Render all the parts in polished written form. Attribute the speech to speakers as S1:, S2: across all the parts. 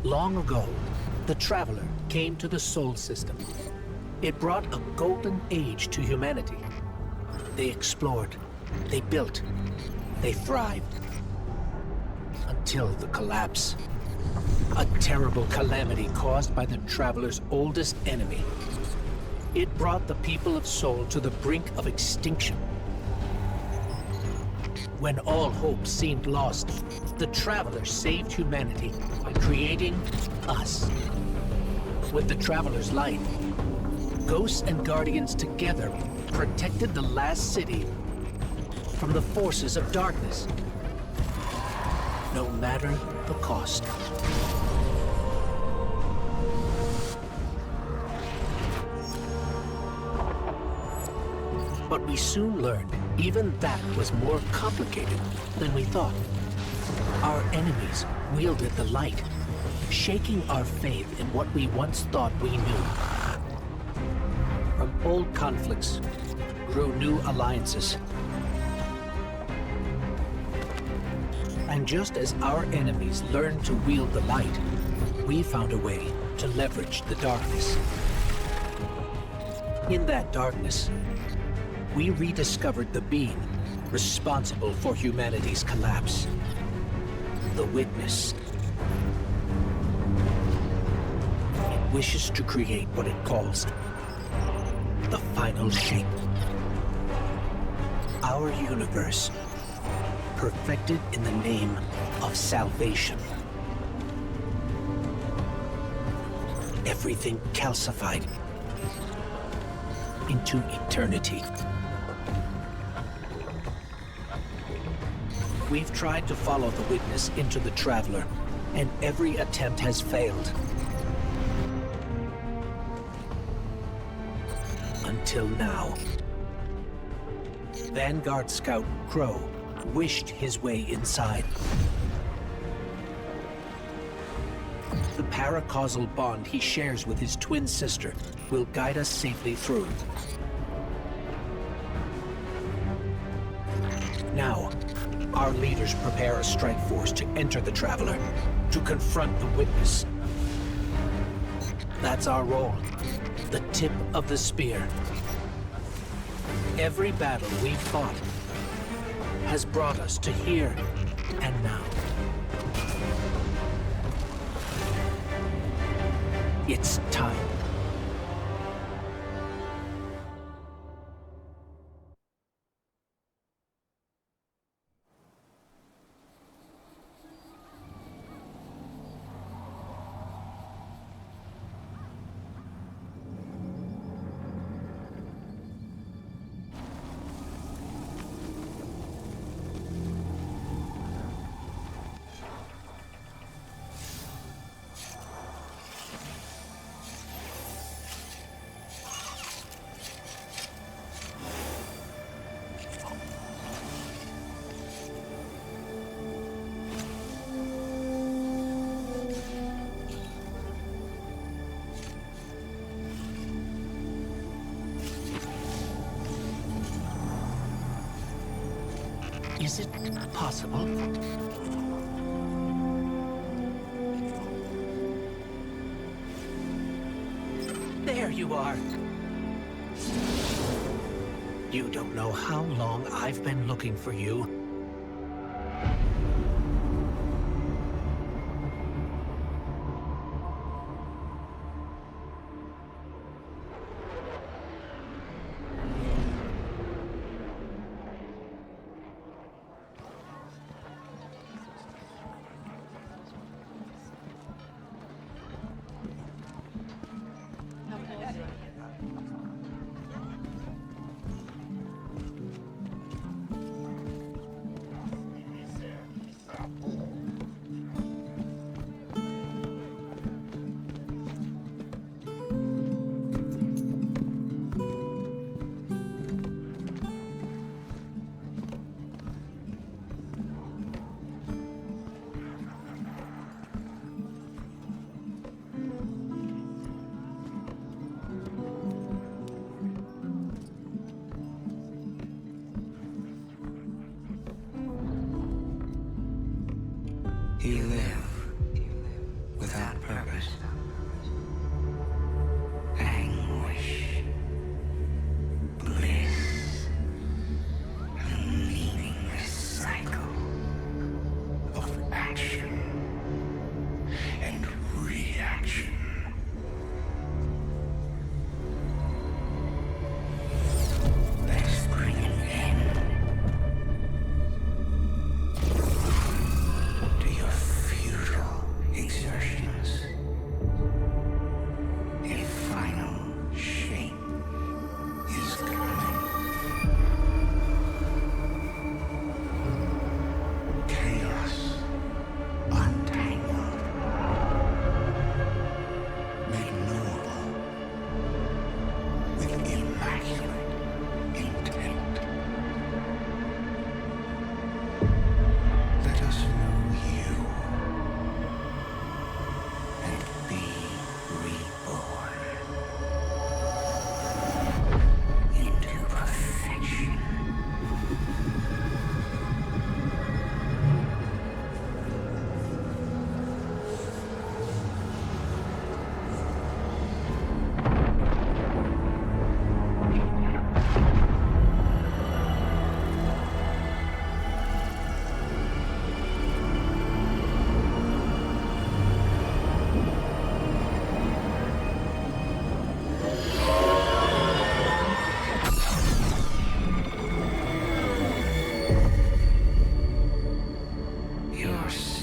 S1: Long ago, the Traveler came to the Sol system. It brought a golden age to humanity. They explored, they built, they thrived. Until the collapse. A terrible calamity caused by the Traveler's oldest enemy. It brought the people of Sol to the brink of extinction. When all hope seemed lost, the Traveler saved humanity by creating us. With the Traveler's light, Ghosts and Guardians together protected the last city from the forces of darkness, no matter the cost. But we soon learned even that was more complicated than we thought. Our enemies wielded the light, shaking our faith in what we once thought we knew. From old conflicts grew new alliances. And just as our enemies learned to wield the light, we found a way to leverage the darkness. In that darkness, we rediscovered the being responsible for humanity's collapse. The Witness. It wishes to create what it calls the final shape. Our universe, perfected in the name of salvation. Everything calcified into eternity. We've tried to follow the Witness into the Traveler, and every attempt has failed. Until now. Vanguard Scout Crow wished his way inside. The paracausal bond he shares with his twin sister will guide us safely through. Now, our leaders prepare a strike force to enter the Traveler, to confront the Witness. That's our role, the tip of the spear. Every battle we've fought has brought us to here and now. It's time. Is it possible? There you are. You don't know how long I've been looking for you.
S2: He live without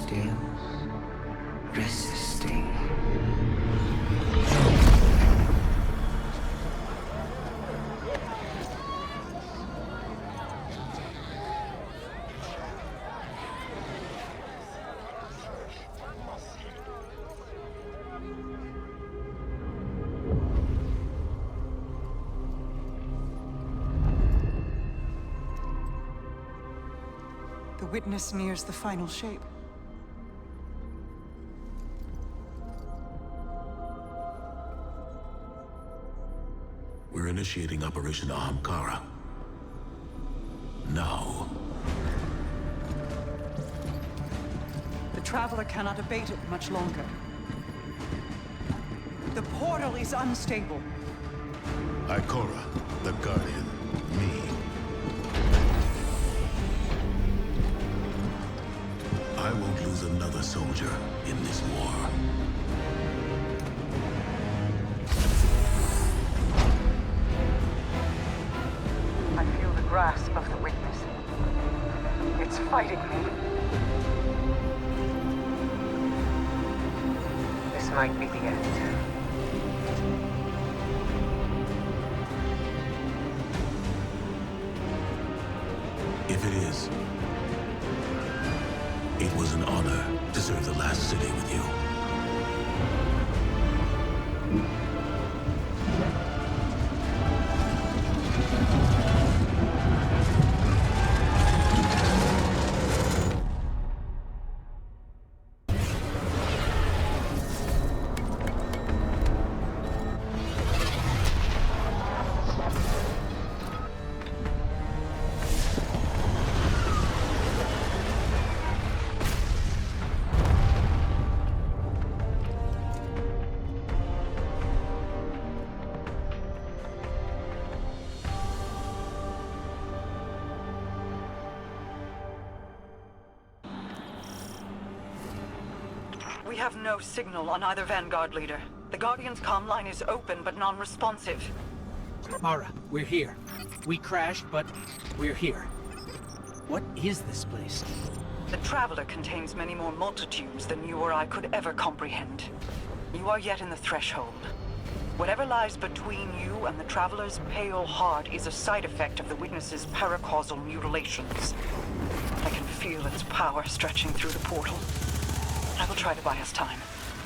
S2: still resisting.
S3: The witness nears the final shape.
S4: We're initiating Operation Ahamkara. Now.
S3: The Traveler cannot abate it much longer. The portal is unstable.
S4: Ikora, the Guardian, me. I won't lose another soldier in this war.
S3: I feel the grasp of the witness. It's fighting me.
S2: This might be the end.
S4: If it is, it was an honor to serve the last city with you.
S3: We have no signal on either Vanguard leader. The Guardian's comm line is open but non-responsive.
S1: Mara, we're here. We crashed, but we're here. What is this place?
S3: The Traveler contains many more multitudes than you or I could ever comprehend. You are yet in the threshold. Whatever lies between you and the Traveler's pale heart is a side effect of the Witness's paracausal mutilations. I can feel its power stretching through the portal. I will try to buy us time.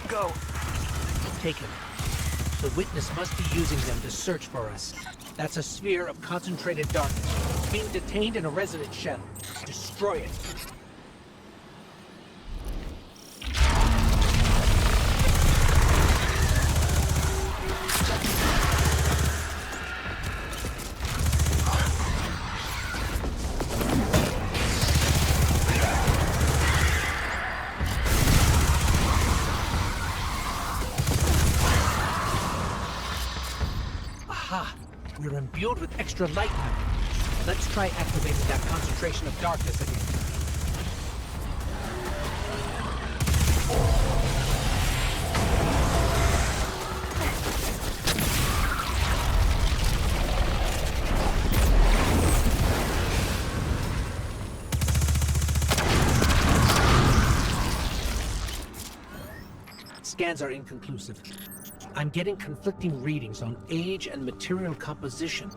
S3: Go.
S1: Taken. The Witness must be using them to search for us. That's a sphere of concentrated darkness, being detained in a resonant shell. Destroy it. We're imbued with extra light now. Let's try activating that concentration of darkness again. Scans are inconclusive. I'm getting conflicting readings on age and material composition.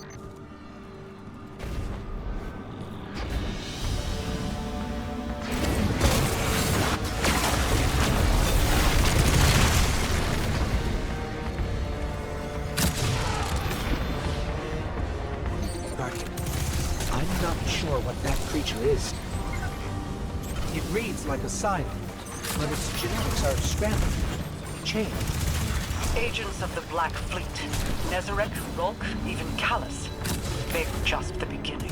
S1: Guardian, I'm not sure what that creature is. It reads like a siren, but its genetics are scrambled, changed.
S3: Agents of the Black Fleet, Nezarec, Rolk, even Callus. They're just the beginning.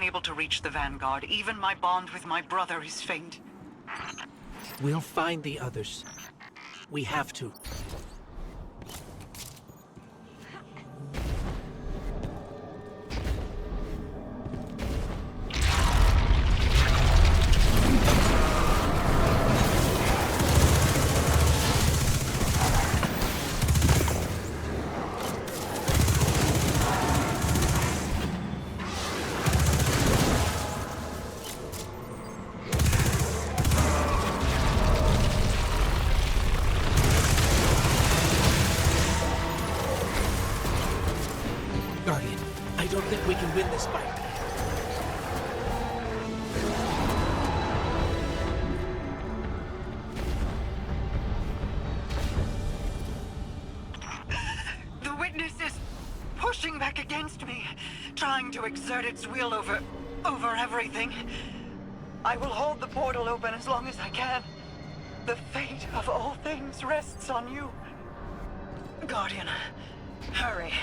S3: able to reach the Vanguard. Even my bond with my brother is faint.
S1: We'll find the others. We have to. Guardian, I don't think we can win this fight.
S3: The witness is pushing back against me, trying to exert its will over everything. I will hold the portal open as long as I can. The fate of all things rests on you. Guardian, hurry.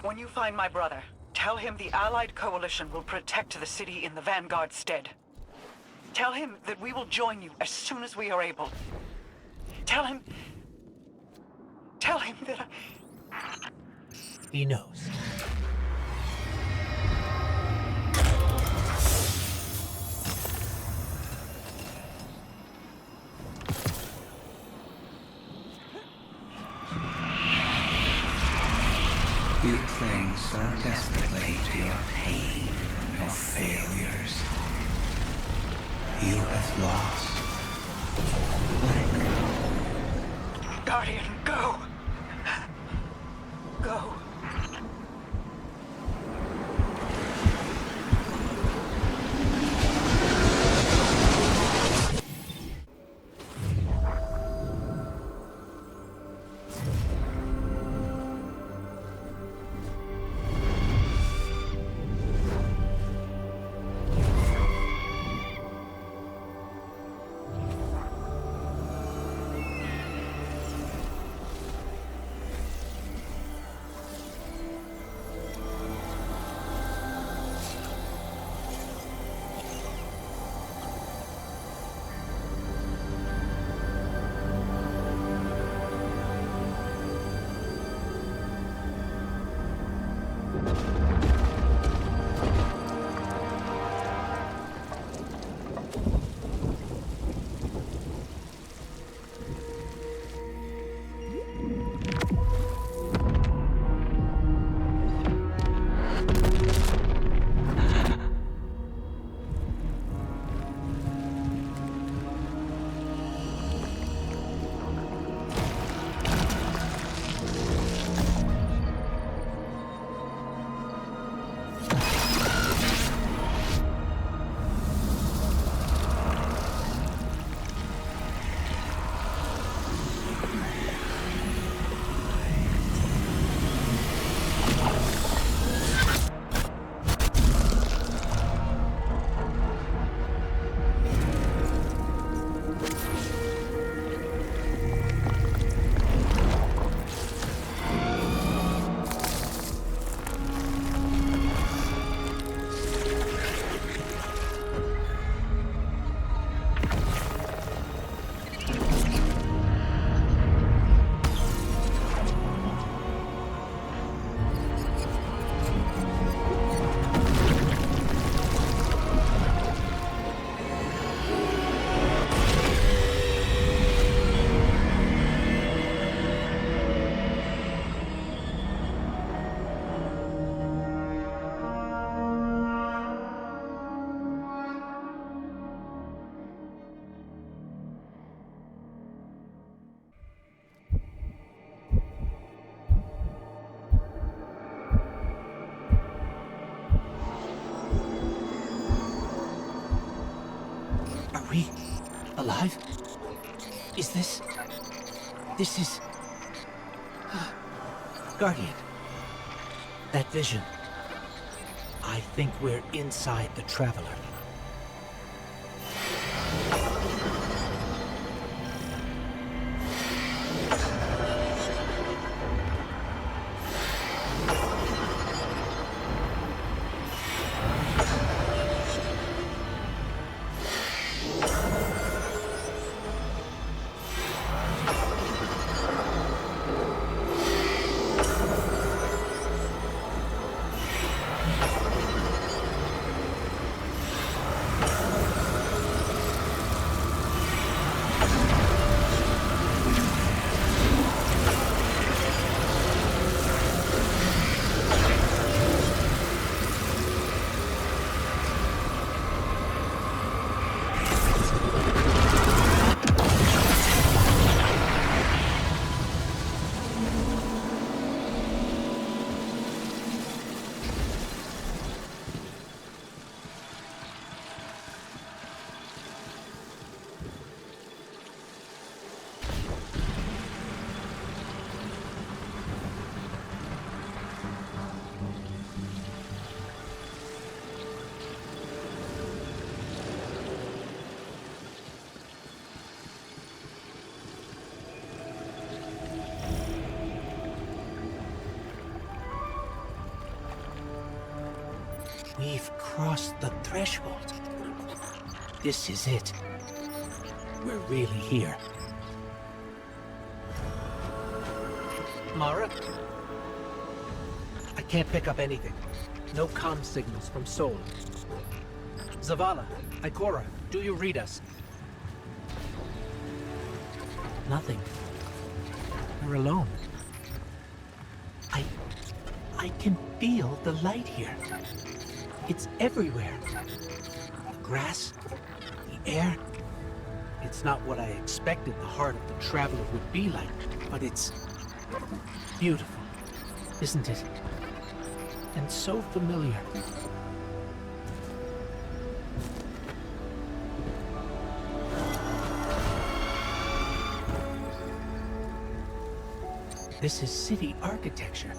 S3: When you find my brother, tell him the Allied Coalition will protect the city in the Vanguard's stead. Tell him that we will join you as soon as we are able. Tell him that
S1: He knows.
S2: You cling so desperately to your pain, your failures. You have lost. Let it go.
S3: Guardian, go! Go.
S1: we alive? Is this... This is... Guardian. That vision. I think we're inside the Traveler. We've crossed the threshold. This is it. We're really here. Mara? I can't pick up anything. No comm signals from Sol. Zavala, Ikora, do you read us? Nothing. We're alone. I can feel the light here. It's everywhere. The grass, the air. It's not what I expected the heart of the Traveler would be like, but it's beautiful, isn't it? And so familiar. This is city architecture.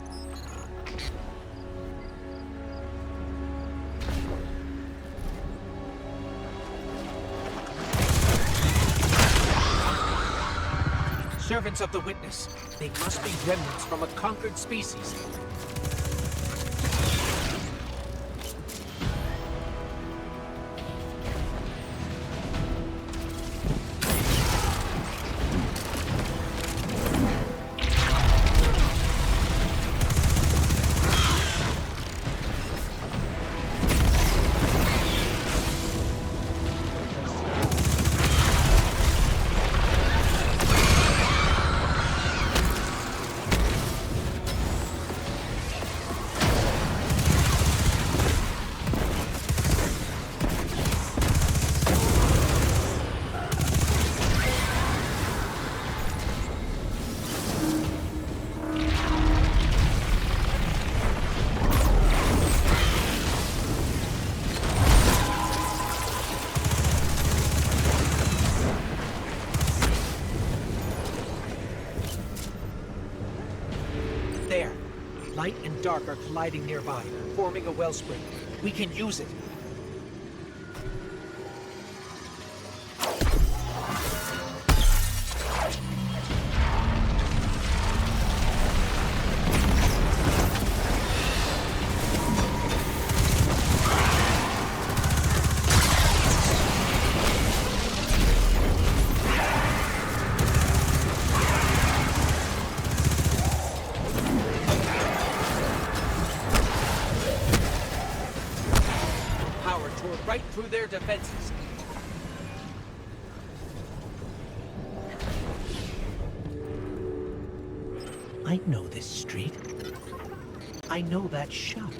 S1: Servants of the Witness. They must be remnants from a conquered species. There. Light and dark are colliding nearby, forming a wellspring. We can use it. Right through their defenses. I know this street. I know that shop.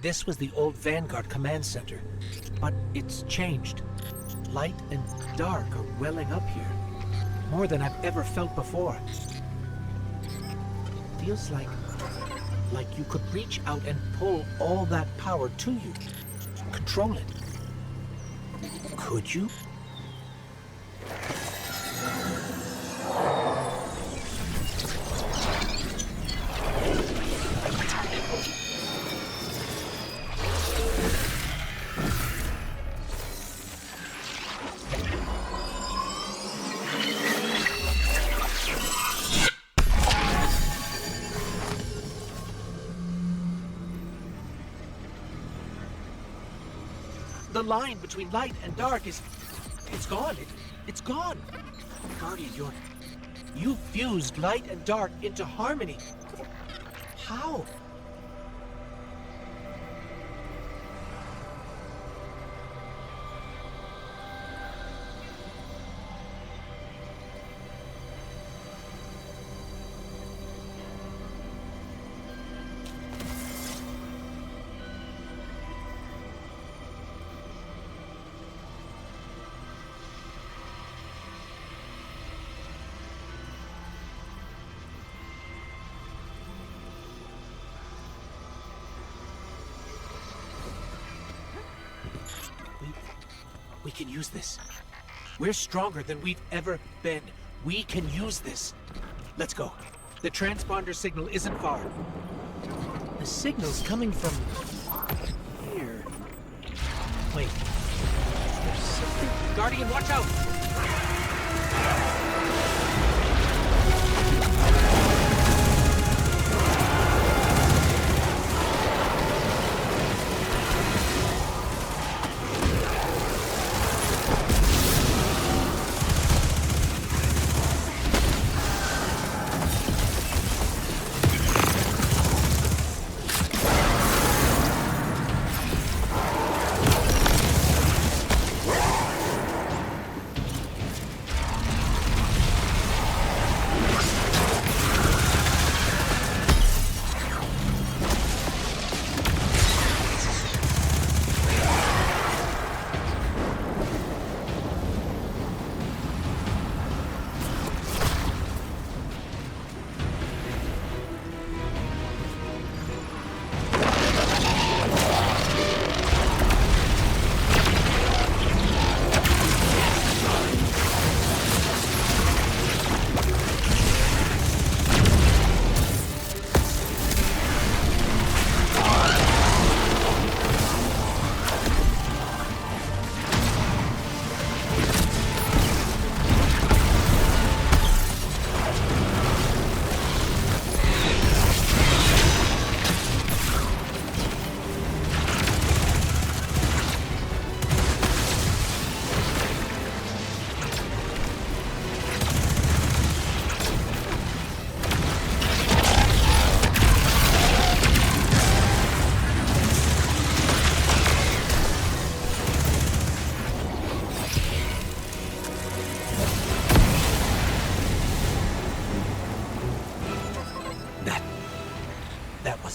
S1: This was the old Vanguard command center, but it's changed. Light and dark are welling up here, more than I've ever felt before. Feels like you could reach out and pull all that power to you, control it. Could you? The line between light and dark it's gone. It's gone. Guardian, you fused light and dark into harmony. How? We can use this. We're stronger than we've ever been. We can use this. Let's go. The transponder signal isn't far. The signal's coming from here. Wait. There's something. Guardian, watch out!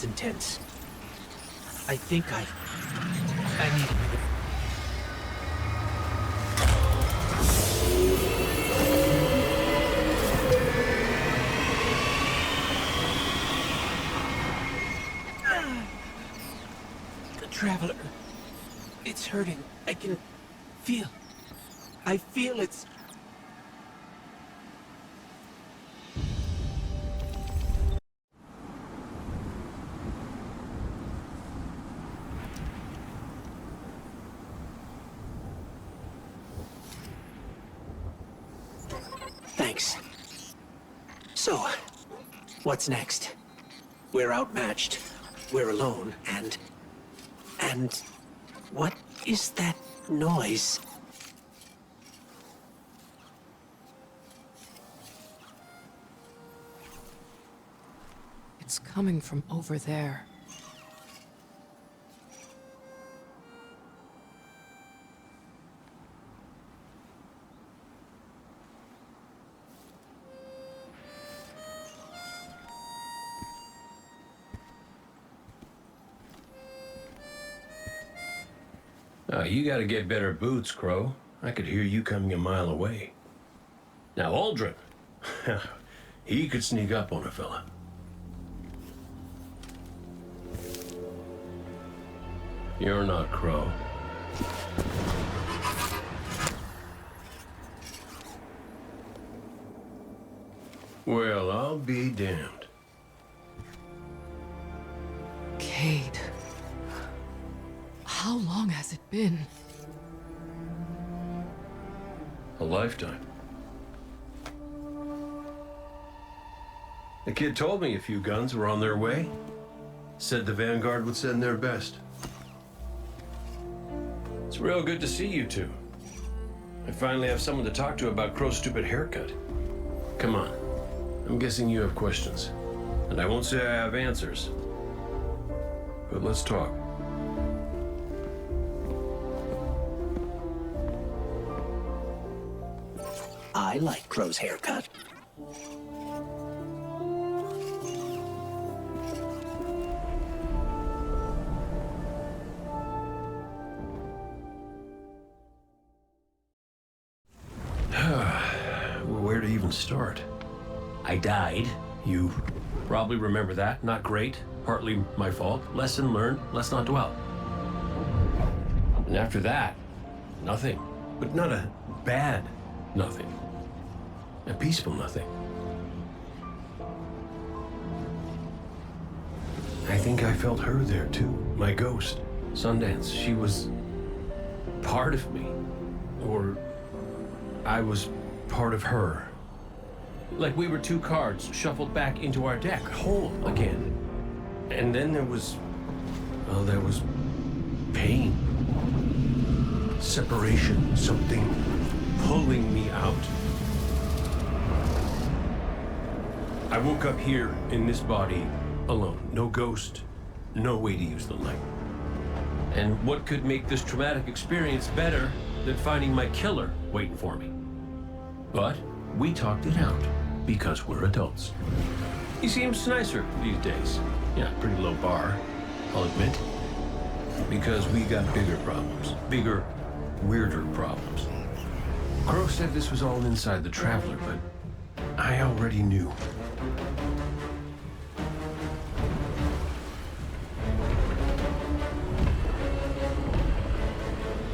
S1: Intense. I think I need... The Traveler. It's hurting. I can feel... I feel it's... Thanks. So, what's next? We're outmatched. We're alone, and what is that noise?
S5: It's coming from over there.
S6: You gotta get better boots, Crow. I could hear you coming a mile away. Now, Aldrin. He could sneak up on a fella. You're not Crow. Well, I'll be damned.
S5: Cade. How long has it been?
S6: A lifetime. The kid told me a few guns were on their way. Said the Vanguard would send their best. It's real good to see you two. I finally have someone to talk to about Crow's stupid haircut. Come on. I'm guessing you have questions. And I won't say I have answers. But let's talk.
S1: I like Crow's haircut.
S6: Where to even start? I died. You probably remember that. Not great. Partly my fault. Lesson learned. Let's not dwell. And after that, nothing. But not a bad nothing. A peaceful nothing. I think I felt her there too. My ghost. Sundance. She was part of me. Or I was part of her. Like we were two cards shuffled back into our deck, whole again. And then there was pain. Separation, something pulling me out. I woke up here in this body alone. No ghost, no way to use the light. And what could make this traumatic experience better than finding my killer waiting for me? But we talked it out because we're adults. He seems nicer these days. Yeah, pretty low bar, I'll admit. Because we got bigger problems. Bigger, weirder problems. Crow said this was all inside the Traveler, but I already knew.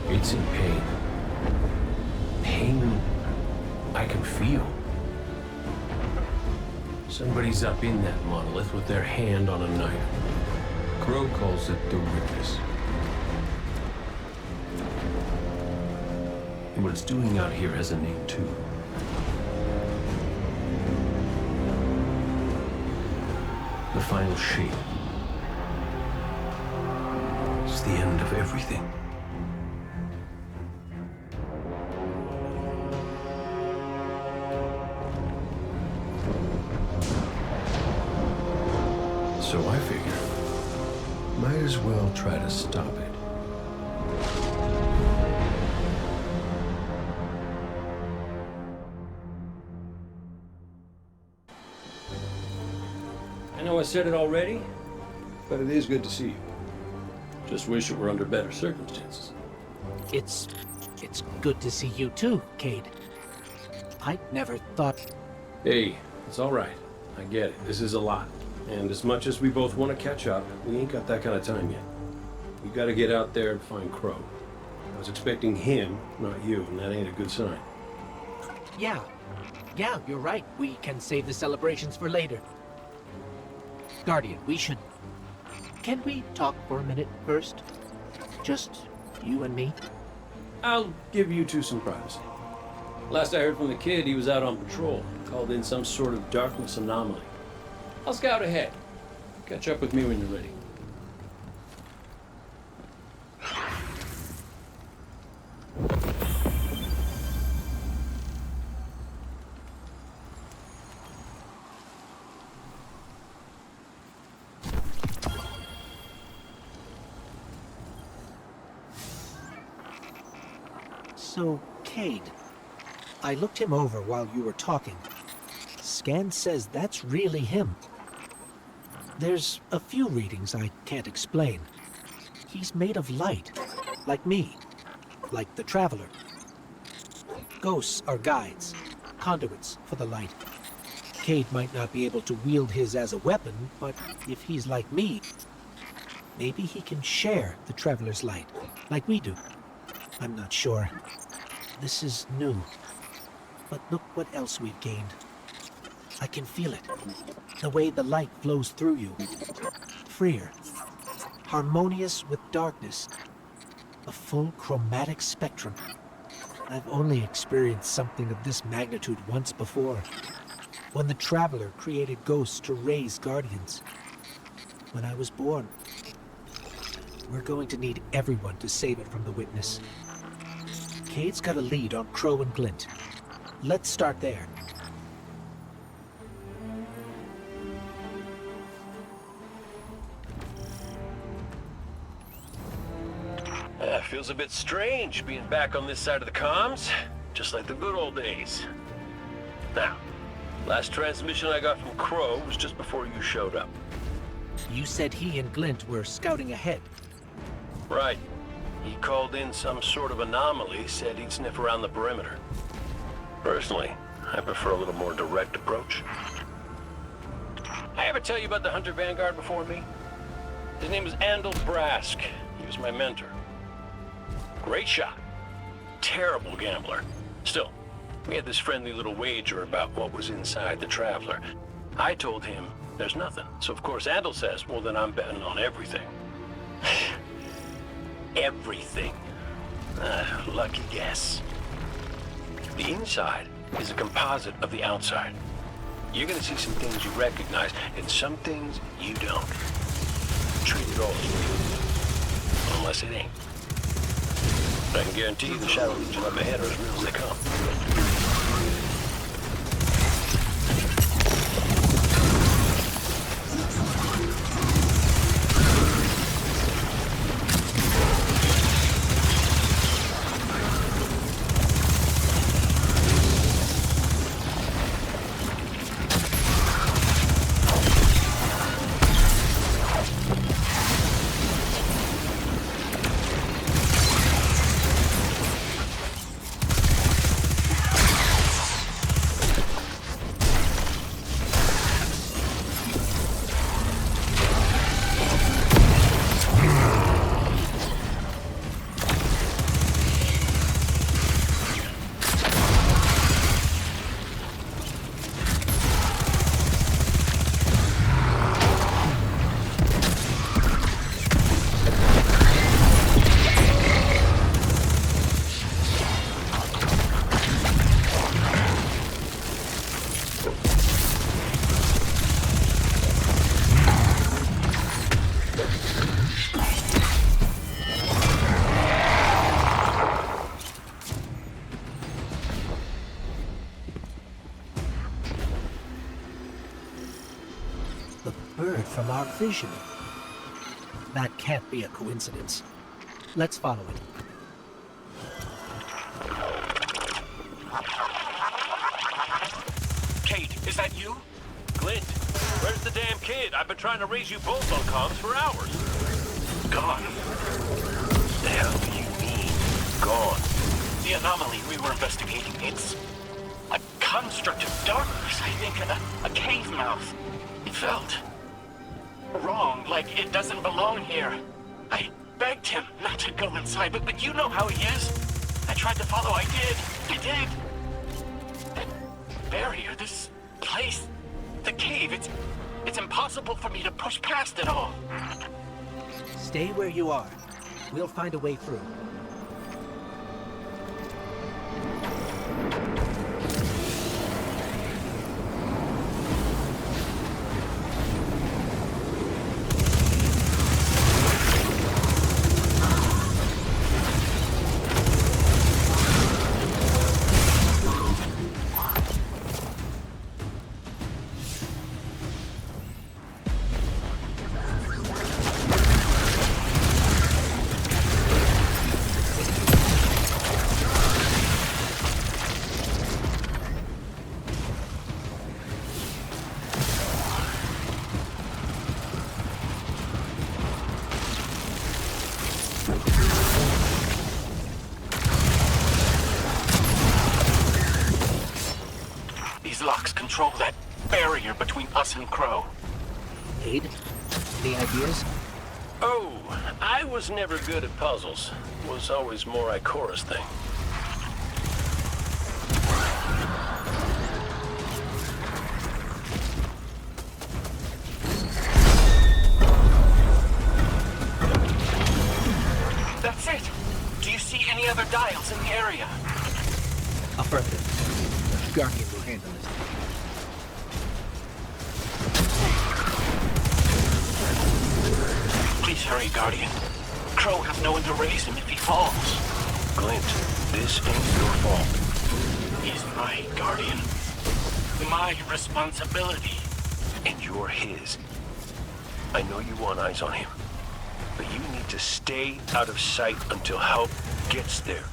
S6: It's in pain. Pain I can feel. Somebody's up in that monolith with their hand on a knife. Crow calls it the witness. And what it's doing out here has a name too. The final shape. It's the end of everything. So I figure, might as well try to stop it. I know I said it already, but it is good to see you. Just wish it were under better circumstances.
S1: It's good to see you too, Cade. I never thought...
S6: Hey, it's all right. I get it. This is a lot. And as much as we both want to catch up, we ain't got that kind of time yet. We gotta get out there and find Crow. I was expecting him, not you, and that ain't a good sign.
S1: Yeah, you're right. We can save the celebrations for later. Guardian, we should... Can we talk for a minute first? Just you and me?
S6: I'll give you two some privacy. Last I heard from the kid, he was out on patrol, called in some sort of darkness anomaly. I'll scout ahead. Catch up with me when you're ready.
S1: So, Cade, I looked him over while you were talking. Scan says that's really him. There's a few readings I can't explain. He's made of light, like me. like the Traveler. Ghosts are guides, conduits for the light. Cade might not be able to wield his as a weapon, but if he's like me, maybe he can share the Traveler's light, like we do. I'm not sure. This is new. But look what else we've gained. I can feel it. The way the light flows through you. Freer. Harmonious with darkness. A full chromatic spectrum. I've only experienced something of this magnitude once before. When the Traveler created ghosts to raise guardians. When I was born. We're going to need everyone to save it from the Witness. Cade's got a lead on Crow and Glint. Let's start there.
S6: Feels a bit strange being back on this side of the comms, just like the good old days. Now, last transmission I got from Crow was just before you showed up.
S1: You said he and Glint were scouting ahead.
S6: Right. He called in some sort of anomaly, said he'd sniff around the perimeter. Personally, I prefer a little more direct approach. I ever tell you about the Hunter Vanguard before me? His name was Andal Brask. He was my mentor. Great shot. Terrible gambler. Still, we had this friendly little wager about what was inside the Traveler. I told him there's nothing. So of course Andal says, well then I'm betting on everything. Everything. Lucky guess. The inside is a composite of the outside. You're gonna see some things you recognize and some things you don't. Treat it all as real. Unless it ain't. But I can guarantee you the Shadow Legion up ahead are as real as they come.
S1: From our vision. That can't be a coincidence. Let's follow it.
S6: Cade, is that you? Glint, where's the damn kid? I've been trying to raise you both on comms for hours. Gone. The hell do you mean, gone?
S7: The anomaly we were investigating, it's a construct of darkness, I think, a cave mouth. It felt wrong, like it doesn't belong here. I begged him not to go inside, but you know how he is. I tried to follow, I did. That barrier, this place, the cave, it's impossible for me to push past it all.
S1: Stay where you are. We'll find a way through.
S7: these locks control that barrier between us and Crow.
S1: Cade, any ideas?
S6: Oh, I was never good at puzzles. Was always more Ikora's thing.
S7: That's it! Do you see any other dials in the area?
S1: Affirmative. Guardian will handle this.
S7: Please hurry, Guardian. Crow has no one to raise him if he falls.
S6: Glint, this ain't your fault.
S7: He's my Guardian. My responsibility.
S6: And you're his. I know you want eyes on him, but you need to stay out of sight until help gets there.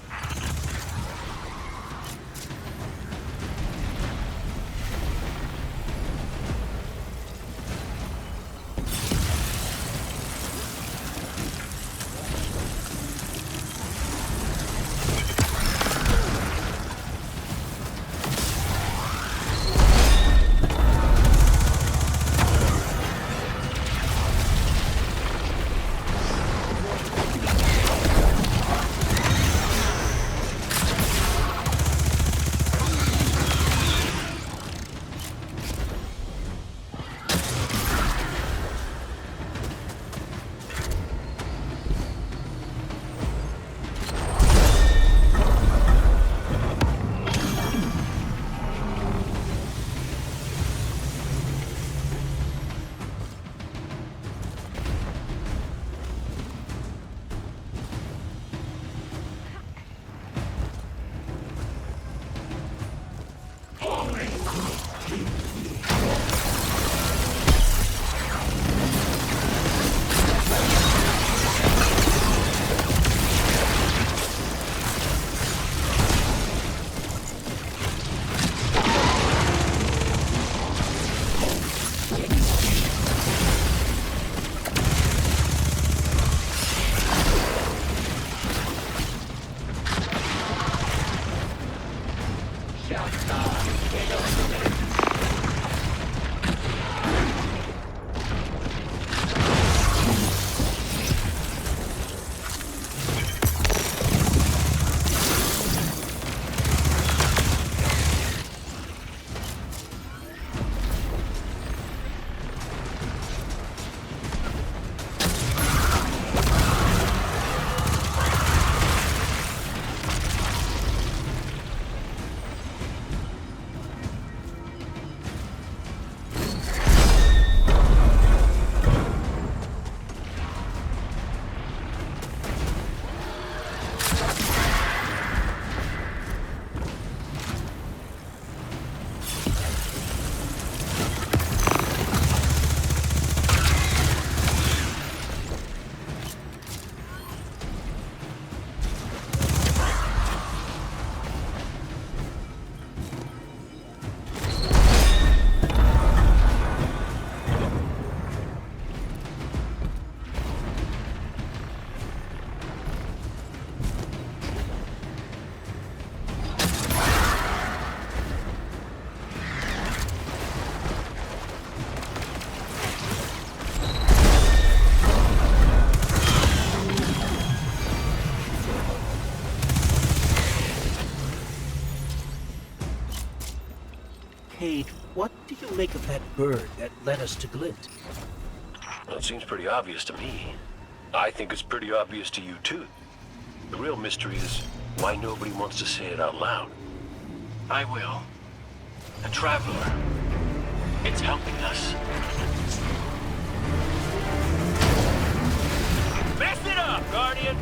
S1: Cade, what do you make of that bird that led us to Glint?
S6: Well, it seems pretty obvious to me. I think it's pretty obvious to you, too. The real mystery is why nobody wants to say it out loud.
S7: I will. A traveler. It's helping us.
S6: Mess it up, Guardian!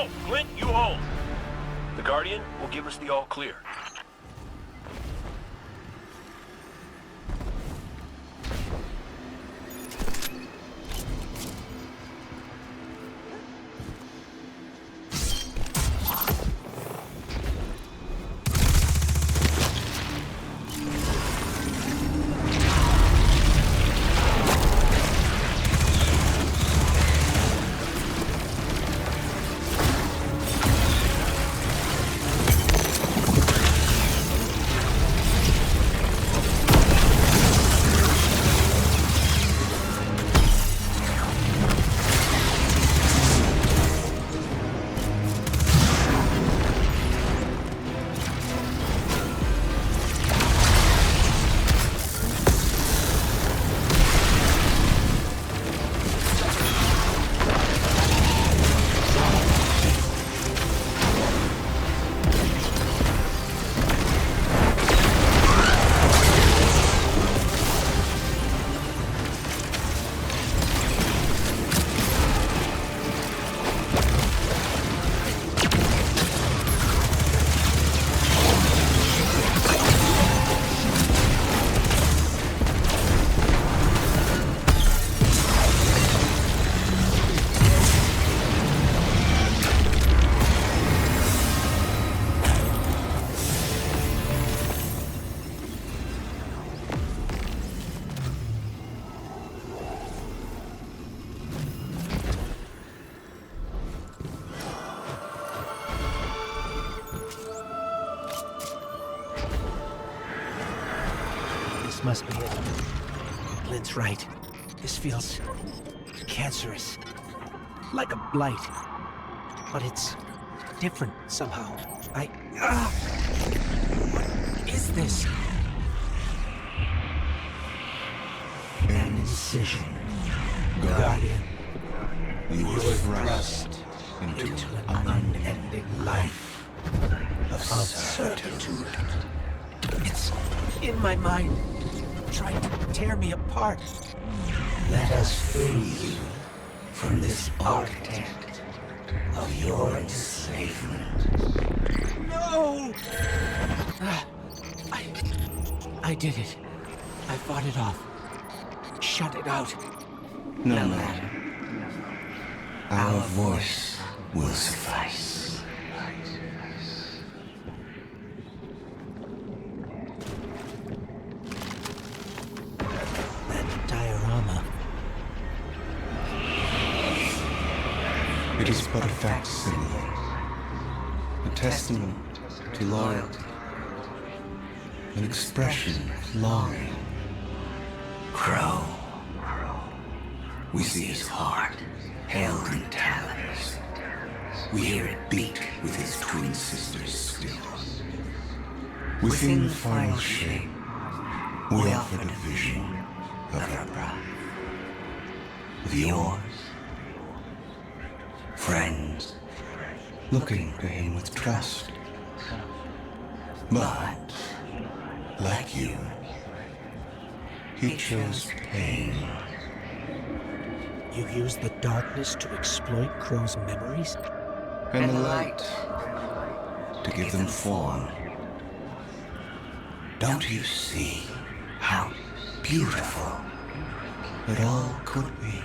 S7: go! Clint, you hold!
S6: The Guardian will give us the all clear.
S1: This must be it. Clint's right. This feels cancerous. Like a blight. But it's different somehow. What is this?
S2: An incision. Guardian. You were thrust into an unending life of certitude.
S1: It's in my mind, trying to tear me apart.
S2: Let us free you from this architect of your enslavement.
S1: No! I did it. I fought it off. Shut it out.
S2: No matter. Our voice will suffice.
S1: That diorama.
S2: It is but a facsimile, a testament to loyalty, an expression of longing. Crow. We see his heart held in talons. We hear it beat with his twin sisters still. Within the final shape, we offered a vision of our bride. With yours, friends, looking to him with trust. But, like you, he chose pain.
S1: You used the darkness to exploit Crow's memories?
S2: And the light to give them form. Don't you see how beautiful it all could be?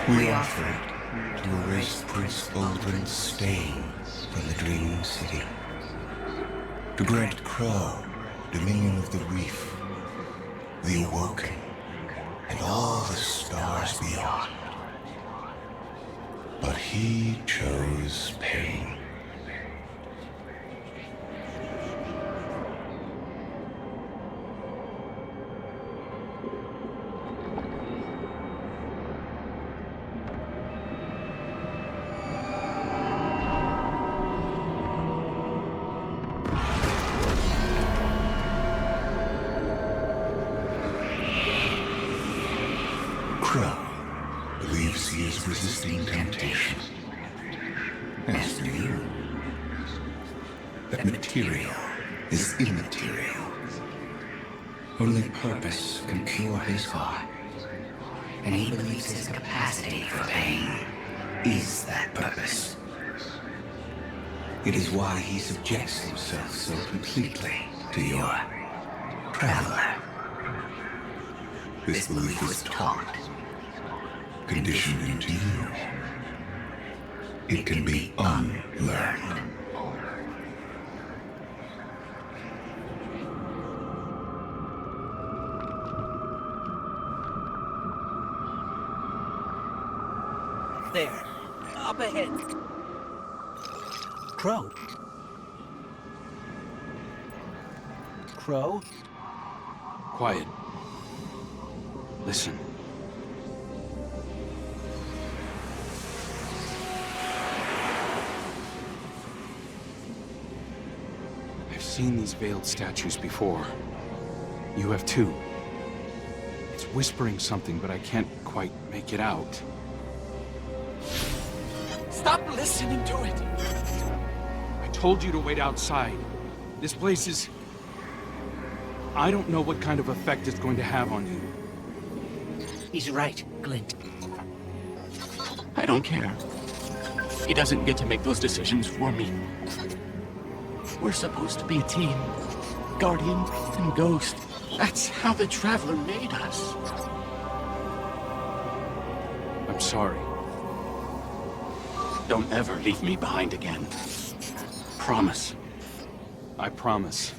S2: We offer it to erase Prince Uldren's stain from the Dreaming City. To grant Crow dominion of the Reef, the Awoken, and all the stars beyond. But he chose pain. Crow believes he is resisting temptation. As do you. That material is immaterial. Only purpose can cure his heart. And he believes his capacity for pain is that purpose. It is why he subjects himself so completely to your traveler. This belief was taught, conditioned into you. It can be unlearned.
S1: There. Up ahead. Crow. Crow?
S8: Quiet. Listen. I've seen these veiled statues before. You have too. It's whispering something, but I can't quite make it out. Stop listening to it! I told you to wait outside. This place is... I don't know what kind of effect it's going to have on you.
S1: He's right, Glint.
S7: I don't care. He doesn't get to make those decisions for me. We're supposed to be a team. Guardian and Ghost. That's how the Traveler made us.
S8: I'm sorry.
S7: Don't ever leave me behind again. Promise.
S8: I promise.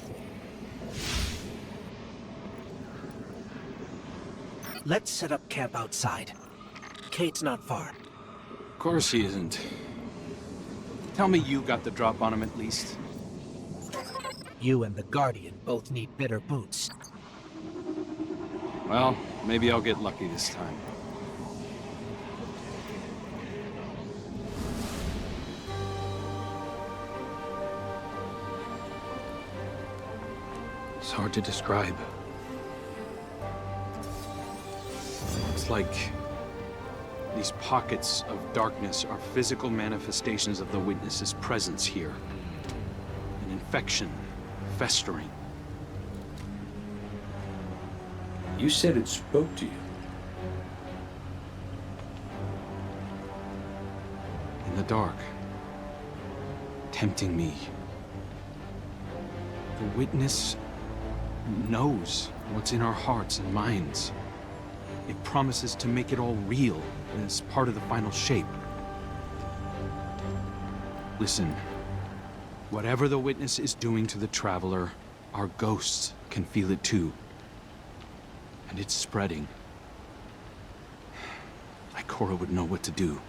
S1: Let's set up camp outside. Kate's not far.
S8: Of course he isn't. Tell me you got the drop on him at least.
S1: You and the Guardian both need better boots.
S8: Well, maybe I'll get lucky this time. It's hard to describe. It's like these pockets of darkness are physical manifestations of the Witness's presence here. An infection, festering.
S6: You said it spoke to you.
S8: In the dark. Tempting me. The Witness knows what's in our hearts and minds. It promises to make it all real as part of the final shape. Listen, whatever the Witness is doing to the Traveler, our ghosts can feel it too. And it's spreading. Ikora would know what to do.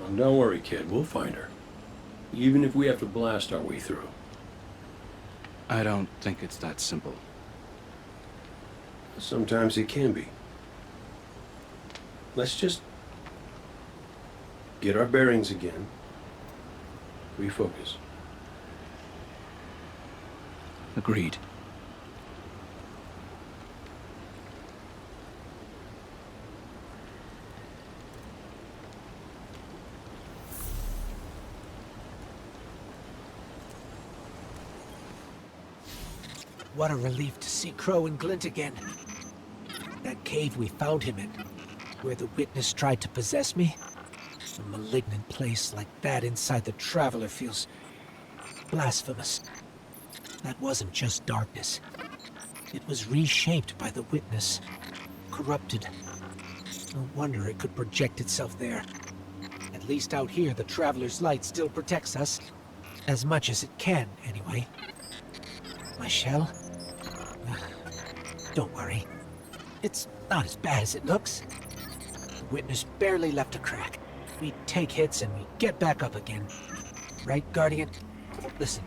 S6: Oh, don't worry, kid. We'll find her. Even if we have to blast our way through.
S8: I don't think it's that simple.
S6: Sometimes it can be. Let's just get our bearings again. Refocus.
S8: Agreed.
S1: What a relief to see Crow and Glint again. That cave we found him in, where the Witness tried to possess me. A malignant place like that inside the Traveler feels blasphemous. That wasn't just darkness. It was reshaped by the Witness. Corrupted. No wonder it could project itself there. At least out here, the Traveler's light still protects us. As much as it can, anyway. My shell? Don't worry. It's not as bad as it looks. The Witness barely left a crack. We take hits and we get back up again. Right, Guardian? Listen,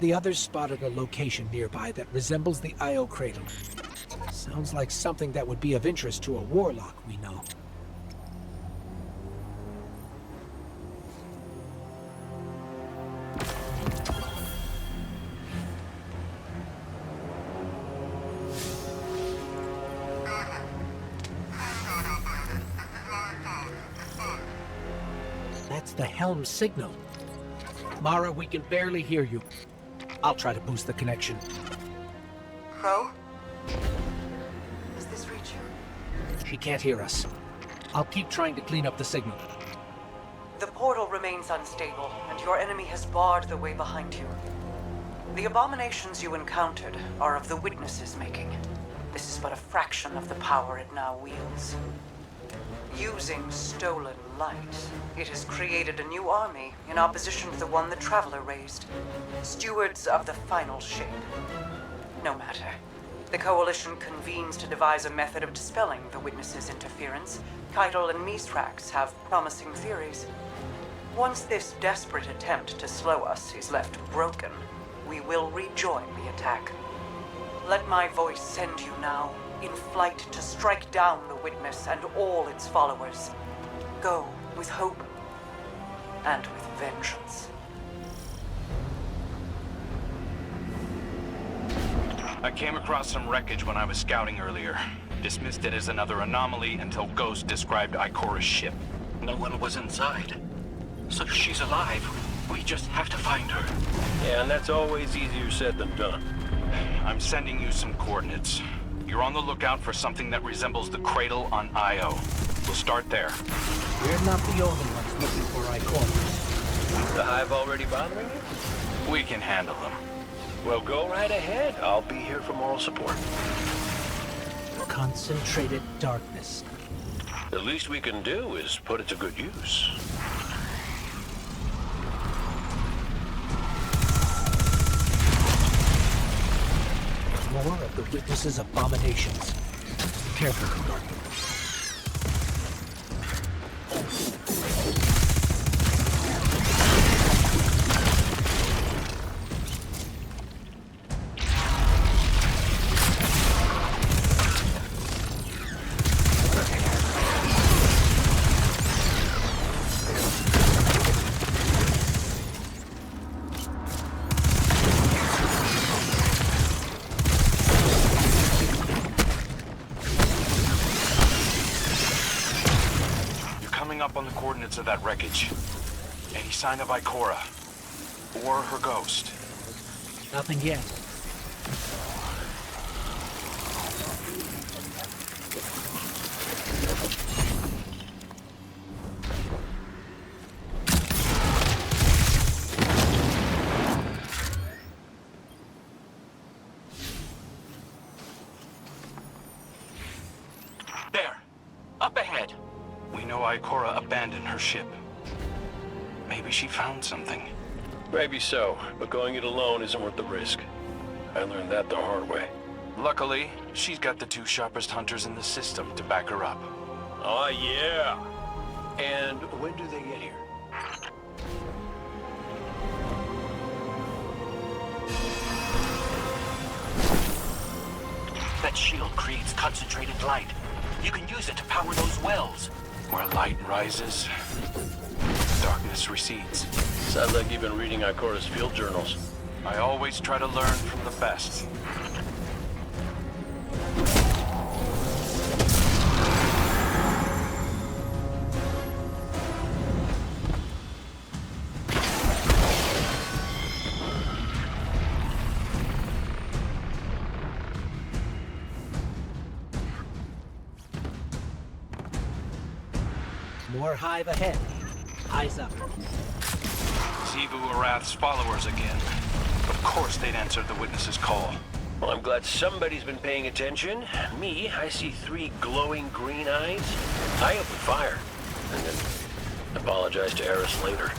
S1: the others spotted a location nearby that resembles the Io Cradle. Sounds like something that would be of interest to a warlock we know. That's the helm signal. Mara, we can barely hear you. I'll try to boost the connection.
S3: Crow? Does this reach you?
S1: She can't hear us. I'll keep trying to clean up the signal.
S3: The portal remains unstable, and your enemy has barred the way behind you. The abominations you encountered are of the Witness's making. This is but a fraction of the power it now wields. Using stolen light, it has created a new army in opposition to the one the Traveler raised. Stewards of the final shape. No matter. The Coalition convenes to devise a method of dispelling the Witness's interference. Keitel and Mithrax have promising theories. Once this desperate attempt to slow us is left broken, we will rejoin the attack. Let my voice send you now, in flight to strike down the Witness and all its followers. Go with hope and with vengeance.
S7: I came across some wreckage when I was scouting earlier. Dismissed it as another anomaly until Ghost described Ikora's ship. No one was inside. So she's alive. We just have to find her.
S6: Yeah, and that's always easier said than done.
S7: I'm sending you some coordinates. You're on the lookout for something that resembles the cradle on Io. We'll start there.
S1: We're not the only ones looking for Icon.
S6: The Hive already bothering you?
S7: We can handle them.
S6: Well, go right ahead. I'll be here for moral support.
S1: Concentrated darkness.
S6: The least we can do is put it to good use.
S1: More of the Witness's abominations. Careful, Vanguard.
S7: Up on the coordinates of that wreckage. Any sign of Ikora? Or her ghost?
S1: Nothing yet.
S7: There! Up ahead! We know Ikora abandoned her ship. Maybe she found something.
S6: Maybe so, but going it alone isn't worth the risk. I learned that the hard way.
S7: Luckily, she's got the two sharpest hunters in the system to back her up.
S6: Oh, yeah! And when do they get here?
S7: That shield creates concentrated light. You can use it to power those wells. Where light rises, darkness recedes.
S6: Sounds like you've been reading Ikora's field journals.
S7: I always try to learn from the best.
S1: More Hive ahead. Eyes up.
S7: Xivu Arath's followers again. Of course they'd answered the Witness's call.
S6: Well, I'm glad somebody's been paying attention. Me, I see 3 glowing green eyes. I open fire, and then apologize to Eris later.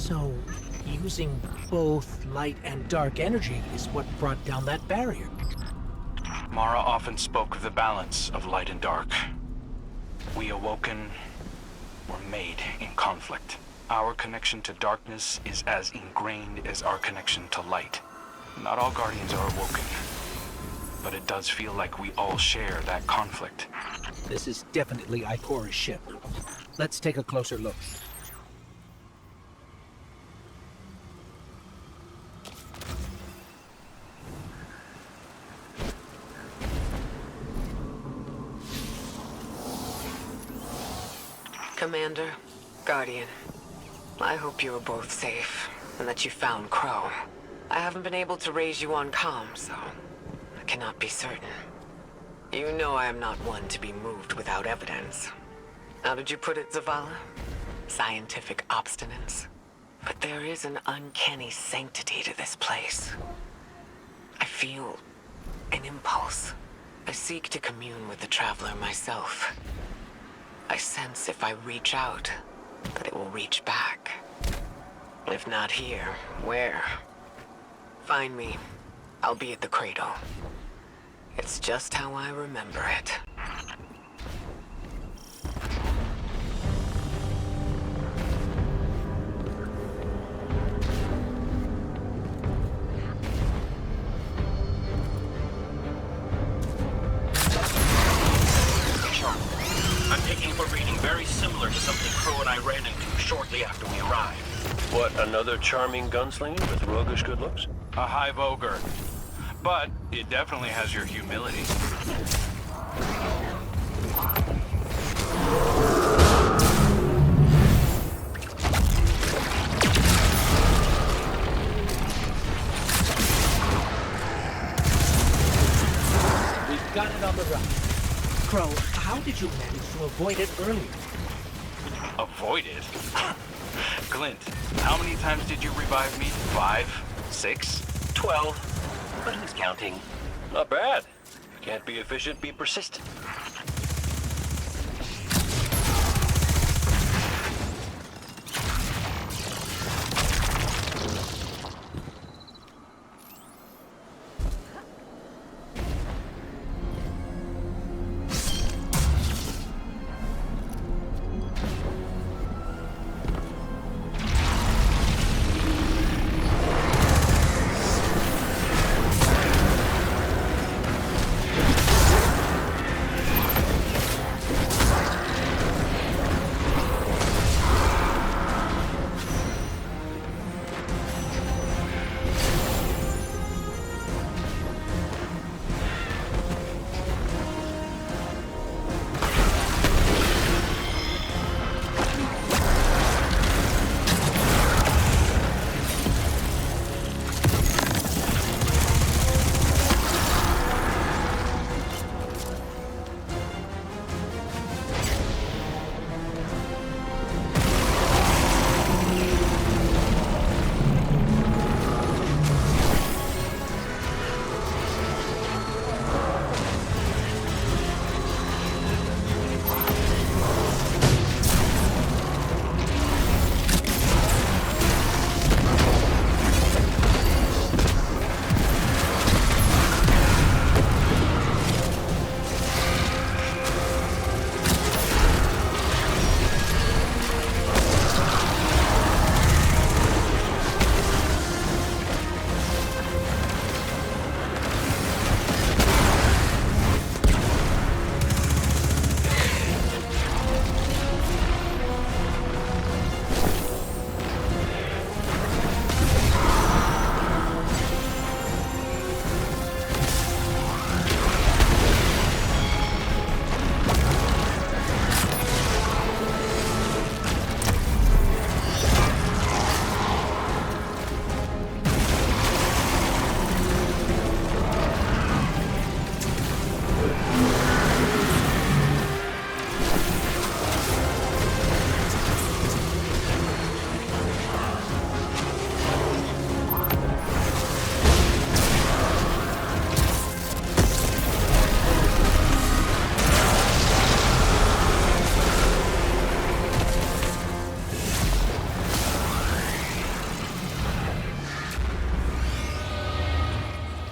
S1: So, using both light and dark energy is what brought down that barrier.
S7: Mara often spoke of the balance of light and dark. We awoken were made in conflict. Our connection to darkness is as ingrained as our connection to light. Not all Guardians are awoken, but it does feel like we all share that conflict.
S1: This is definitely Ikora's ship. Let's take a closer look.
S5: Commander, Guardian, I hope you are both safe, and that you found Crow. I haven't been able to raise you on comm, so I cannot be certain. You know I am not one to be moved without evidence. How did you put it, Zavala? Scientific obstinance. But there is an uncanny sanctity to this place. I feel an impulse. I seek to commune with the Traveler myself. I sense if I reach out, that it will reach back. If not here, where? Find me. I'll be at the cradle. It's just how I remember it.
S7: I'm taking a reading very similar to something Crow and I ran into shortly after we arrived.
S6: What, another charming gunslinger with roguish good looks?
S8: A hive ogre. But it definitely has your humility.
S1: We've got it on the run. Crow, how did you manage to avoid it earlier?
S8: Avoid it? Glint, how many times did you revive me? 5? 6?
S7: 12. But who's counting?
S6: Not bad. Can't be efficient, be persistent.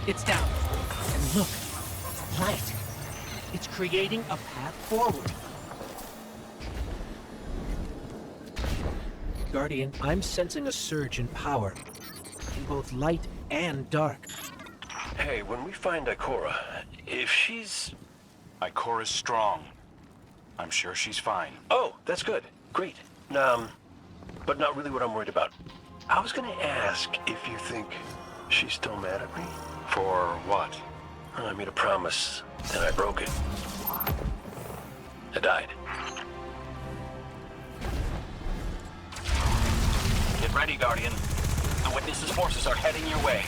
S1: It's down. And look, light. It's creating a path forward. Guardian, I'm sensing a surge in power. In both light and dark.
S9: Hey, when we find Ikora, if she's...
S7: Ikora's strong. I'm sure she's fine.
S9: Oh, that's good. Great. But not really what I'm worried about. I was gonna ask if you think she's still mad at me.
S7: For what?
S9: I made a promise, and I broke it. I died.
S7: Get ready, Guardian. The Witness's forces are heading your way.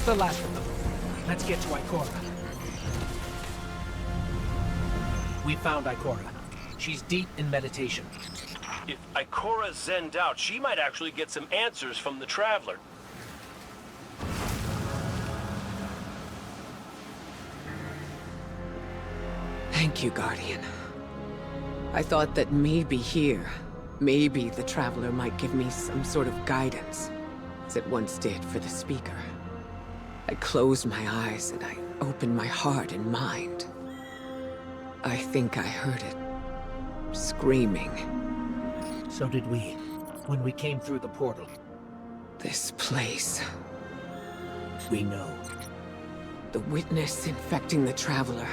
S1: The last of them. Let's get to Ikora. We found Ikora. She's deep in meditation.
S9: If Ikora zenned out, she might actually get some answers from the Traveler.
S5: Thank you, Guardian. I thought that maybe here, maybe the Traveler might give me some sort of guidance, as it once did for the Speaker. I closed my eyes and I opened my heart and mind. I think I heard it screaming.
S1: So did we, when we came through the portal.
S5: This place.
S1: We know.
S5: The Witness infecting the Traveler.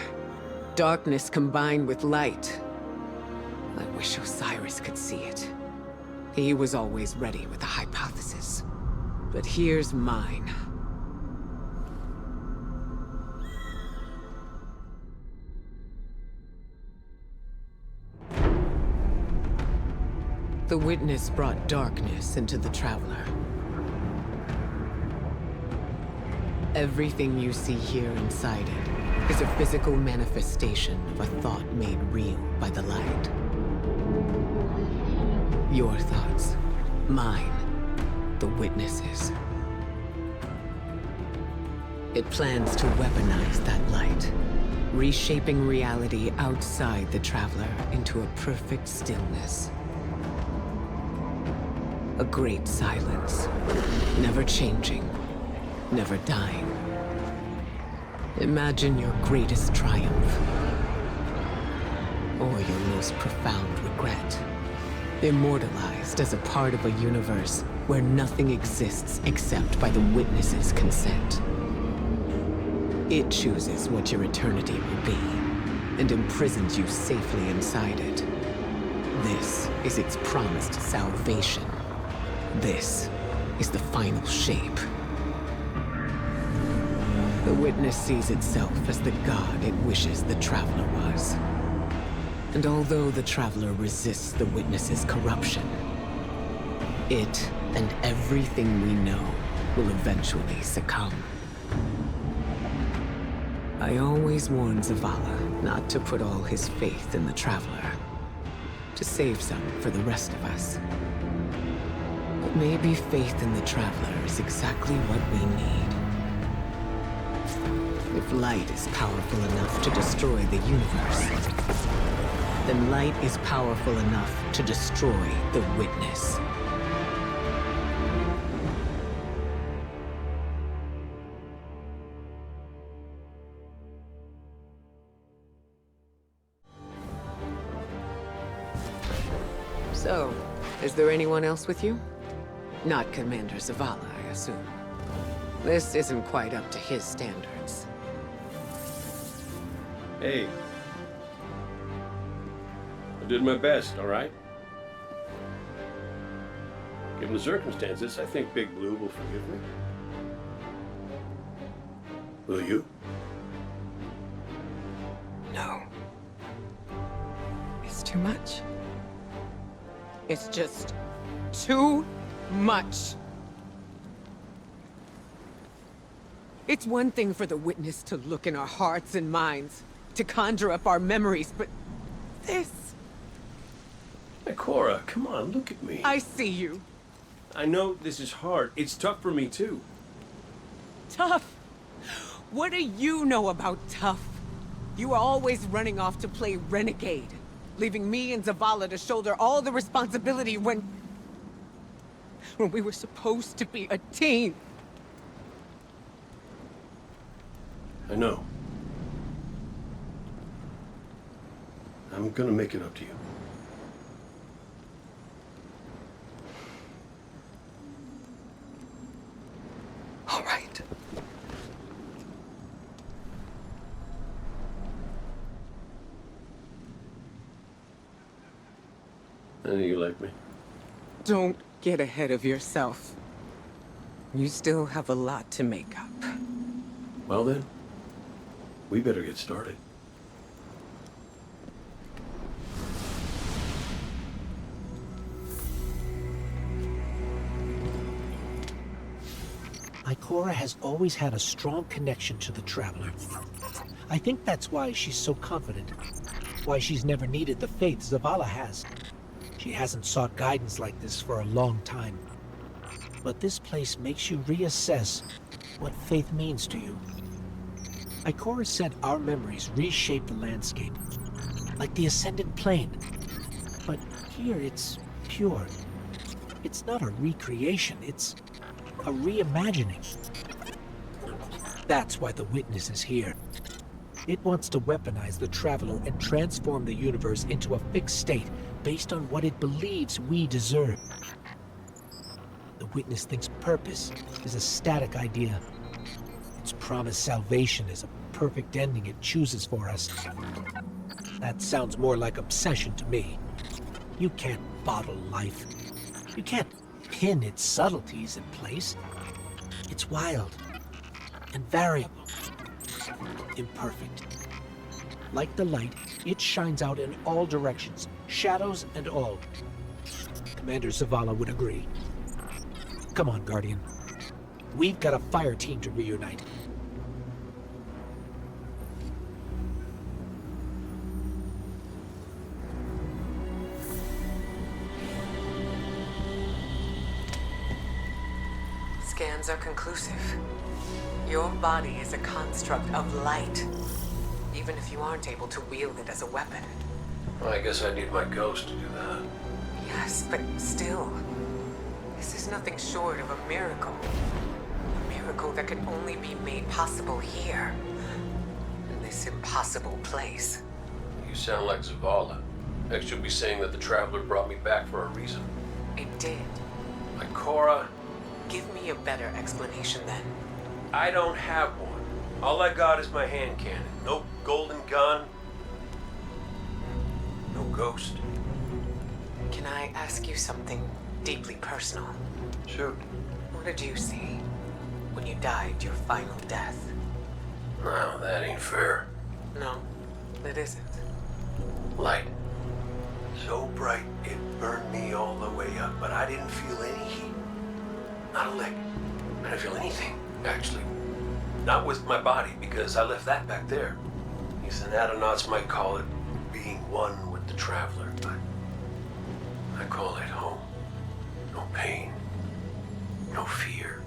S5: Darkness combined with light. I wish Osiris could see it. He was always ready with a hypothesis. But here's mine. The Witness brought darkness into the Traveler. Everything you see here inside it is a physical manifestation of a thought made real by the light. Your thoughts, mine, the Witness's. It plans to weaponize that light, reshaping reality outside the Traveler into a perfect stillness. A great silence, never changing, never dying. Imagine your greatest triumph, or your most profound regret. Immortalized as a part of a universe where nothing exists except by the Witness's consent. It chooses what your eternity will be, and imprisons you safely inside it. This is its promised salvation. This is the final shape. The Witness sees itself as the god it wishes the Traveler was. And although the Traveler resists the Witness's corruption, it and everything we know will eventually succumb. I always warned Zavala not to put all his faith in the Traveler, to save some for the rest of us. But maybe faith in the Traveler is exactly what we need. If light is powerful enough to destroy the universe, then light is powerful enough to destroy the Witness. So, is there anyone else with you? Not Commander Zavala, I assume. This isn't quite up to his standards.
S6: Hey. I did my best, all right? Given the circumstances, I think Big Blue will forgive me. Will you?
S5: No. It's too much. It's just too much. It's one thing for the Witness to look in our hearts and minds, to conjure up our memories, but this...
S6: Hey, Cora, come on, look at me.
S5: I see you.
S6: I know this is hard. It's tough for me, too.
S5: Tough? What do you know about tough? You were always running off to play renegade, leaving me and Zavala to shoulder all the responsibility when we were supposed to be a team.
S6: I know. I'm gonna make it up to you.
S5: All right.
S6: I know you like me.
S5: Don't get ahead of yourself. You still have a lot to make up.
S6: Well then, we better get started.
S1: Ikora has always had a strong connection to the Traveler. I think that's why she's so confident. Why she's never needed the faith Zavala has. She hasn't sought guidance like this for a long time. But this place makes you reassess what faith means to you. Ikora said our memories reshape the landscape, like the Ascendant Plane. But here it's pure. It's not a recreation, it's a reimagining. That's why the Witness is here. It wants to weaponize the Traveler and transform the universe into a fixed state based on what it believes we deserve. The Witness thinks purpose is a static idea. Its promised salvation is a perfect ending it chooses for us. That sounds more like obsession to me. You can't bottle life. You can't pin its subtleties in place. It's wild and variable, imperfect. Like the light, it shines out in all directions, shadows and all. Commander Zavala would agree. Come on, Guardian. We've got a fire team to reunite.
S5: Scans are conclusive. Your body is a construct of light, even if you aren't able to wield it as a weapon.
S6: Well, I guess I need my ghost to do that.
S5: Yes, but still, this is nothing short of a miracle. A miracle that can only be made possible here, in this impossible place.
S6: You sound like Zavala. Next you'll be saying that the Traveler brought me back for a reason.
S5: It did.
S6: Like Cora,
S5: Give me a better explanation then.
S6: I don't have one. All I got is my hand cannon. No golden gun. No ghost.
S5: Can I ask you something deeply personal?
S6: Shoot.
S5: What did you see when you died your final death?
S6: Well, that ain't fair.
S5: No, it isn't.
S6: Light. So bright it burned me all the way up, but I didn't feel any heat. Not a lick. I don't feel anything, actually. Not with my body, because I left that back there. These anatonautes might call it being one with the Traveler, but I call it home. No pain. No fear.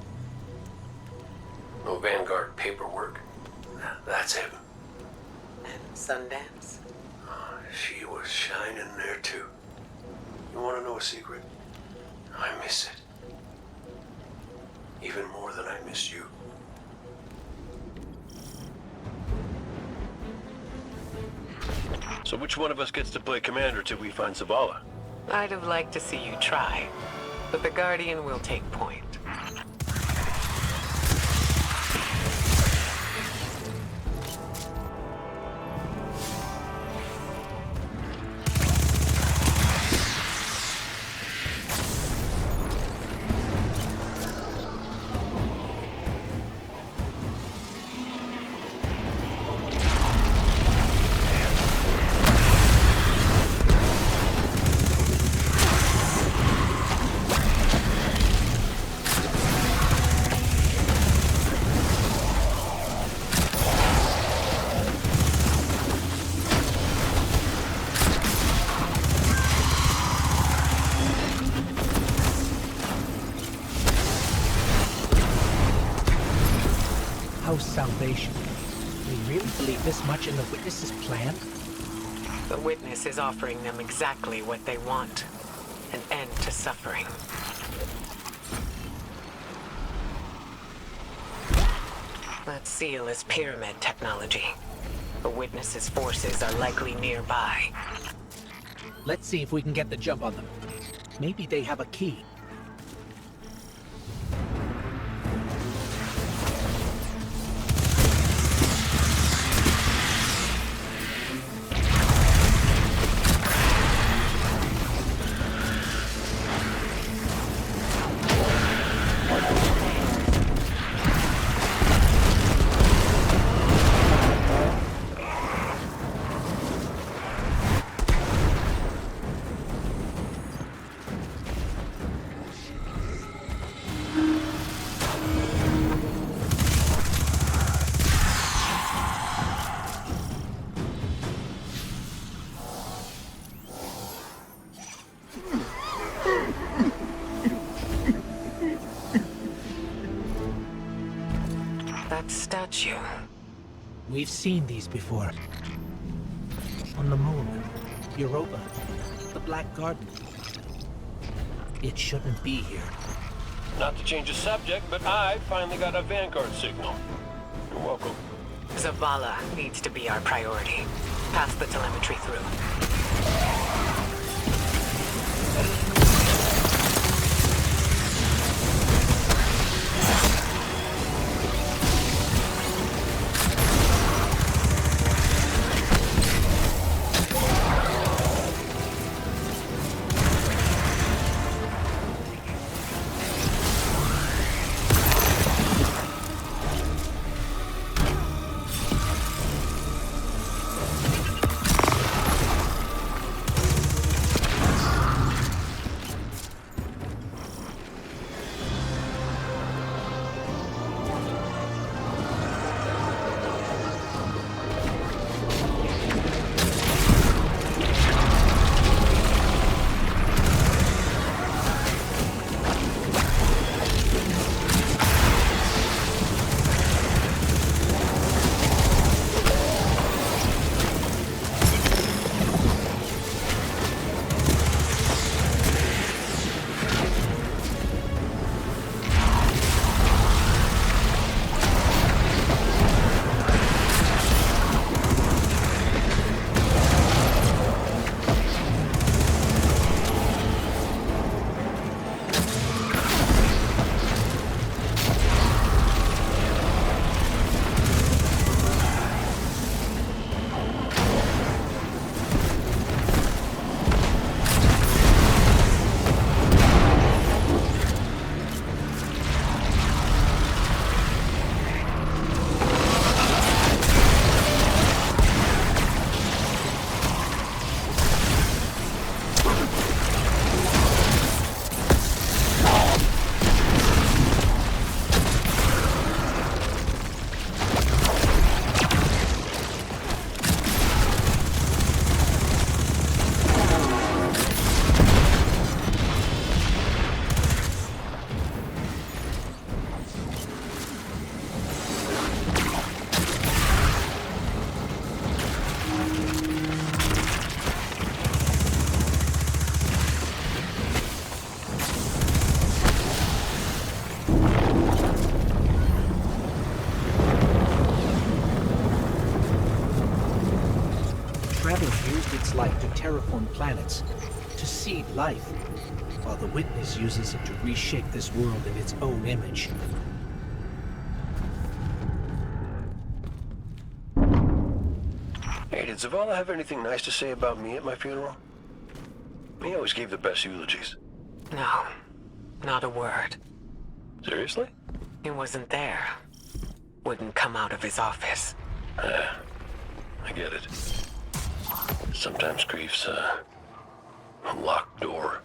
S6: No Vanguard paperwork. That's heaven.
S5: And Sundance?
S6: She was shining there too. You want to know a secret? I miss it. Even more than I miss you.
S9: So which one of us gets to play commander till we find Zavala?
S5: I'd have liked to see you try, but the Guardian will take point.
S1: Salvation. We really believe this much in the Witness's plan?
S5: The Witness is offering them exactly what they want. An end to suffering. That seal is pyramid technology. The Witness's forces are likely nearby.
S1: Let's see if we can get the jump on them. Maybe they have a key.
S5: Statue.
S1: We've seen these before. On the moon, Europa, the Black Garden. It shouldn't be here.
S9: Not to change the subject, but I finally got a Vanguard signal. You're welcome.
S5: Zavala needs to be our priority. Pass the telemetry through.
S1: its light to terraform planets, to seed life, while the Witness uses it to reshape this world in its own image.
S9: Hey, did Zavala have anything nice to say about me at my funeral? He always gave the best eulogies.
S5: No, not a word.
S9: Seriously?
S5: He wasn't there. Wouldn't come out of his office.
S9: I get it. Sometimes grief's a locked door.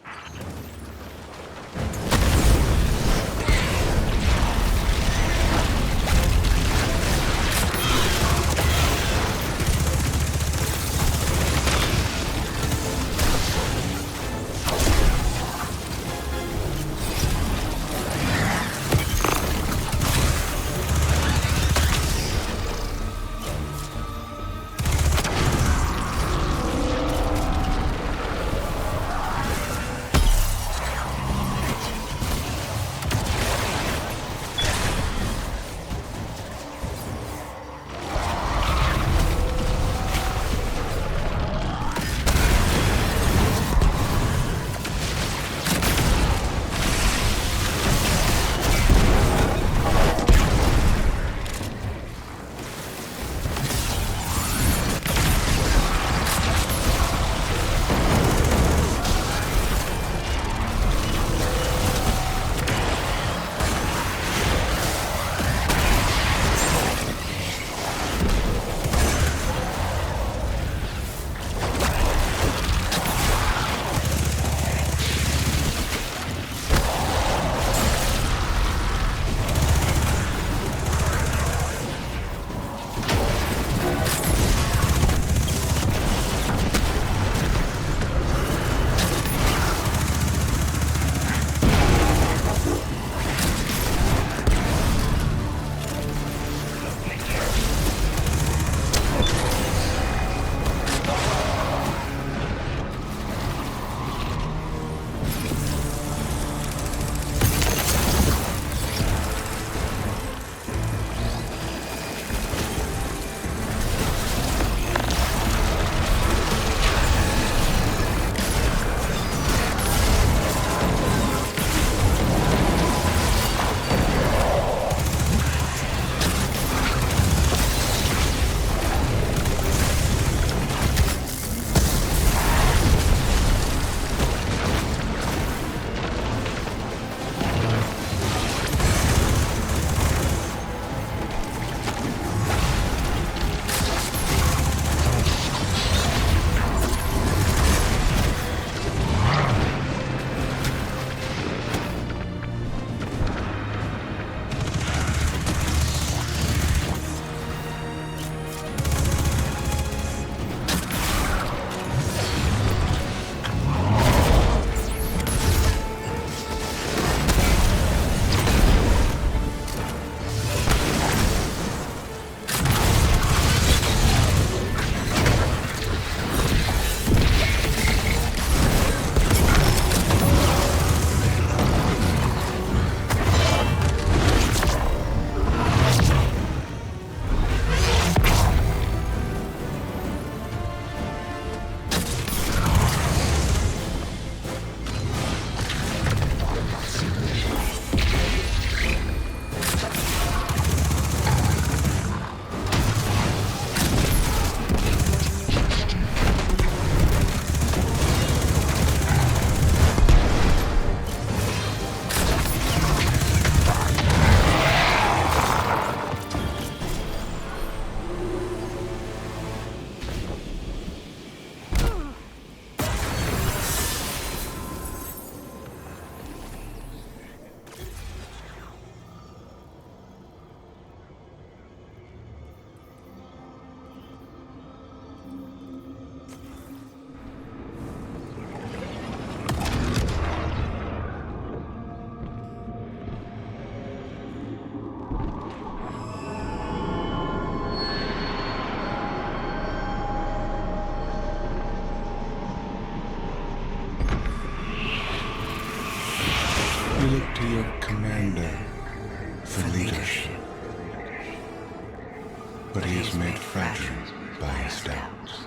S2: but he is made fragile by his doubts.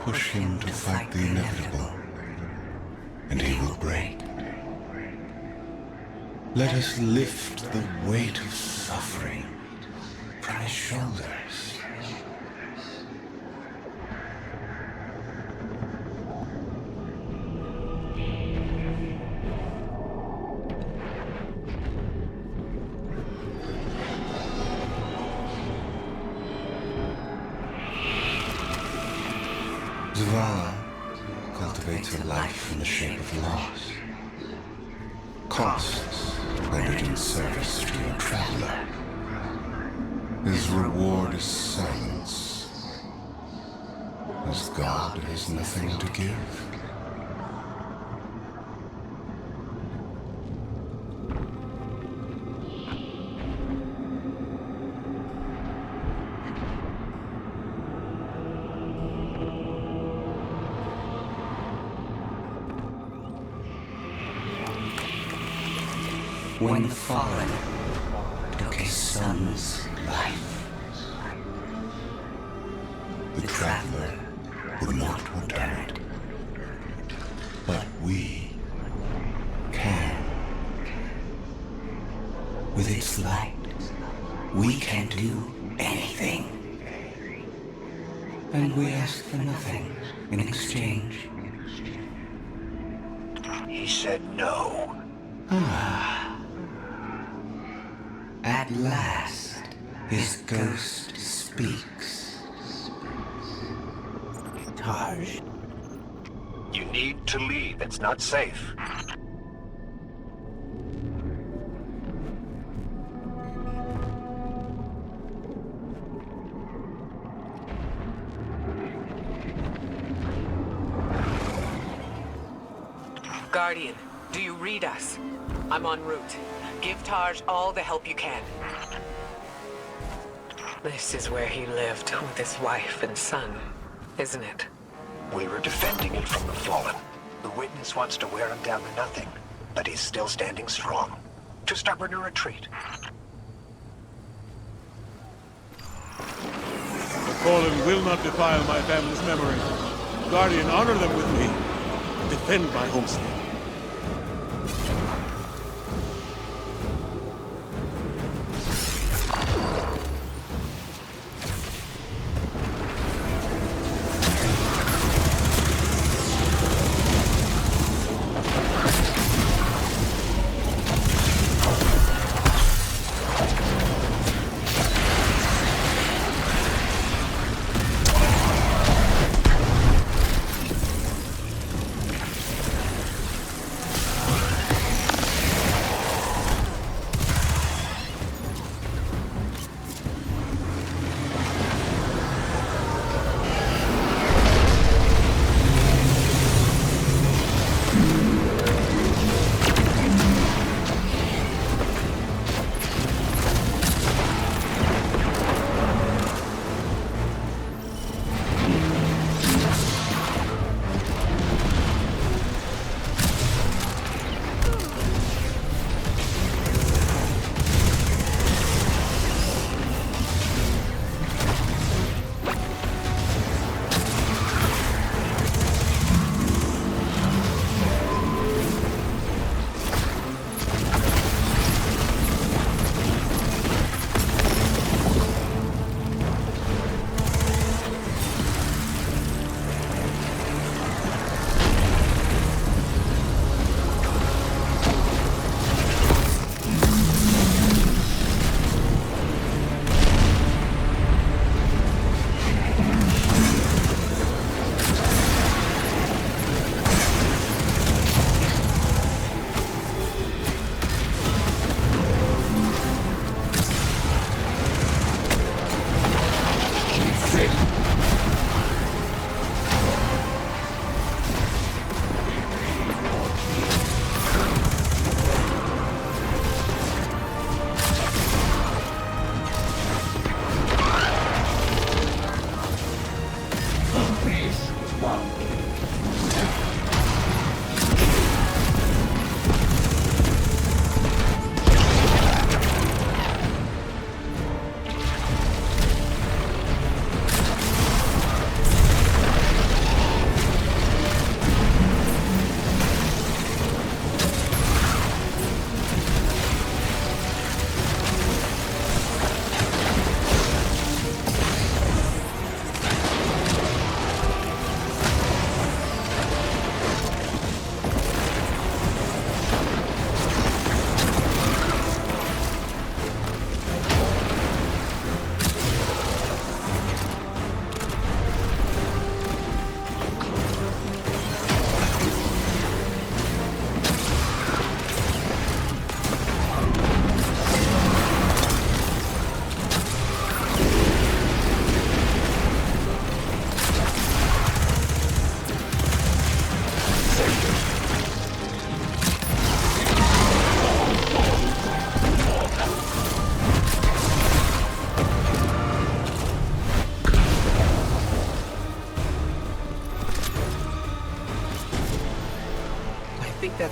S2: Push him to fight the inevitable, and he will break. Let us lift the weight of suffering from his shoulders. Zavala cultivates a life in the shape of loss. Costs rendered in service to your traveler. His reward is silence. As God has nothing to give. When the Fallen took his son's life, the Traveler would not return it. But we can. With its light, we can do anything. And we ask for nothing in exchange.
S9: He said no.
S2: At last, his ghost speaks.
S1: Taj.
S9: You need to leave. It's not safe.
S5: Guardian, do you read us? I'm en route. Give Taj all the help you can. This is where he lived with his wife and son, isn't it?
S9: We were defending it from the Fallen. The witness wants to wear him down to nothing, but he's still standing strong. Too stubborn to retreat.
S8: The Fallen will not defile my family's memory. Guardian, honor them with me. Defend my homestead.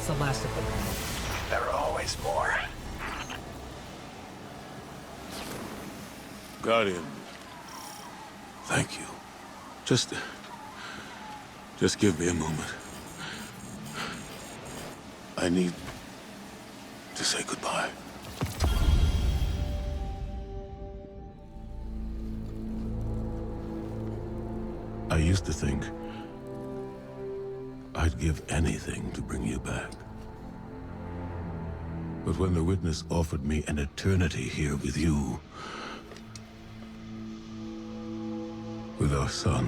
S1: the last of them.
S9: There are always more.
S4: Guardian, thank you. Just give me a moment. I need to say goodbye. I used to think I'd give anything to bring you back. But when the Witness offered me an eternity here with you, with our son,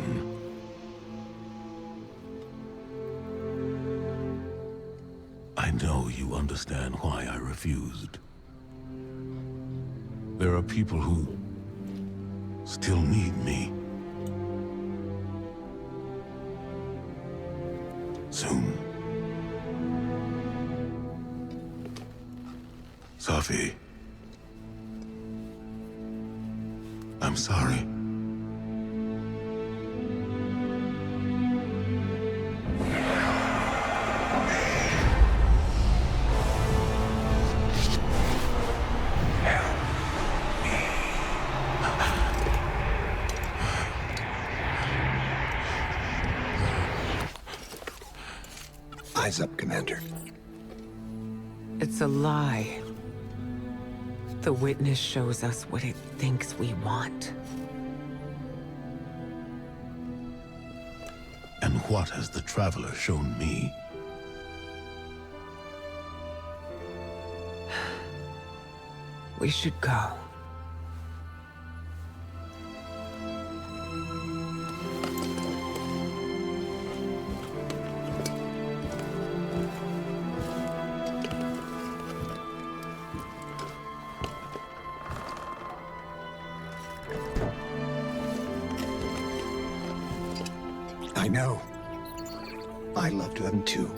S4: I know you understand why I refused. There are people who still need me. Soon. Safi, I'm sorry.
S9: Eyes up, Commander.
S5: It's a lie. The Witness shows us what it thinks we want.
S4: And what has the Traveler shown me?
S5: We should go.
S9: I know. I loved them too.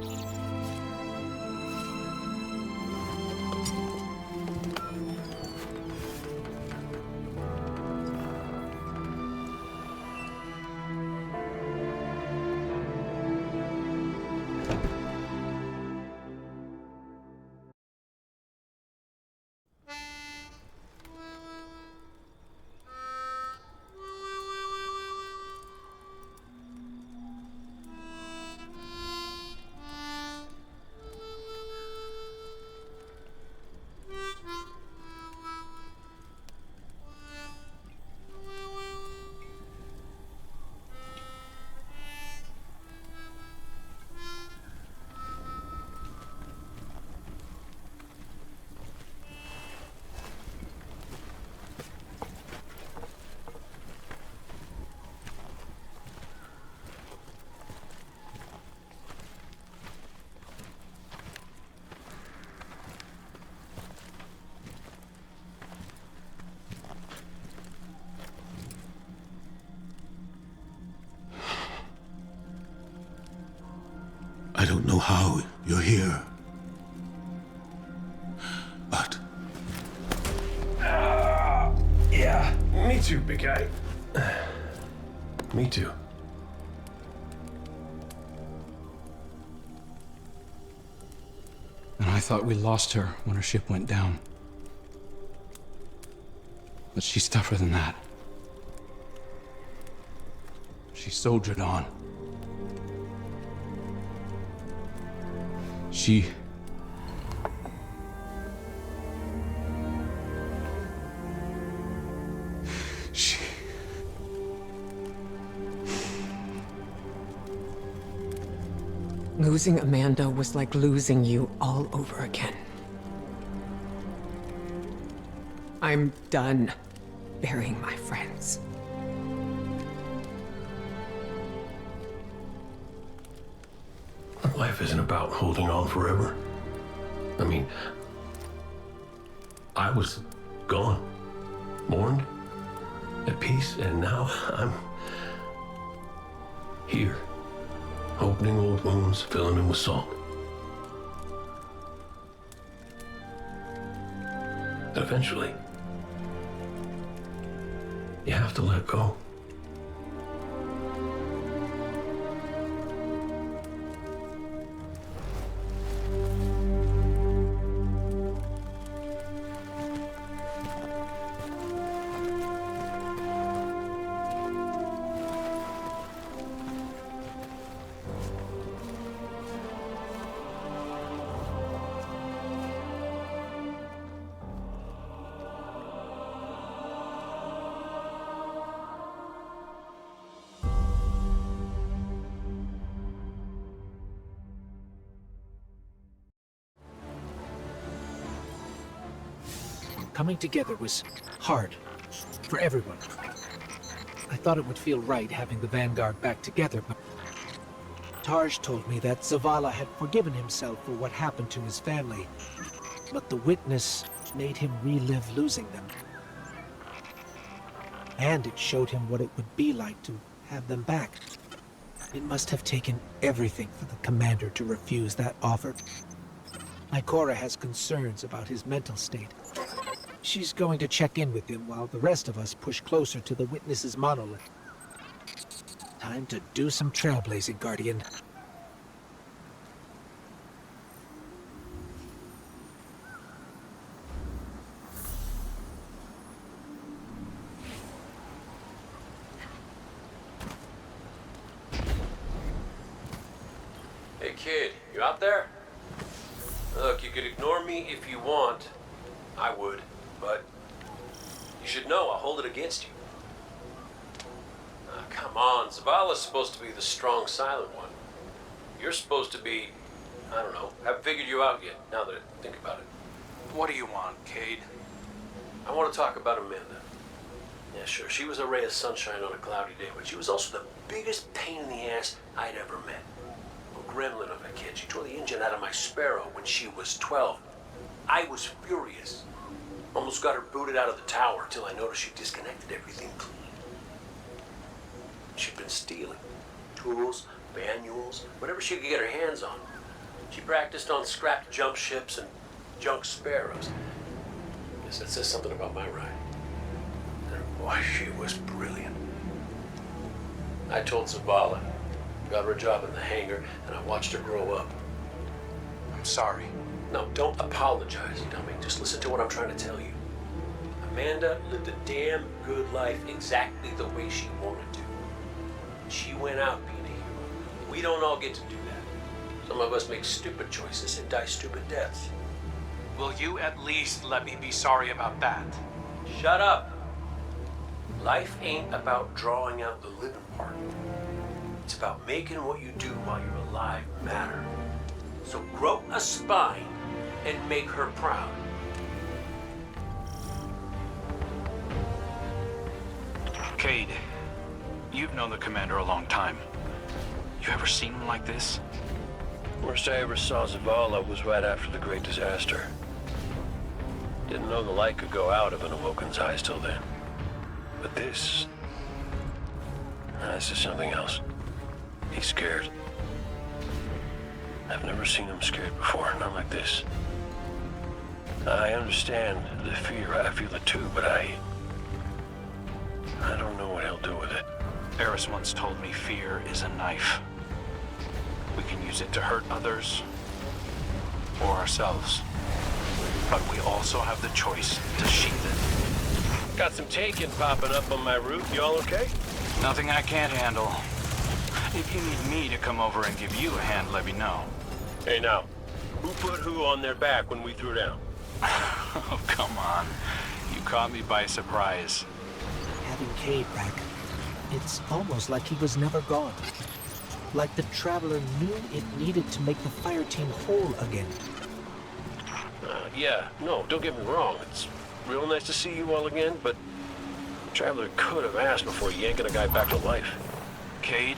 S4: I don't know how you're here, but...
S6: Yeah, me too, big guy. Me too.
S8: And I thought we lost her when her ship went down. But she's tougher than that. She soldiered on. She...
S5: Losing Amanda was like losing you all over again. I'm done burying my friends.
S6: Life isn't about holding on forever. I mean, I was gone, mourned, at peace, and now I'm here, opening old wounds, filling them with salt. And eventually, you have to let go.
S1: Coming together was hard for everyone. I thought it would feel right having the Vanguard back together, but Tarj told me that Zavala had forgiven himself for what happened to his family, but the witness made him relive losing them. And it showed him what it would be like to have them back. It must have taken everything for the commander to refuse that offer. Ikora has concerns about his mental state. She's going to check in with him while the rest of us push closer to the witness's monolith. Time to do some trailblazing, Guardian.
S6: Hey kid, you out there? Look, you could ignore me if you want. I would, but you should know I'll hold it against you. Come on, Zavala's supposed to be the strong, silent one. You're supposed to be, I don't know, haven't figured you out yet, now that I think about it.
S8: What do you want, Cade?
S6: I want to talk about Amanda. Yeah, sure, she was a ray of sunshine on a cloudy day, but she was also the biggest pain in the ass I'd ever met. A gremlin of a kid. She tore the engine out of my Sparrow when she was 12. I was furious. Almost got her booted out of the tower till I noticed she disconnected everything clean. She'd been stealing. Tools, manuals, whatever she could get her hands on. She practiced on scrapped jump ships and junk Sparrows. Guess that says something about my ride. And boy, she was brilliant. I told Zavala, got her a job in the hangar, and I watched her grow up.
S8: I'm sorry.
S6: No, don't apologize, dummy. Just listen to what I'm trying to tell you. Amanda lived a damn good life exactly the way she wanted to. She went out being a hero. We don't all get to do that. Some of us make stupid choices and die stupid deaths.
S8: Will you at least let me be sorry about that?
S6: Shut up. Life ain't about drawing out the living part. It's about making what you do while you're alive matter. So grow a spine and make her proud.
S7: Cade, you've known the commander a long time. You ever seen him like this?
S9: Worst I ever saw Zavala was right after the Great Disaster. Didn't know the light could go out of an Awoken's eyes till then. But this is something else. He's scared. I've never seen him scared before, not like this. I understand the fear, I feel it too, but I don't know what he'll do with it.
S7: Eris once told me fear is a knife. We can use it to hurt others or ourselves. But we also have the choice to sheath it.
S9: Got some taken popping up on my roof. You all okay?
S7: Nothing I can't handle. If you need me to come over and give you a hand, let me know.
S9: Hey now, who put who on their back when we threw down?
S7: Oh, come on. You caught me by surprise.
S1: Having Cade back, it's almost like he was never gone. Like the Traveler knew it needed to make the fire team whole again.
S9: Yeah, no, don't get me wrong. It's real nice to see you all again, but the Traveler could have asked before yanking a guy back to life.
S7: Cade,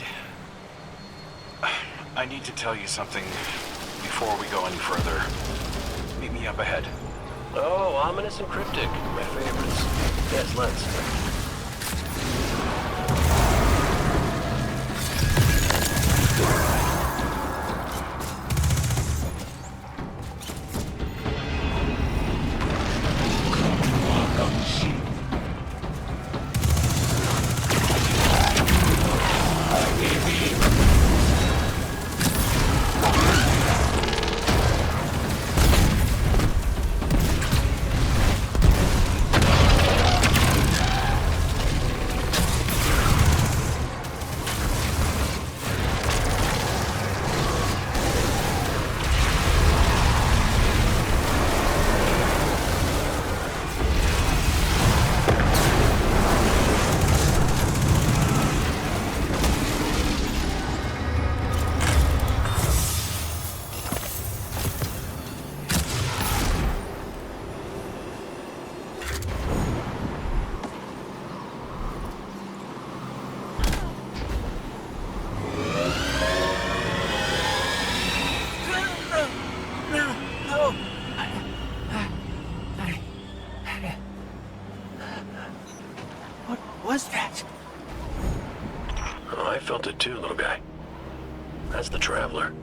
S7: I need to tell you something before we go any further. Meet me up ahead.
S9: Oh, ominous and cryptic. My favorites. Yes, let's.
S1: No! What was that?
S9: Oh, I felt it too, little guy. That's the Traveler.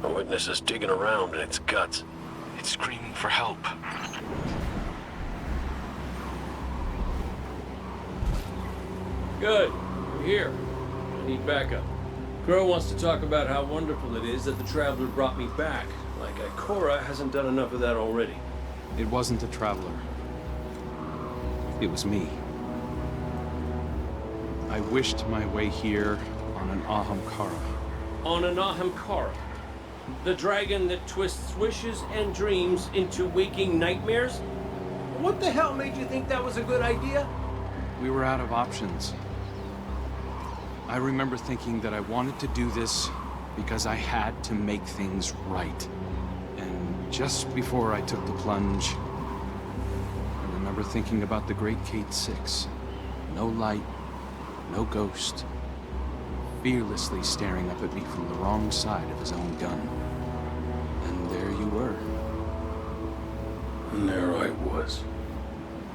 S9: A witness is digging around in its guts.
S8: It's screaming for help.
S6: Good. We're here. I need backup. Crow wants to talk about how wonderful it is that the Traveler brought me back. Like Ikora hasn't done enough of that already.
S8: It wasn't the Traveler. It was me. I wished my way here on an Ahamkara.
S6: On an Ahamkara? The dragon that twists wishes and dreams into waking nightmares? What the hell made you think that was a good idea?
S8: We were out of options. I remember thinking that I wanted to do this because I had to make things right. And just before I took the plunge, I remember thinking about the Great Gate 6. No light, no ghost. Fearlessly staring up at me from the wrong side of his own gun. And there you were.
S6: And there I was.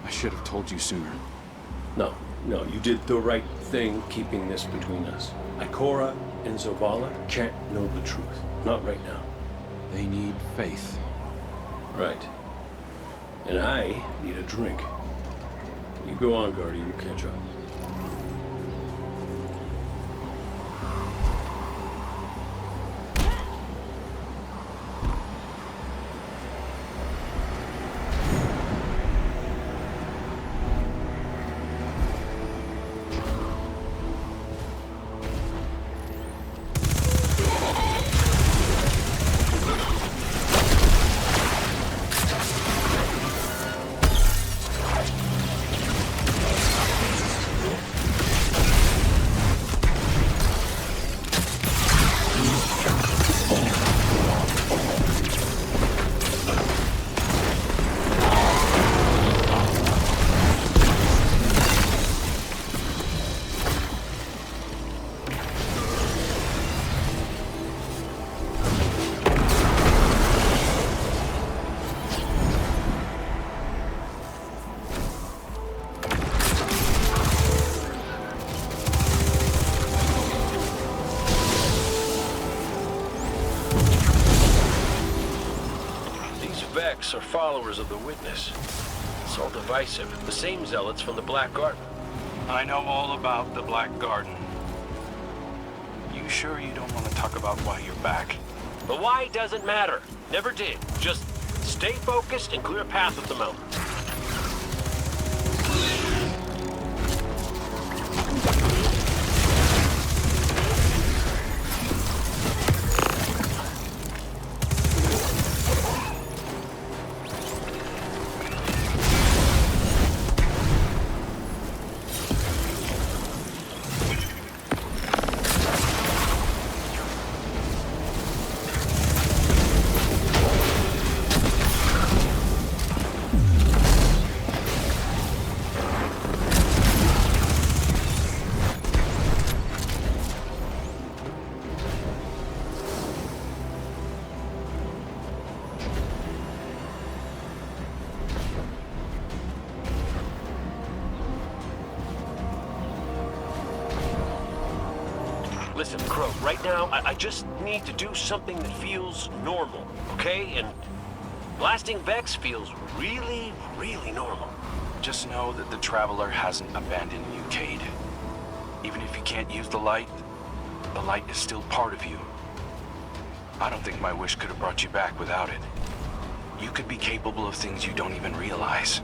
S8: I should have told you sooner.
S6: No, you did the right thing keeping this between us. Ikora and Zavala can't know the truth. Not right now.
S8: They need faith.
S6: Right. And I need a drink. You go on, Guardian. We'll catch up.
S9: Are followers of the Witness. It's all divisive. The same zealots from the Black Garden.
S8: I know all about the Black Garden. You sure you don't want to talk about why you're back?
S9: The why doesn't matter. Never did. Just stay focused and clear a path up the mountain. Listen, Crow, right now, I just need to do something that feels normal, okay? And blasting Vex feels really, really normal.
S8: Just know that the Traveler hasn't abandoned you, Cade. Even if you can't use the light is still part of you. I don't think my wish could have brought you back without it. You could be capable of things you don't even realize.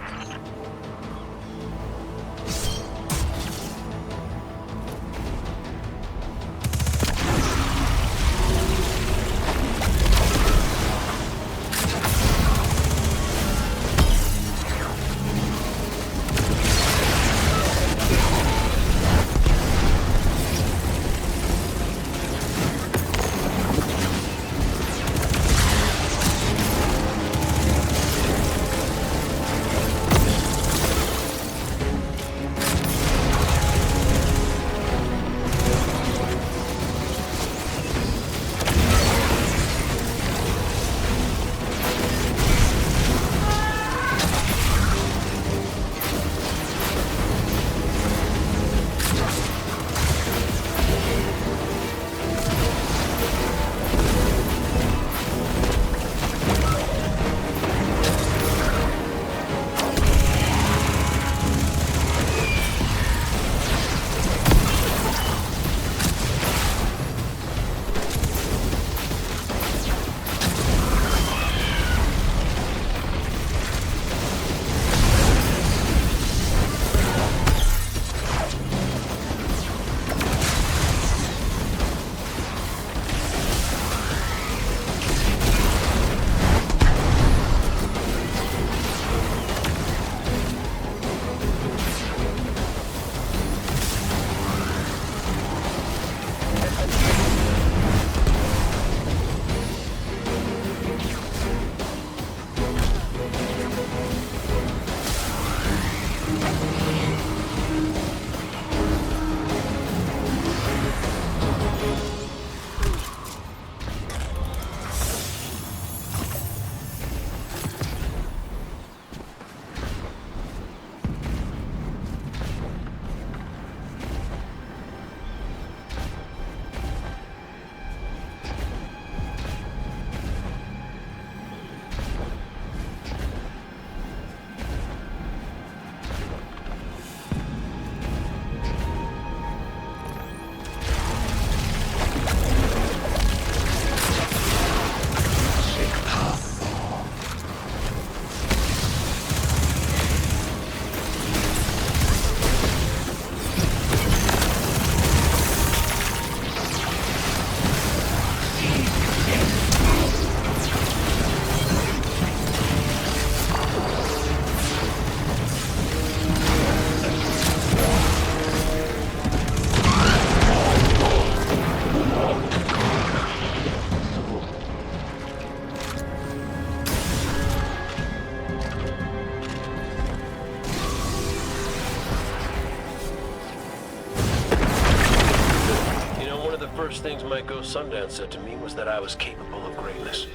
S9: worst things my ghost Sundance said to me was that I was capable of greatness.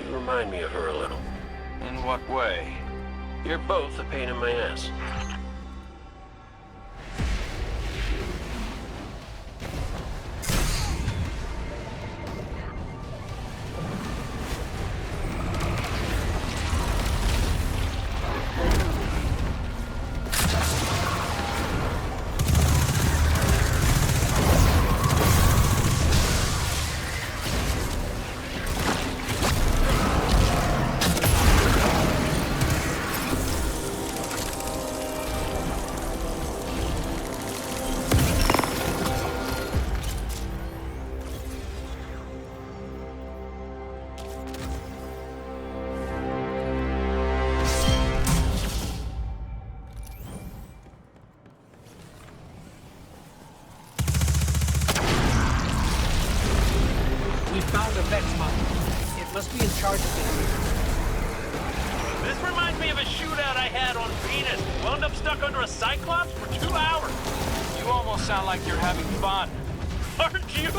S9: You remind me of her a little.
S7: In what way?
S9: You're both a pain in my ass.
S1: Must be in charge of it.
S7: This reminds me of a shootout I had on Venus. Wound up stuck under a Cyclops for 2 hours.
S8: You almost sound like you're having fun.
S7: Aren't you?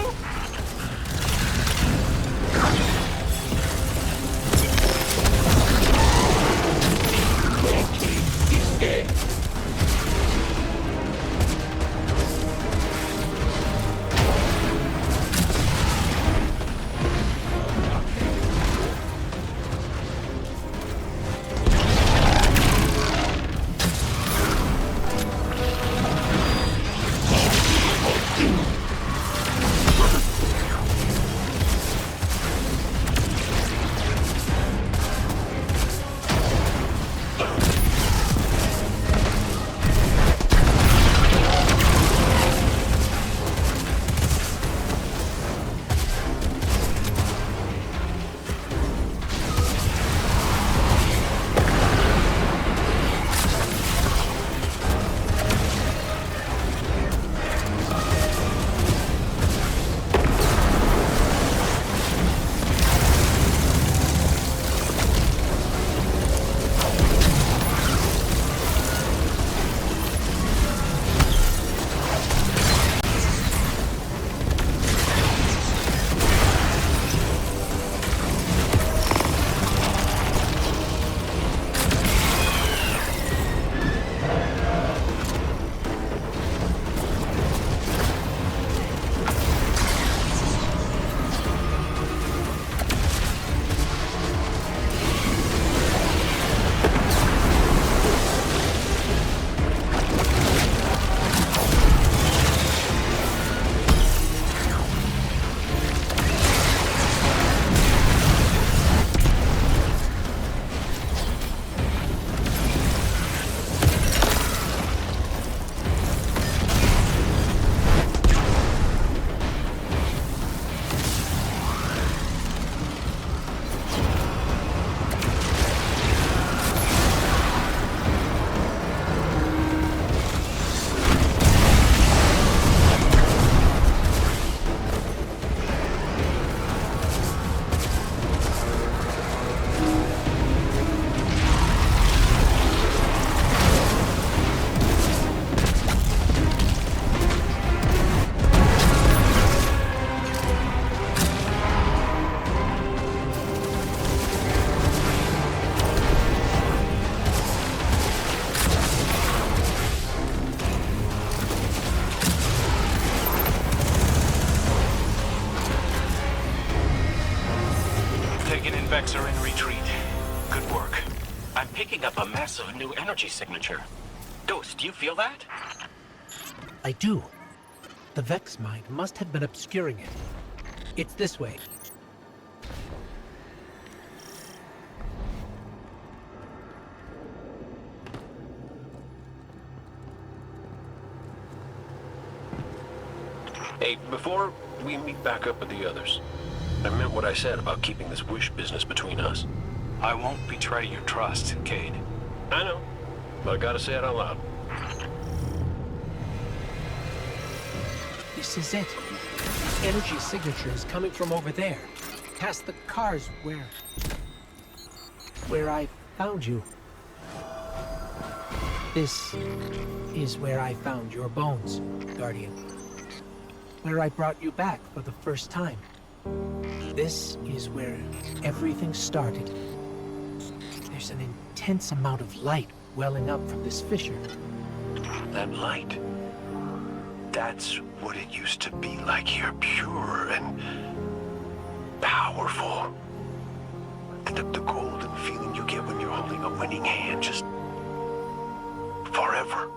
S7: Vex are in retreat. Good work. I'm picking up a massive new energy signature. Ghost, do you feel that?
S1: I do. The Vex mind must have been obscuring it. It's this way.
S9: Hey, before we meet back up with the others, I meant what I said about keeping this wish business between us.
S7: I won't betray your trust, Cade.
S9: I know, but I gotta say it out loud.
S1: This is it. Energy signature is coming from over there. Past the cars where I found you. This is where I found your bones, Guardian. where I brought you back for the first time. This is where everything started. There's an intense amount of light welling up from this fissure.
S9: That light. That's what it used to be like here. Pure and powerful. The golden feeling you get when you're holding a winning hand. Just forever.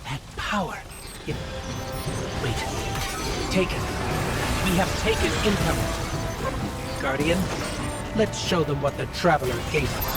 S1: That power. Wait. Taken. We have taken income. Guardian, let's show them what the Traveler gave us.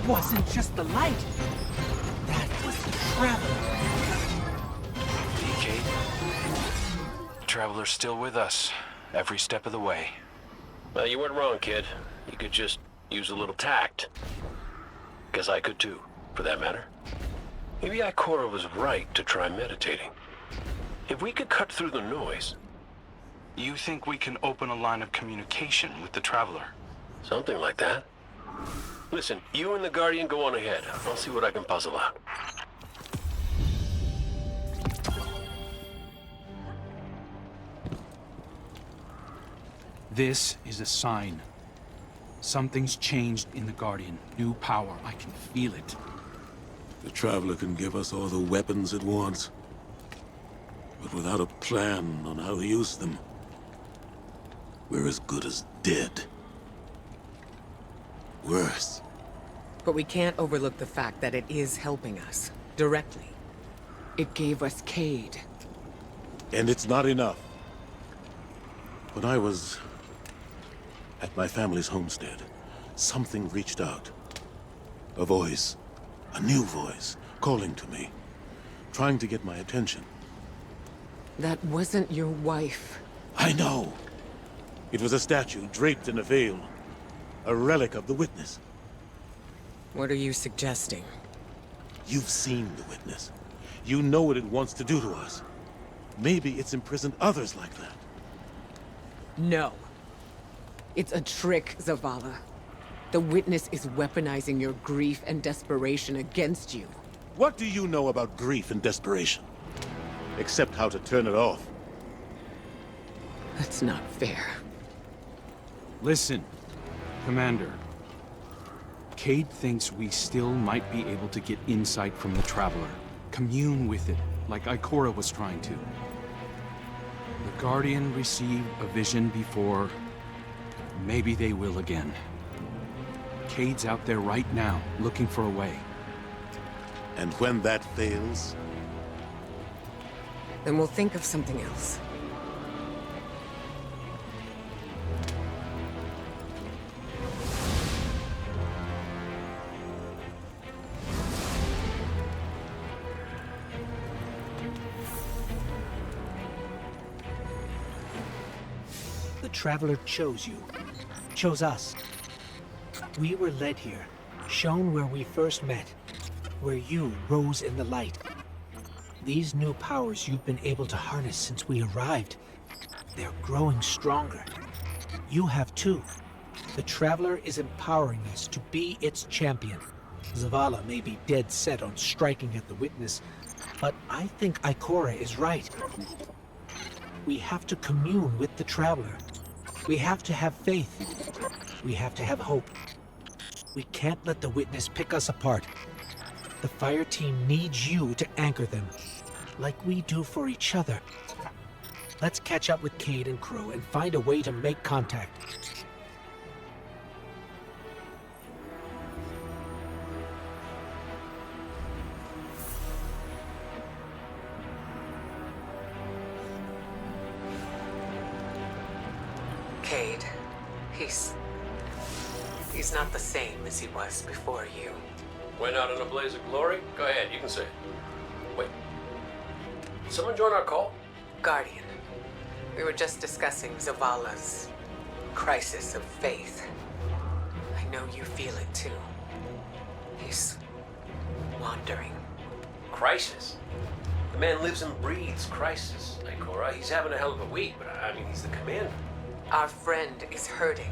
S1: Wasn't just the light. That was the Traveler.
S8: DK, the Traveler's still with us, every step of the way.
S9: Well, you weren't wrong, kid. You could just use a little tact. Guess I could too, for that matter. Maybe Ikora was right to try meditating. If we could cut through the noise...
S8: You think we can open a line of communication with the Traveler?
S9: Something like that. Listen, you and the Guardian go on ahead. I'll see what I can puzzle out.
S8: This is a sign. Something's changed in the Guardian. New power. I can feel it.
S4: The Traveler can give us all the weapons it wants, but without a plan on how to use them, we're as good as dead. Worse.
S5: But we can't overlook the fact that it is helping us, directly. It gave us Cade.
S4: And it's not enough. When I was at my family's homestead, something reached out. A voice, a new voice, calling to me, trying to get my attention.
S5: That wasn't your wife.
S4: I know. It was a statue draped in a veil. A relic of the Witness.
S5: What are you suggesting?
S4: You've seen the Witness. You know what it wants to do to us. Maybe it's imprisoned others like that.
S5: No. It's a trick, Zavala. The Witness is weaponizing your grief and desperation against you.
S4: What do you know about grief and desperation? Except how to turn it off.
S5: That's not fair.
S8: Listen, Commander. Cade thinks we still might be able to get insight from the Traveler. Commune with it, like Ikora was trying to. The Guardian received a vision before. Maybe they will again. Cade's out there right now, looking for a way.
S4: And when that fails?
S5: Then we'll think of something else.
S1: The Traveler chose you. Chose us. We were led here, shown where we first met, where you rose in the light. These new powers you've been able to harness since we arrived, they're growing stronger. You have too. The Traveler is empowering us to be its champion. Zavala may be dead set on striking at the Witness, but I think Ikora is right. We have to commune with the Traveler. We have to have faith. We have to have hope. We can't let the Witness pick us apart. The fire team needs you to anchor them, like we do for each other. Let's catch up with Cade and Crow and find a way to make contact.
S5: Cade, he's not the same as he was before you.
S9: Went out in a blaze of glory? Go ahead, you can say it. Wait. Someone join our call?
S5: Guardian, we were just discussing Zavala's crisis of faith. I know you feel it too. He's wandering.
S9: Crisis? The man lives and breathes crisis, Ikora. He's having a hell of a week, but I mean, he's the commander.
S5: Our friend is hurting.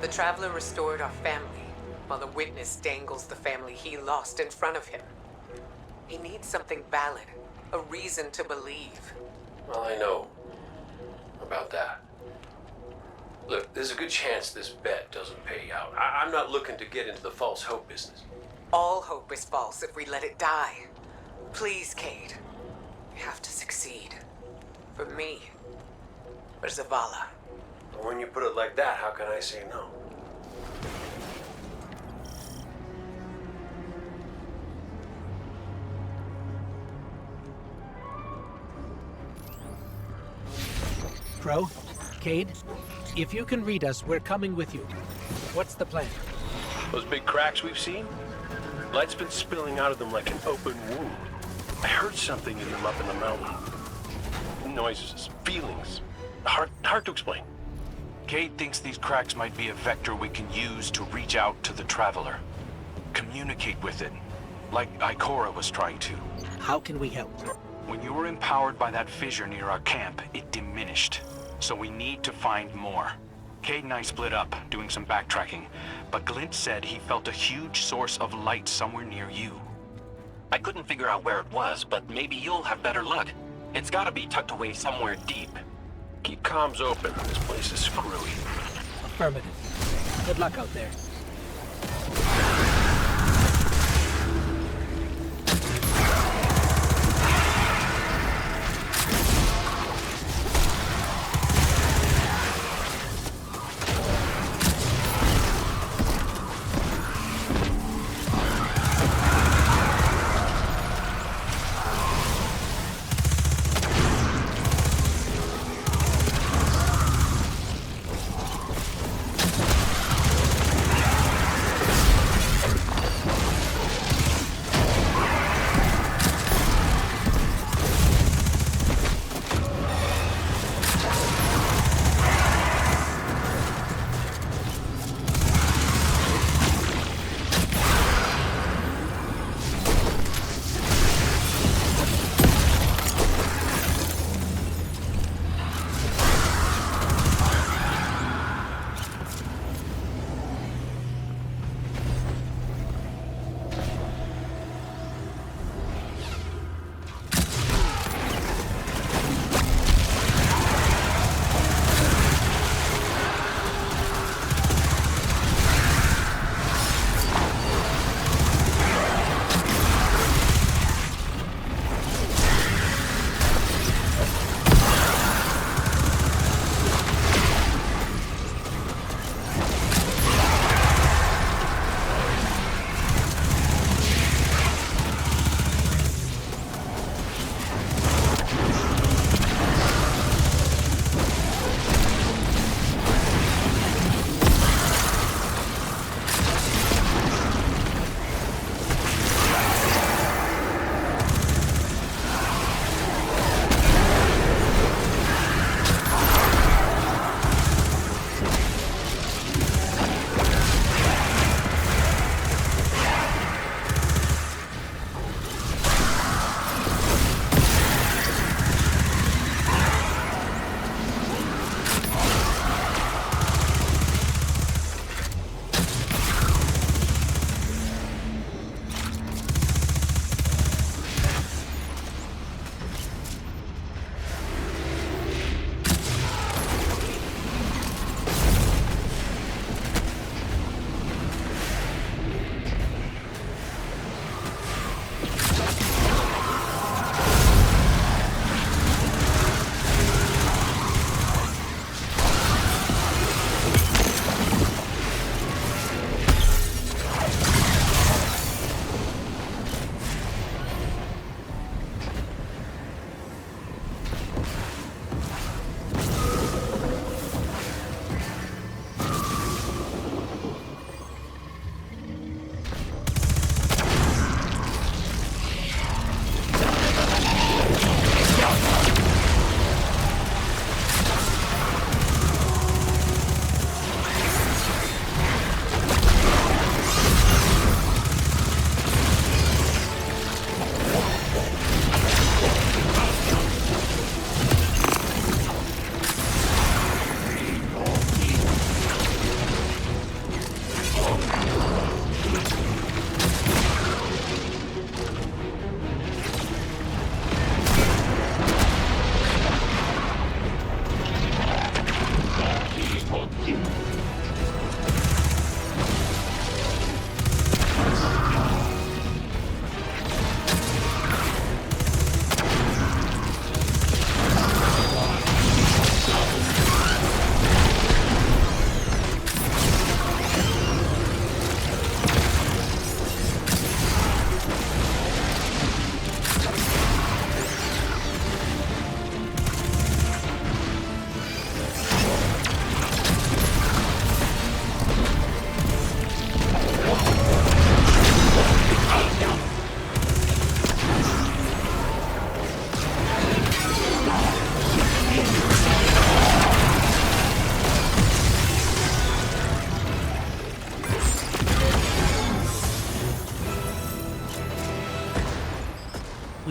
S5: The Traveler restored our family, while the Witness dangles the family he lost in front of him. He needs something valid, a reason to believe.
S9: Well, I know about that. Look, there's a good chance this bet doesn't pay out. I'm not looking to get into the false hope business.
S5: All hope is false if we let it die. Please, Cade. We have to succeed. For me. For Zavala.
S9: When you put it like that, how can I say no?
S1: Crow, Cade, if you can read us, we're coming with you. What's the plan?
S9: Those big cracks we've seen? Light's been spilling out of them like an open wound. I heard something in them up in the mountain. Noises, feelings. Hard to explain.
S7: Cade thinks these cracks might be a vector we can use to reach out to the Traveler. Communicate with it, like Ikora was trying to.
S1: How can we help?
S7: When you were empowered by that fissure near our camp, it diminished. So we need to find more. Cade and I split up, doing some backtracking, but Glint said he felt a huge source of light somewhere near you.
S10: I couldn't figure out where it was, but maybe you'll have better luck. It's gotta be tucked away somewhere deep.
S9: Keep comms open. This place is screwy.
S1: Affirmative. Good luck out there.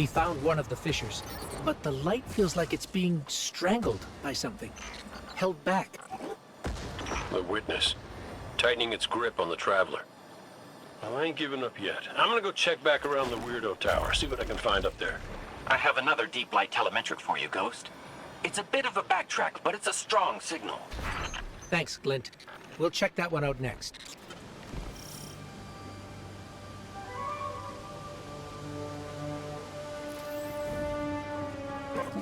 S1: We found one of the fissures, but the light feels like it's being strangled by something. Held back.
S9: The witness, tightening its grip on the Traveler. Well, I ain't giving up yet. I'm gonna go check back around the Weirdo Tower, see what I can find up there.
S10: I have another deep light telemetric for you, Ghost. It's a bit of a backtrack, but it's a strong signal.
S1: Thanks, Glint. We'll check that one out next.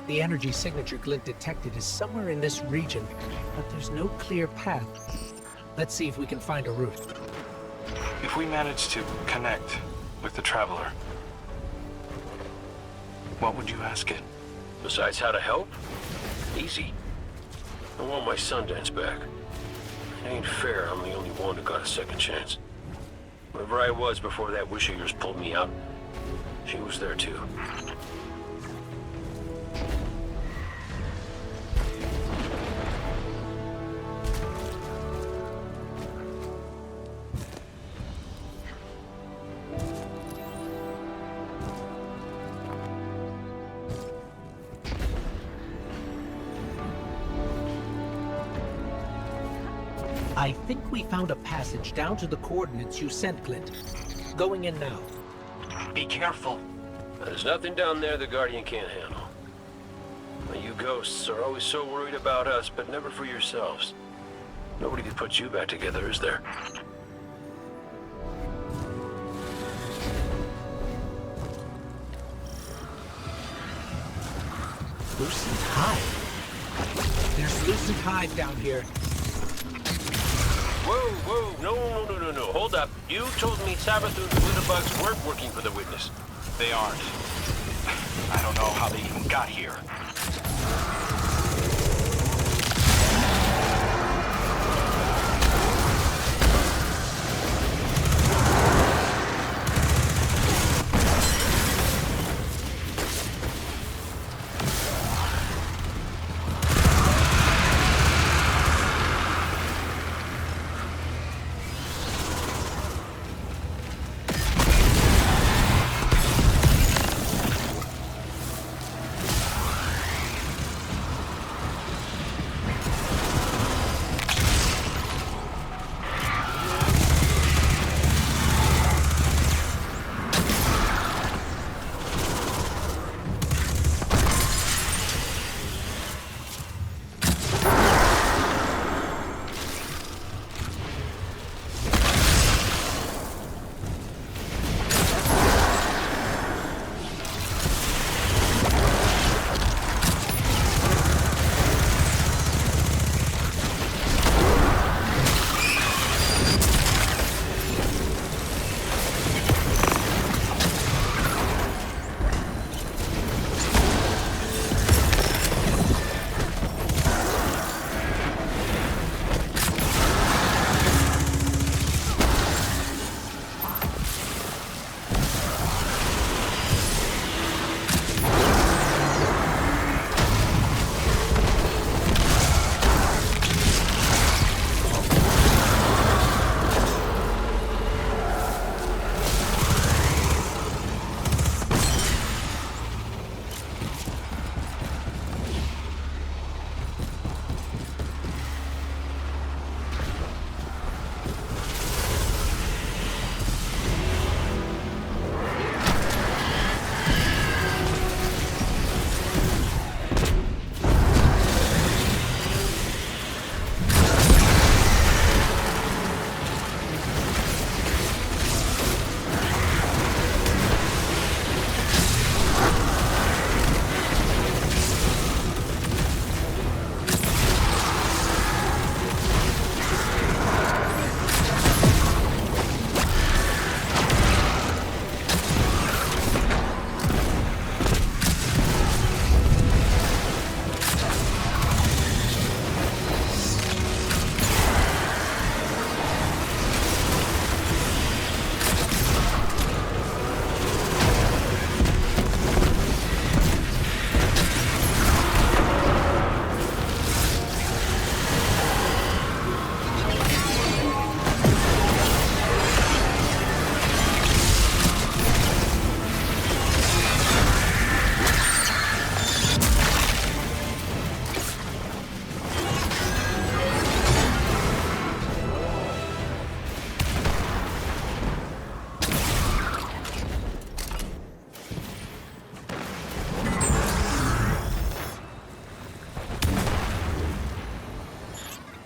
S1: The energy signature Glint detected is somewhere in this region, but there's no clear path. Let's see if we can find a route.
S11: If we manage to connect with the Traveler, what would you ask it?
S9: Besides how to help? Easy. I want my Sundance back. It ain't fair I'm the only one who got a second chance. Wherever I was before that wish of yours pulled me out, she was there too.
S1: I think we found a passage down to the coordinates you sent, Glint. Going in now.
S10: Be careful.
S9: There's nothing down there the Guardian can't handle. Now, you ghosts are always so worried about us, but never for yourselves. Nobody can put you back together, is there?
S1: Lucent Hive? There's Lucent Hive down here.
S9: Whoa, no, hold up. You told me Sabathun's Widobugs weren't working for the Witness.
S11: They aren't. I don't know how they even got here.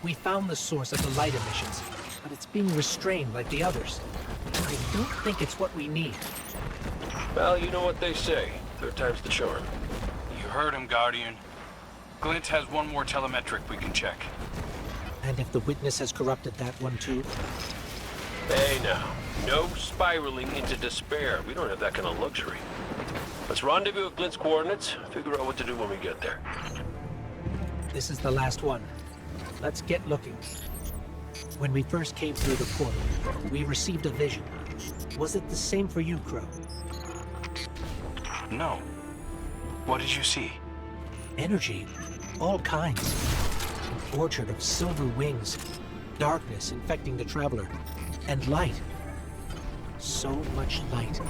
S1: We found the source of the light emissions, but it's being restrained like the others. I don't think it's what we need.
S9: Well, you know what they say. Third time's the charm.
S11: You heard him, Guardian. Glint has one more telemetric we can check.
S1: And if the witness has corrupted that one too?
S9: Hey now, no spiraling into despair. We don't have that kind of luxury. Let's rendezvous at Glint's coordinates, figure out what to do when we get there.
S1: This is the last one. Let's get looking. When we first came through the portal, we received a vision. Was it the same for you, Crow?
S11: No. What did you see?
S1: Energy. All kinds. An orchard of silver wings. Darkness infecting the Traveler. And light. So much light.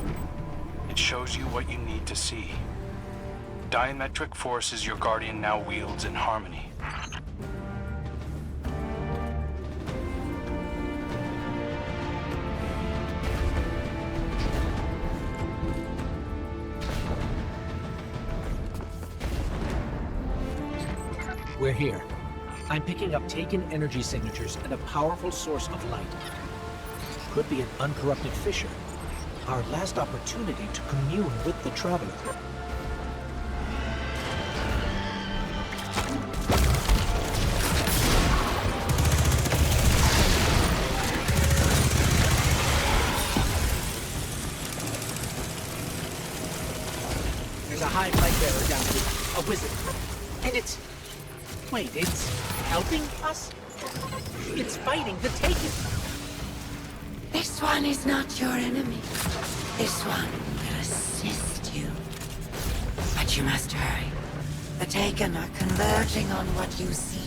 S11: It shows you what you need to see. Diametric forces your Guardian now wields in harmony.
S1: We're here. I'm picking up taken energy signatures and a powerful source of light. Could be an uncorrupted fissure. Our last opportunity to commune with the Traveler. There's a high light bearer down here. A wizard. And it's... Wait, it's helping us? It's fighting the Taken.
S12: This one is not your enemy. This one will assist you. But you must hurry. The Taken are converging on what you seek.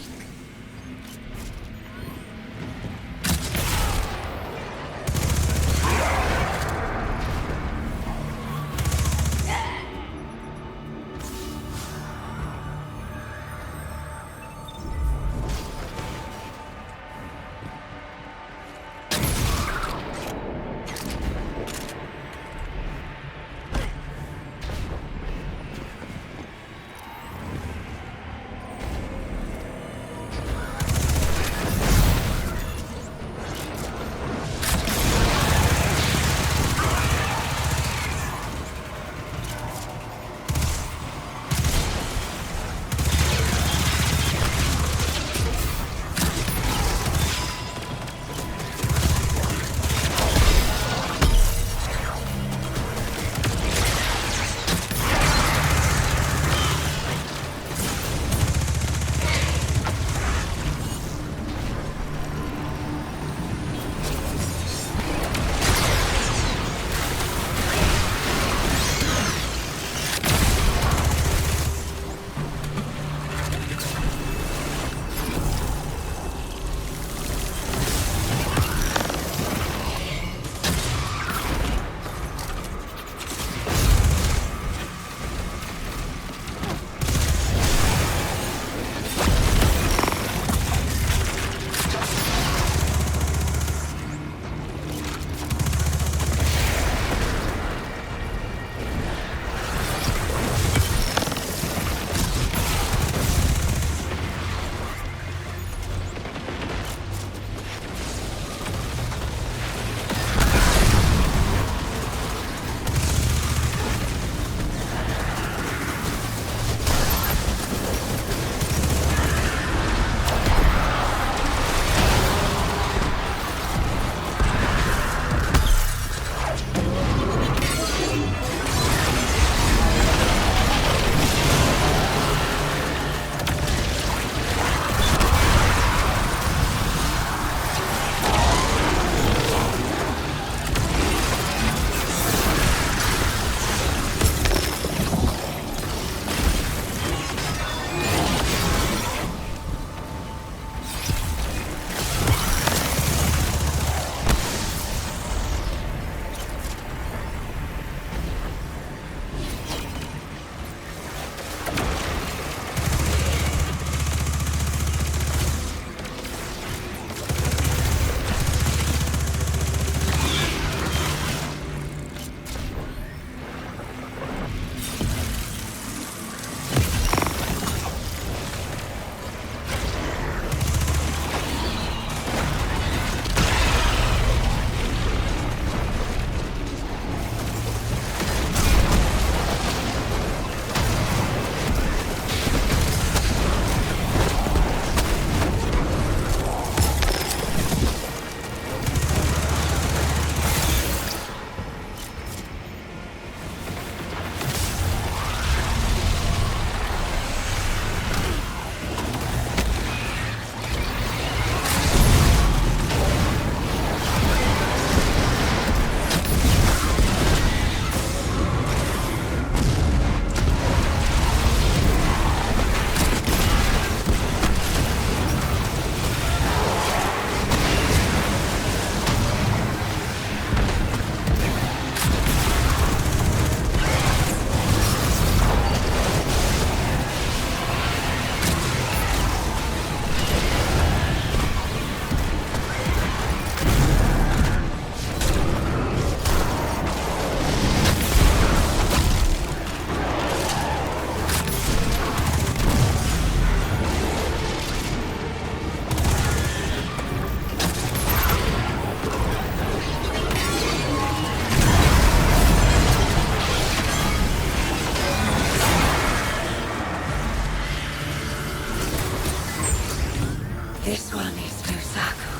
S12: This one is Lusaku.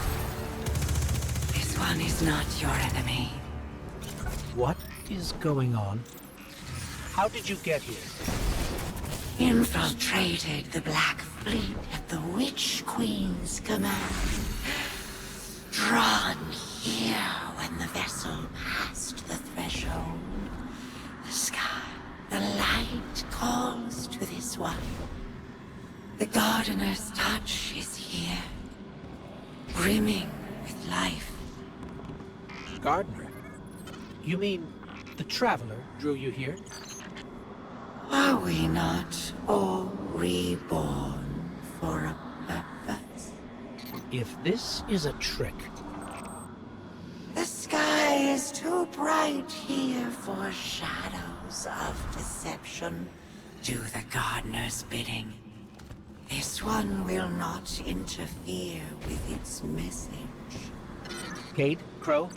S12: This one is not your enemy.
S1: What is going on? How did you get here?
S12: Infiltrated the Black Fleet at the Witch Queen's command. Drawn here when the vessel passed the threshold. The sky, the light calls to this one. The Gardener's touch is here, brimming with life.
S1: Gardener? You mean the Traveler drew you here?
S12: Are we not all reborn for a purpose?
S1: If this is a trick...
S12: The sky is too bright here for shadows of deception. Do the Gardener's bidding. This one will not interfere with its message.
S1: Cade, Crow,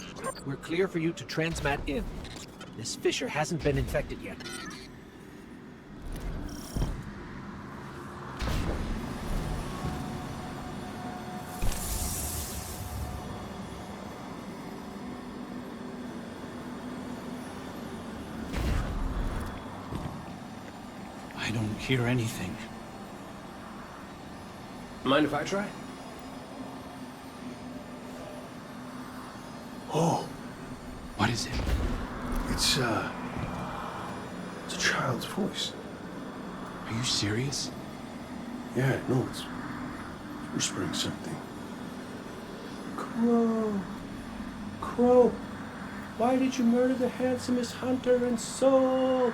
S1: we're clear for you to transmat in. This fissure hasn't been infected yet.
S8: I don't hear anything.
S6: Mind if I try?
S8: Oh! What is it?
S13: It's a child's voice.
S8: Are you serious?
S13: Yeah, no, it's whispering something.
S6: Crow! Crow! Why did you murder the handsomest hunter in Seoul?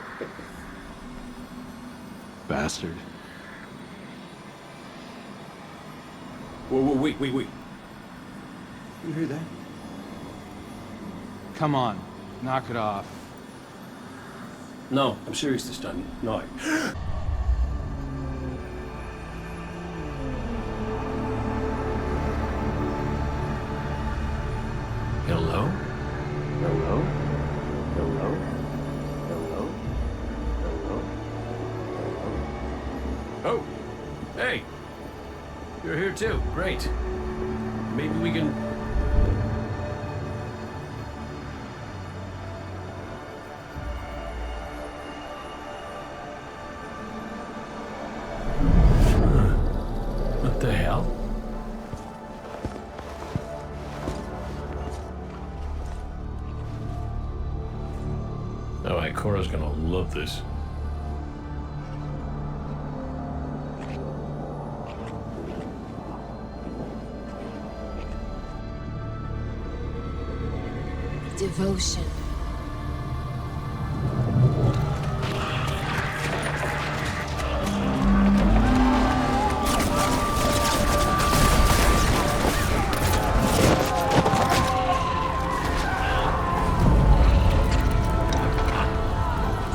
S8: Bastard.
S6: Whoa, wait.
S13: You hear that?
S8: Come on, knock it off.
S6: No, I'm serious this time. No, Hello? Hello? Hello? Hello? Hello? Oh! Hey! You're here too. Great. Maybe we can... What the hell? Oh, Ikora's gonna love this.
S14: Devotion.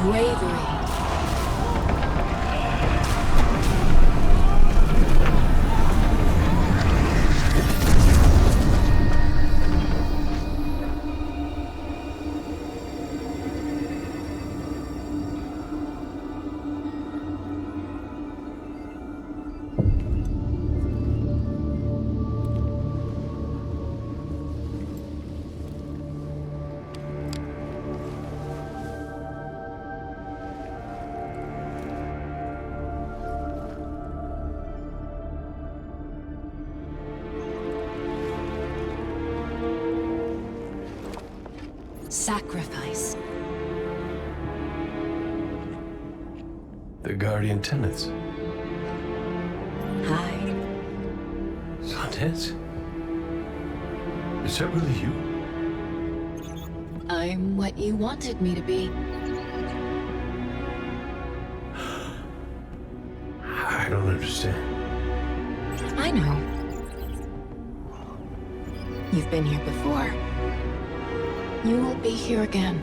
S14: Bravery. Sacrifice.
S6: The Guardian tenants.
S14: Hi.
S6: Sundance? Is that really you?
S14: I'm what you wanted me to be.
S6: I don't understand.
S14: I know. You've been here before. You will be here again.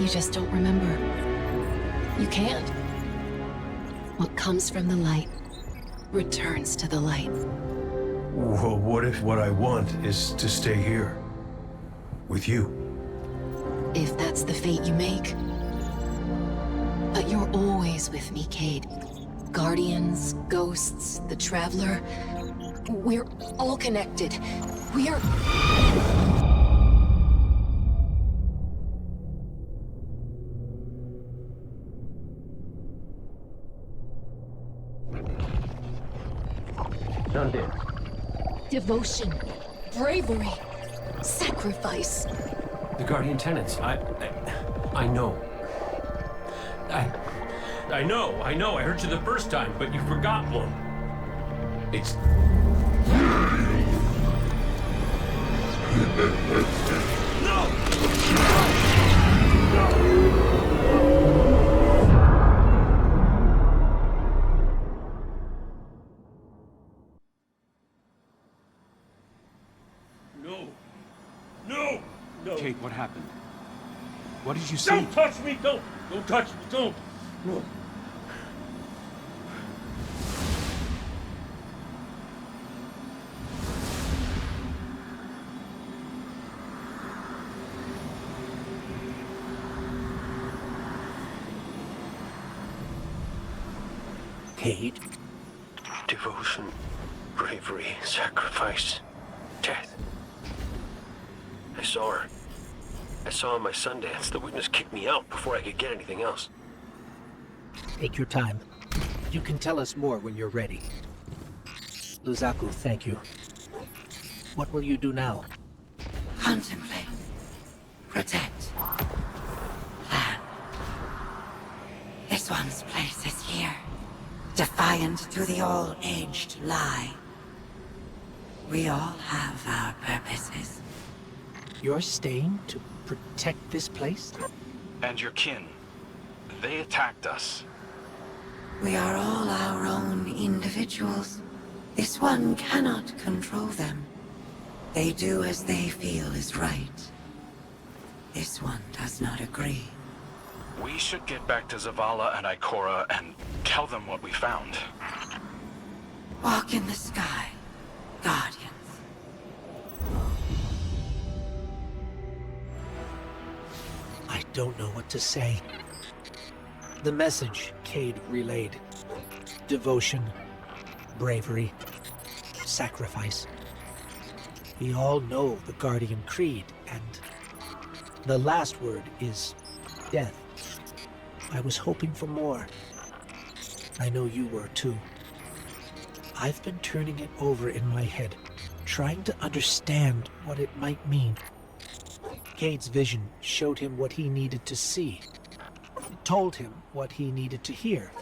S14: You just don't remember. You can't. What comes from the light returns to the light.
S6: Well, what if what I want is to stay here? With you?
S14: If that's the fate you make. But you're always with me, Cade. Guardians, ghosts, the Traveler. We're all connected. We are...
S6: Done dead.
S14: Devotion, bravery, sacrifice.
S6: The Guardian tenants. I know. I know. I heard you the first time, but you forgot one. It's... No! No!
S8: Kate, what happened? What did you see?
S6: Don't touch me! Don't touch me! Don't! No.
S1: Kate?
S9: Devotion, bravery, sacrifice, death. I saw her. I saw my Sundance. The witness kicked me out before I could get anything else.
S1: Take your time. You can tell us more when you're ready. Luzaku, thank you. What will you do now?
S12: Contemplate. Protect. Plan. This one's place is here. Defiant to the all-aged lie. We all have our purposes.
S1: You're staying to protect this place?
S11: And your kin. They attacked us.
S12: We are all our own individuals. This one cannot control them. They do as they feel is right. This one does not agree.
S11: We should get back to Zavala and Ikora and tell them what we found.
S12: Walk in the sky, Guardians.
S1: I don't know what to say. The message Cade relayed. Devotion, bravery, sacrifice. We all know the Guardian Creed, and the last word is death. I was hoping for more. I know you were too. I've been turning it over in my head, trying to understand what it might mean. Cade's vision showed him what he needed to see. It told him what he needed to hear.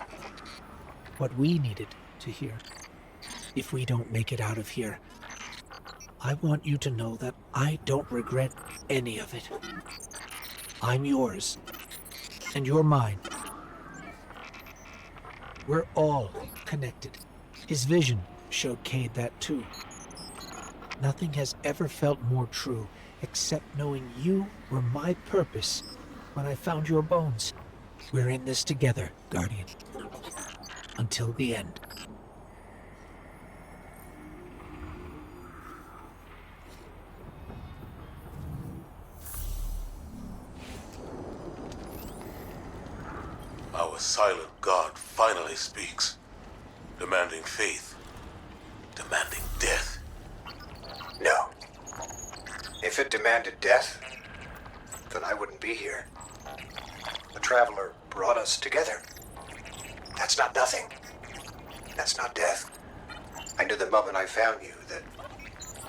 S1: What we needed to hear. If we don't make it out of here, I want you to know that I don't regret any of it. I'm yours, and you're mine. We're all connected. His vision showed Cade that too. Nothing has ever felt more true, except knowing you were my purpose when I found your bones. We're in this together, Guardian. Until the end.
S4: Our silent god finally speaks, demanding faith, demanding death.
S15: No. If it demanded death, then I wouldn't be here. The Traveler brought us together. That's not nothing. That's not death. I knew the moment I found you that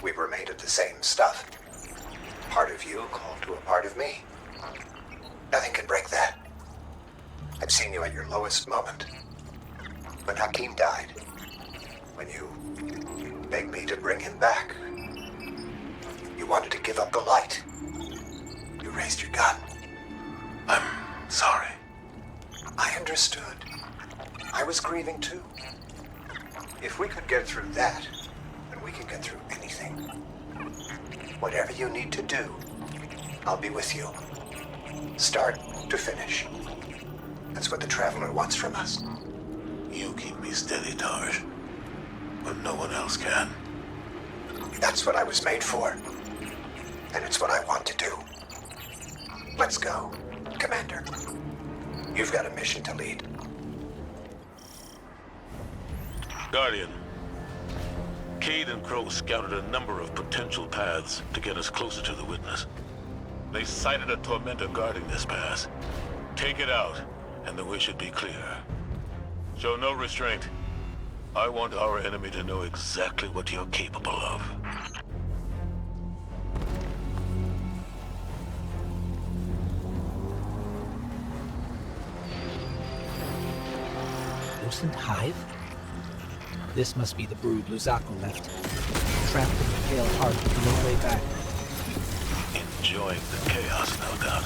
S15: we were made of the same stuff. Part of you called to a part of me. Nothing can break that. I've seen you at your lowest moment. When Hakim died. When you begged me to bring him back. You wanted to give up the light. You raised your gun.
S4: I'm sorry.
S15: I understood. I was grieving too. If we could get through that, then we can get through anything. Whatever you need to do, I'll be with you. Start to finish. That's what the Traveler wants from us.
S4: You keep me steady, Tarj, when no one else can.
S15: That's what I was made for. And it's what I want to do. Let's go, Commander. You've got a mission to lead.
S4: Guardian, Cade and Crow scouted a number of potential paths to get us closer to the witness. They sighted a tormentor guarding this pass. Take it out, and the way should be clear. Show no restraint. I want our enemy to know exactly what you're capable of.
S1: Lucent Hive? This must be the brood Lusako left. Trapped in the pale heart with no way back.
S4: Enjoying the chaos, no doubt.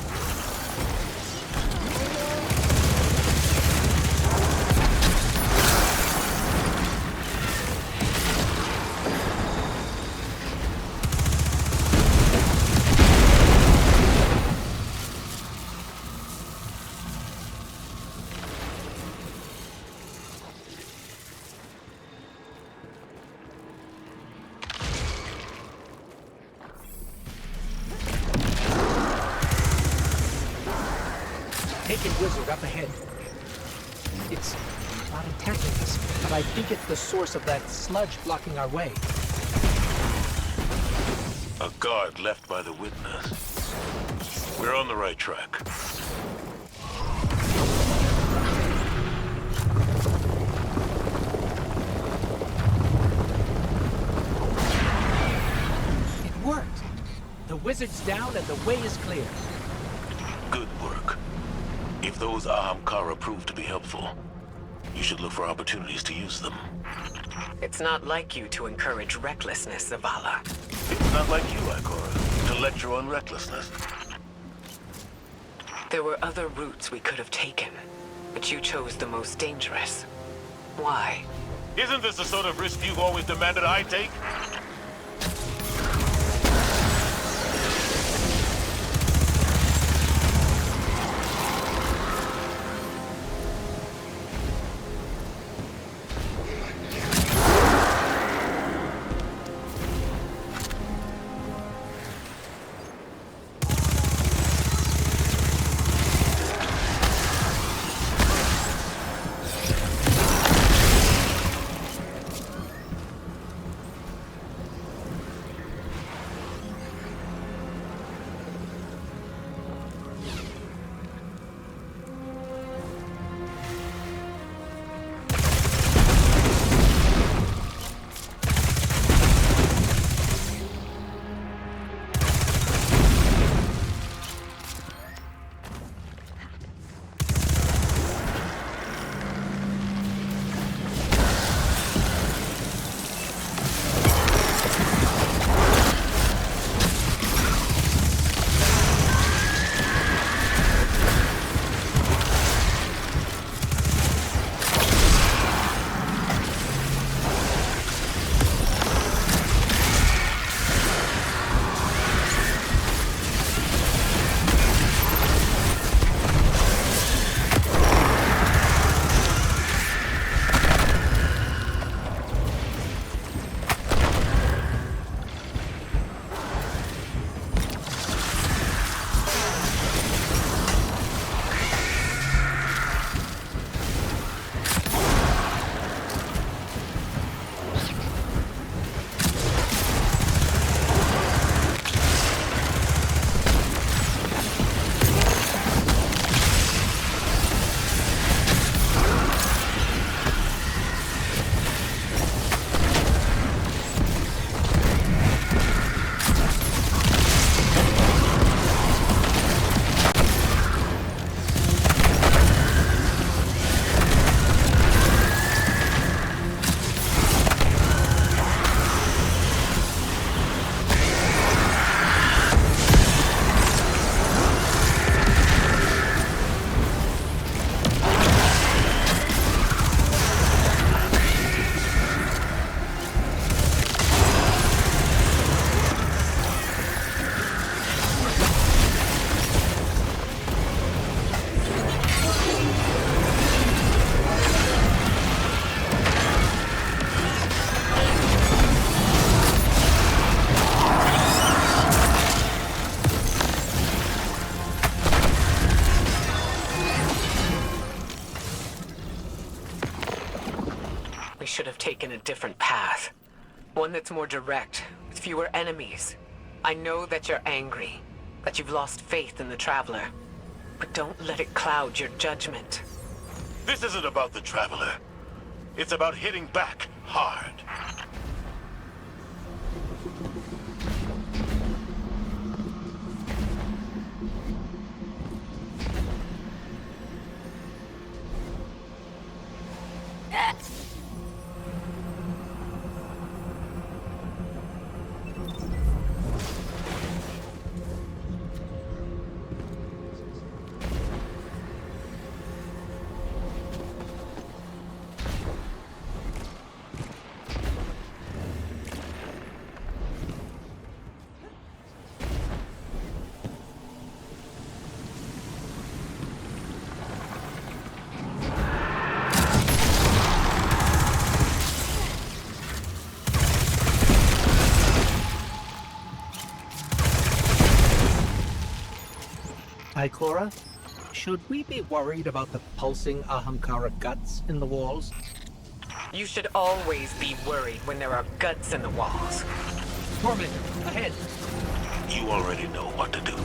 S1: Wizard up ahead. It's not attacking us, but I think it's the source of that sludge blocking our way.
S4: A guard left by the witness. We're on the right track.
S1: It worked. The wizard's down and the way is clear.
S4: Good work. If those Ahamkara prove to be helpful, you should look for opportunities to use them.
S5: It's not like you to encourage recklessness, Zavala.
S4: It's not like you, Ikora, to lecture on recklessness.
S5: There were other routes we could have taken, but you chose the most dangerous. Why?
S4: Isn't this the sort of risk you've always demanded I take?
S5: We should have taken a different path. One that's more direct, with fewer enemies. I know that you're angry, that you've lost faith in the Traveler. But don't let it cloud your judgment.
S4: This isn't about the Traveler. It's about hitting back hard.
S1: Ikora, should we be worried about the pulsing Ahamkara guts in the walls?
S5: You should always be worried when there are guts in the walls.
S1: Torment, ahead!
S4: You already know what to do.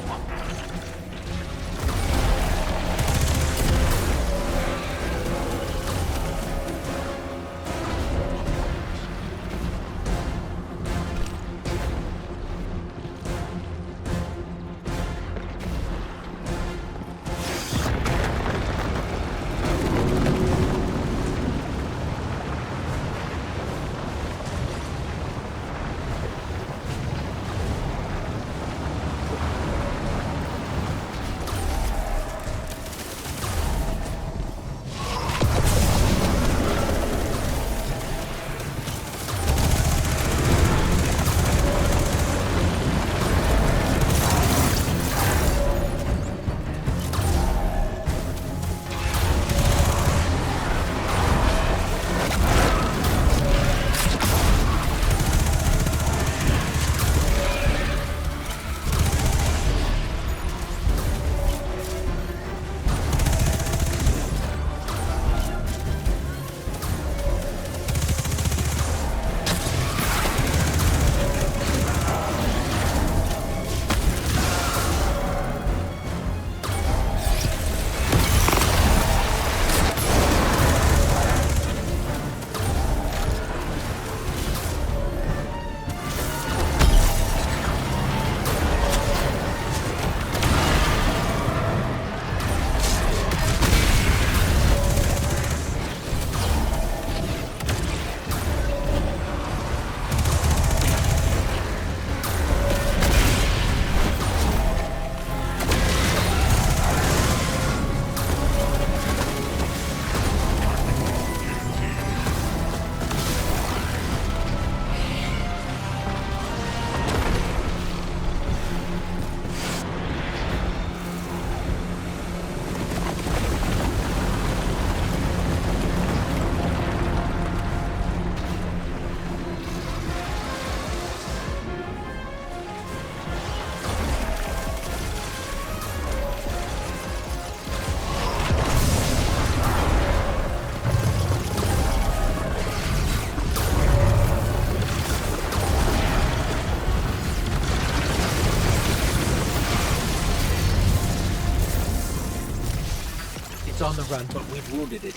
S1: It's on the run, but we've wounded it.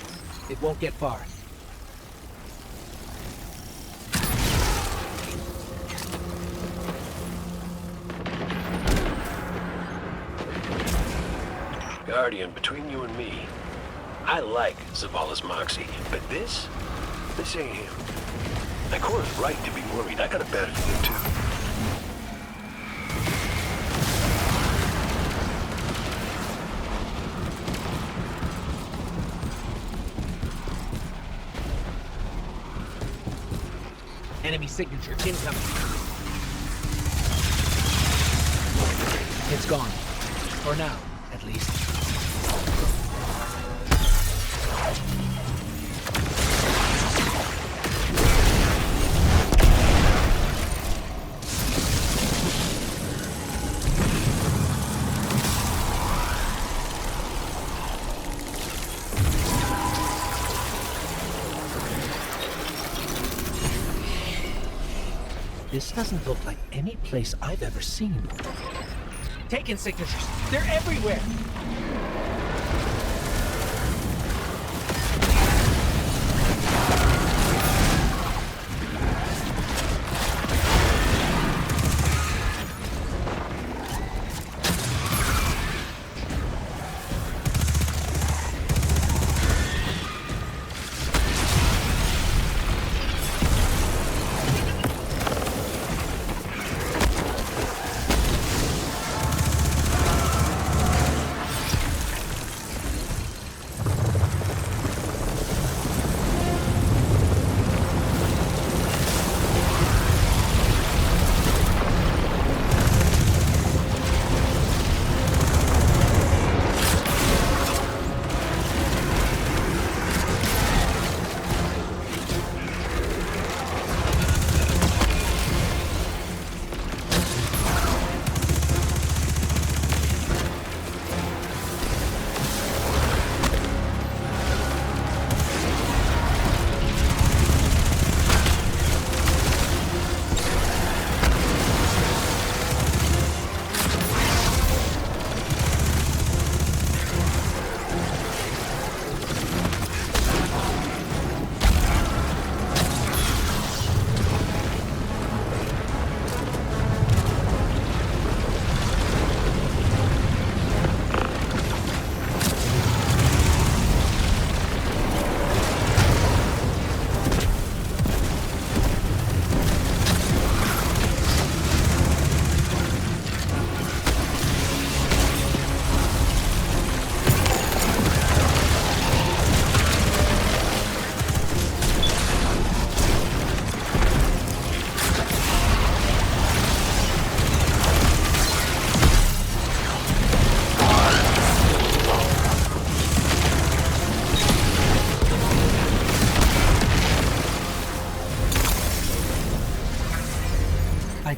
S1: It won't get far.
S9: Guardian, between you and me, I like Zavala's moxie, but this ain't him. Ikora's right to be worried. I got a bad feeling too.
S1: Enemy signature incoming. It's gone. For now, at least. This doesn't look like any place I've ever seen. Taken signatures. They're everywhere.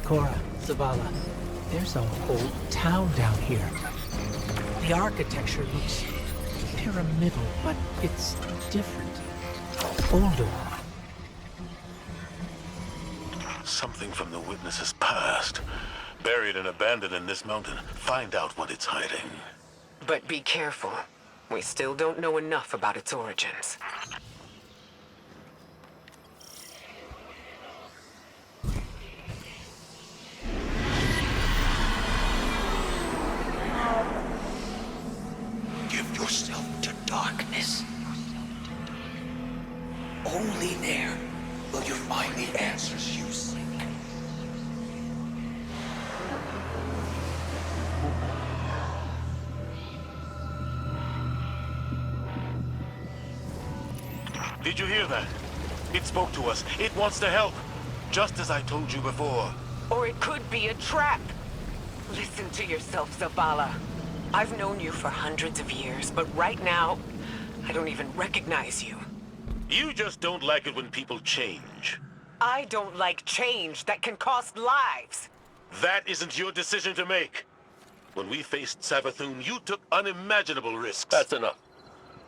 S1: Ikora, Zavala, there's a whole town down here. The architecture looks pyramidal, but it's different. Older.
S4: Something from the witness's past. Buried and abandoned in this mountain. Find out what it's hiding.
S5: But be careful. We still don't know enough about its origins.
S15: Give yourself to darkness. Only there will you find the answers you seek.
S4: Did you hear that? It spoke to us. It wants to help. Just as I told you before.
S5: Or it could be a trap. Listen to yourself, Zavala. I've known you for hundreds of years, but right now, I don't even recognize you.
S4: You just don't like it when people change.
S5: I don't like change that can cost lives.
S4: That isn't your decision to make. When we faced Savathun, you took unimaginable risks.
S9: That's enough.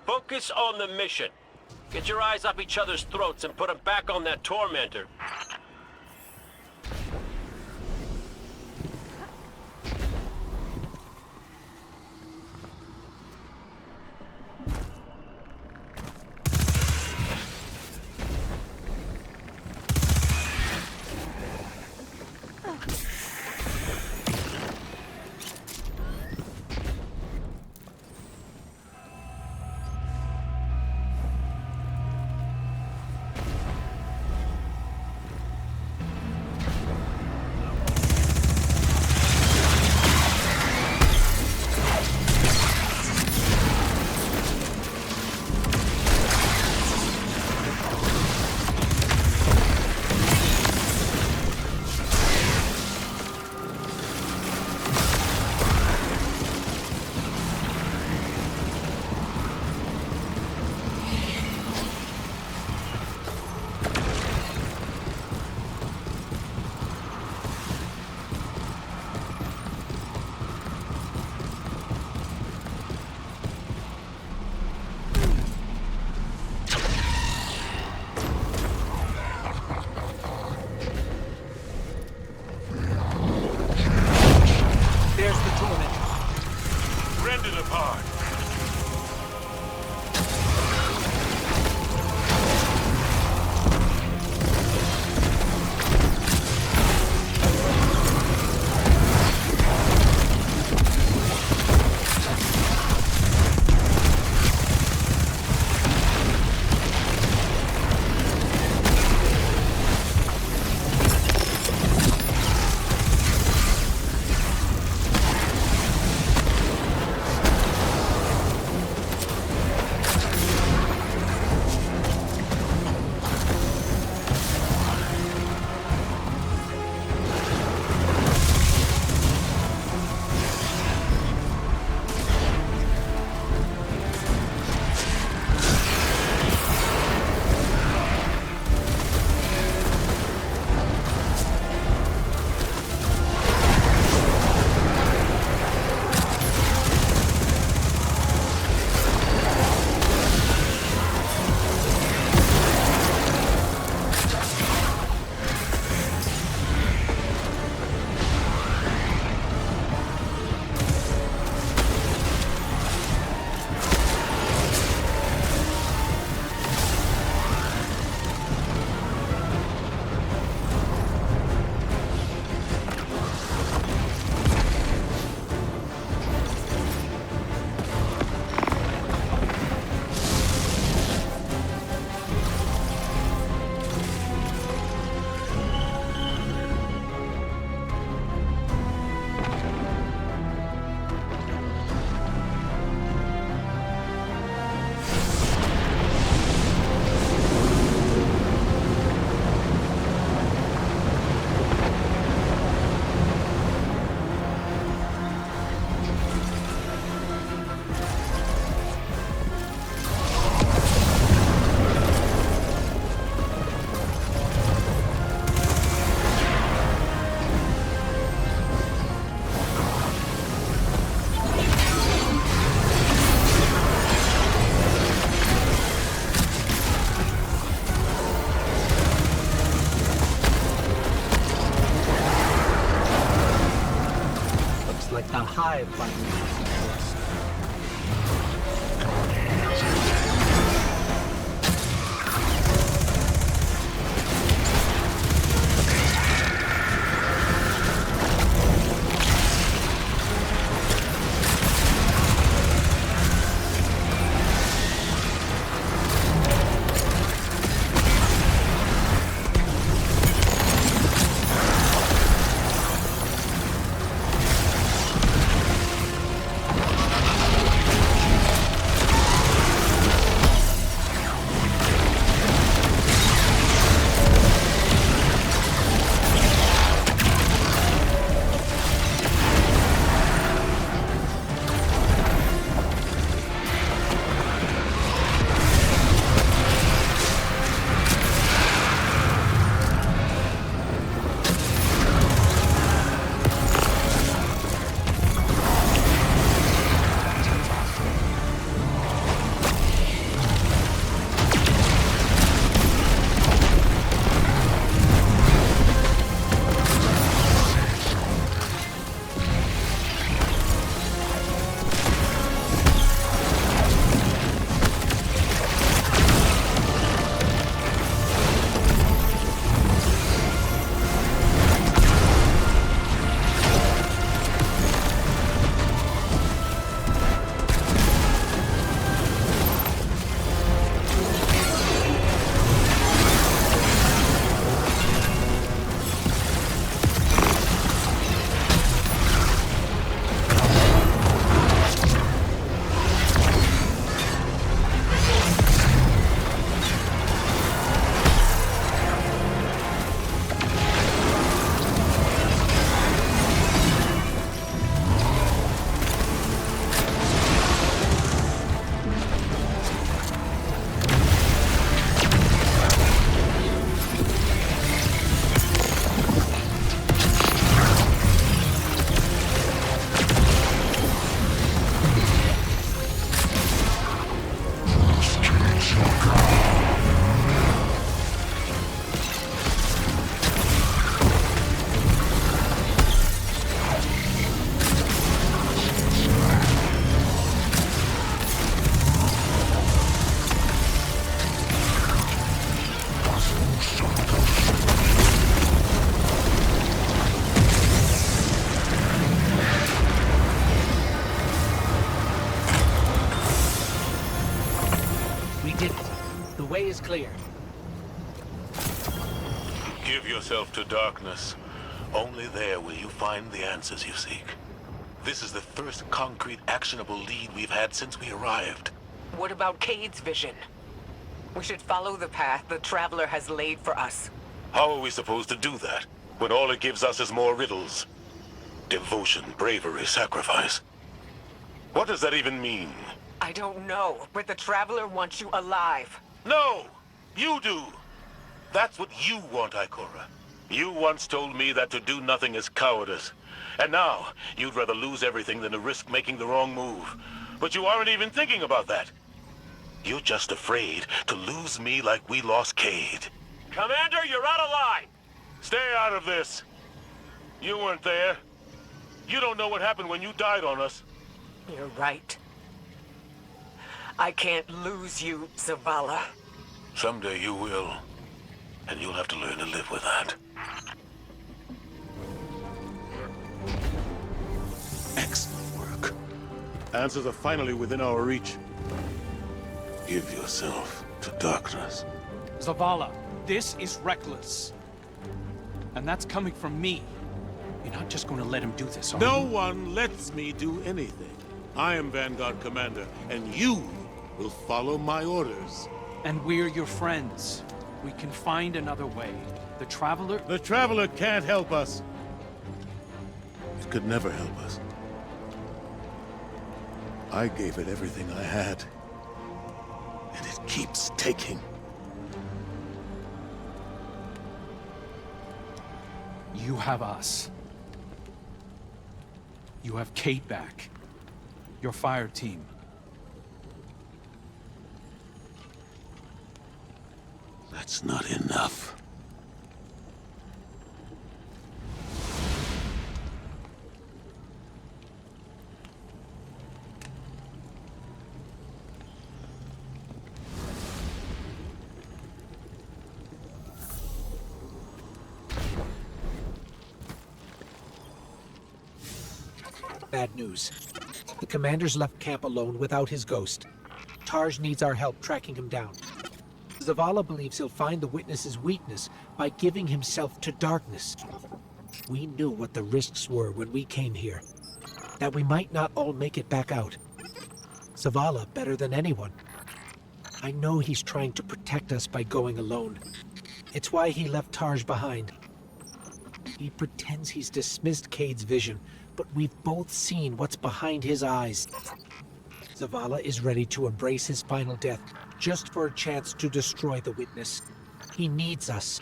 S9: Focus on the mission. Get your eyes off each other's throats and put them back on that tormentor.
S1: 5 buttons. Clear.
S4: Give yourself to darkness. Only there will you find the answers you seek. This is the first concrete, actionable lead we've had since we arrived.
S5: What about Cade's vision? We should follow the path the Traveler has laid for us.
S4: How are we supposed to do that, when all it gives us is more riddles? Devotion, bravery, sacrifice. What does that even mean?
S5: I don't know, but the Traveler wants you alive.
S4: No! You do! That's what you want, Ikora. You once told me that to do nothing is cowardice. And now, you'd rather lose everything than to risk making the wrong move. But you aren't even thinking about that. You're just afraid to lose me like we lost Cade. Commander, you're out of line! Stay out of this. You weren't there. You don't know what happened when you died on us.
S5: You're right. I can't lose you, Zavala.
S4: Someday you will. And you'll have to learn to live with that. Excellent work. Answers are finally within our reach. Give yourself to darkness.
S8: Zavala, this is reckless. And that's coming from me. You're not just going to let him do this, are
S4: No
S8: you?
S4: one lets me do anything. I am Vanguard Commander, and you will follow my orders.
S8: And we're your friends. We can find another way. The Traveler...
S4: The Traveler can't help us. It could never help us. I gave it everything I had. And it keeps taking.
S8: You have us. You have Kate back. Your fire team.
S4: That's not enough.
S1: bad news. The commander's left camp alone without his ghost. Tarj needs our help tracking him down. Zavala believes he'll find the witness's weakness by giving himself to darkness. We knew what the risks were when we came here. That we might not all make it back out. Zavala better than anyone. I know he's trying to protect us by going alone. It's why he left Tarj behind. He pretends he's dismissed Cade's vision, but we've both seen what's behind his eyes. Zavala is ready to embrace his final death, just for a chance to destroy the witness. He needs us.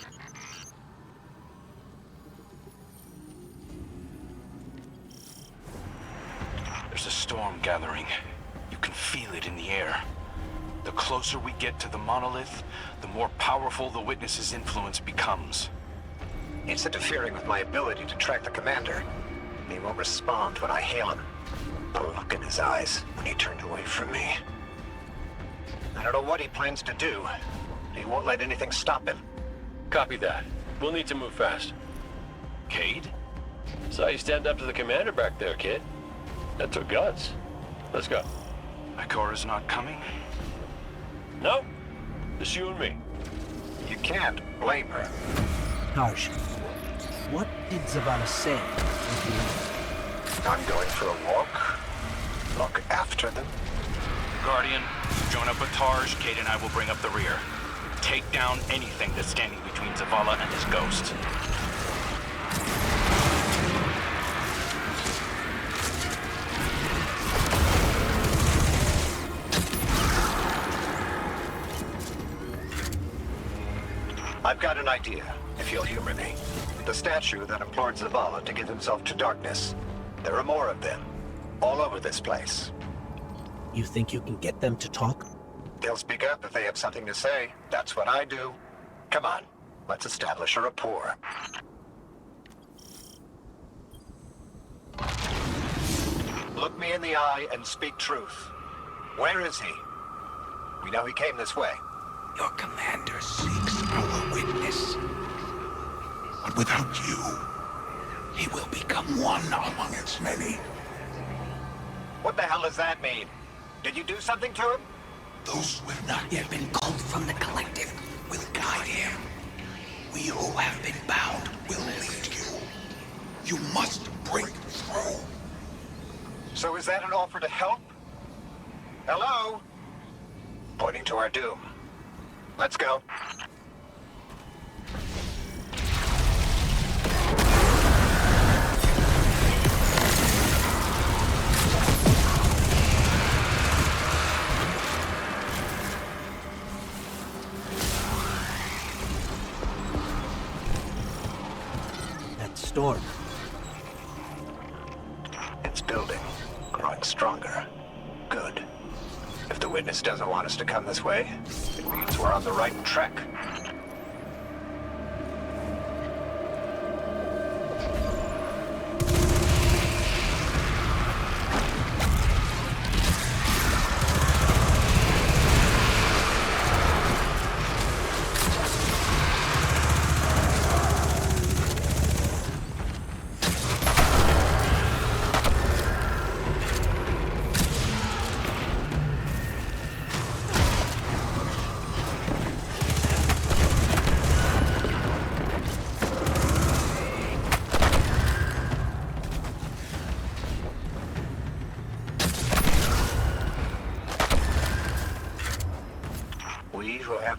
S11: There's a storm gathering. You can feel it in the air. The closer we get to the monolith, the more powerful the witness's influence becomes.
S15: It's interfering with my ability to track the commander. He won't respond when I hail him. The look in his eyes when he turned away from me. I don't know what he plans to do. He won't let anything stop him.
S9: Copy that. We'll need to move fast.
S11: Cade?
S9: Saw you stand up to the commander back there, kid. That took guts. Let's go.
S11: Ikora's not coming?
S9: No. Just you and me.
S15: You can't blame her.
S1: Tarj, what did Zavala say?
S15: I'm going for a walk. Look after them.
S11: Guardian, join up with Tarj. Cade and I will bring up the rear. Take down anything that's standing between Zavala and his ghost.
S15: I've got an idea, if you'll humor me. The statue that implored Zavala to give himself to darkness. There are more of them, all over this place.
S1: You think you can get them to talk?
S15: They'll speak up if they have something to say. That's what I do. Come on, let's establish a rapport. Look me in the eye and speak truth. Where is he? We know he came this way.
S16: Your commander seeks our witness. But without you, he will become one among its many.
S15: What the hell does that mean? Did you do something to him?
S16: Those who have not yet been called from the collective will guide him. We who have been bound will lead you. You must break through.
S15: So is that an offer to help? Hello? Pointing to our doom. Let's go.
S1: That storm.
S15: It's building, growing stronger. Good. If the witness doesn't want us to come this way, it means we're on the right track.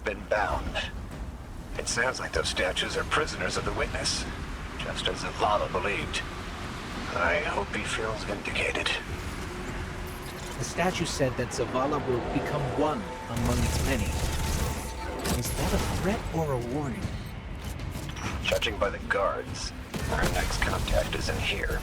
S15: Been bound. It sounds like those statues are prisoners of the witness, just as Zavala believed. I hope he feels vindicated.
S1: The statue said that Zavala will become one among its many. Is that a threat or a warning?
S15: Judging by the guards, our next contact is in here.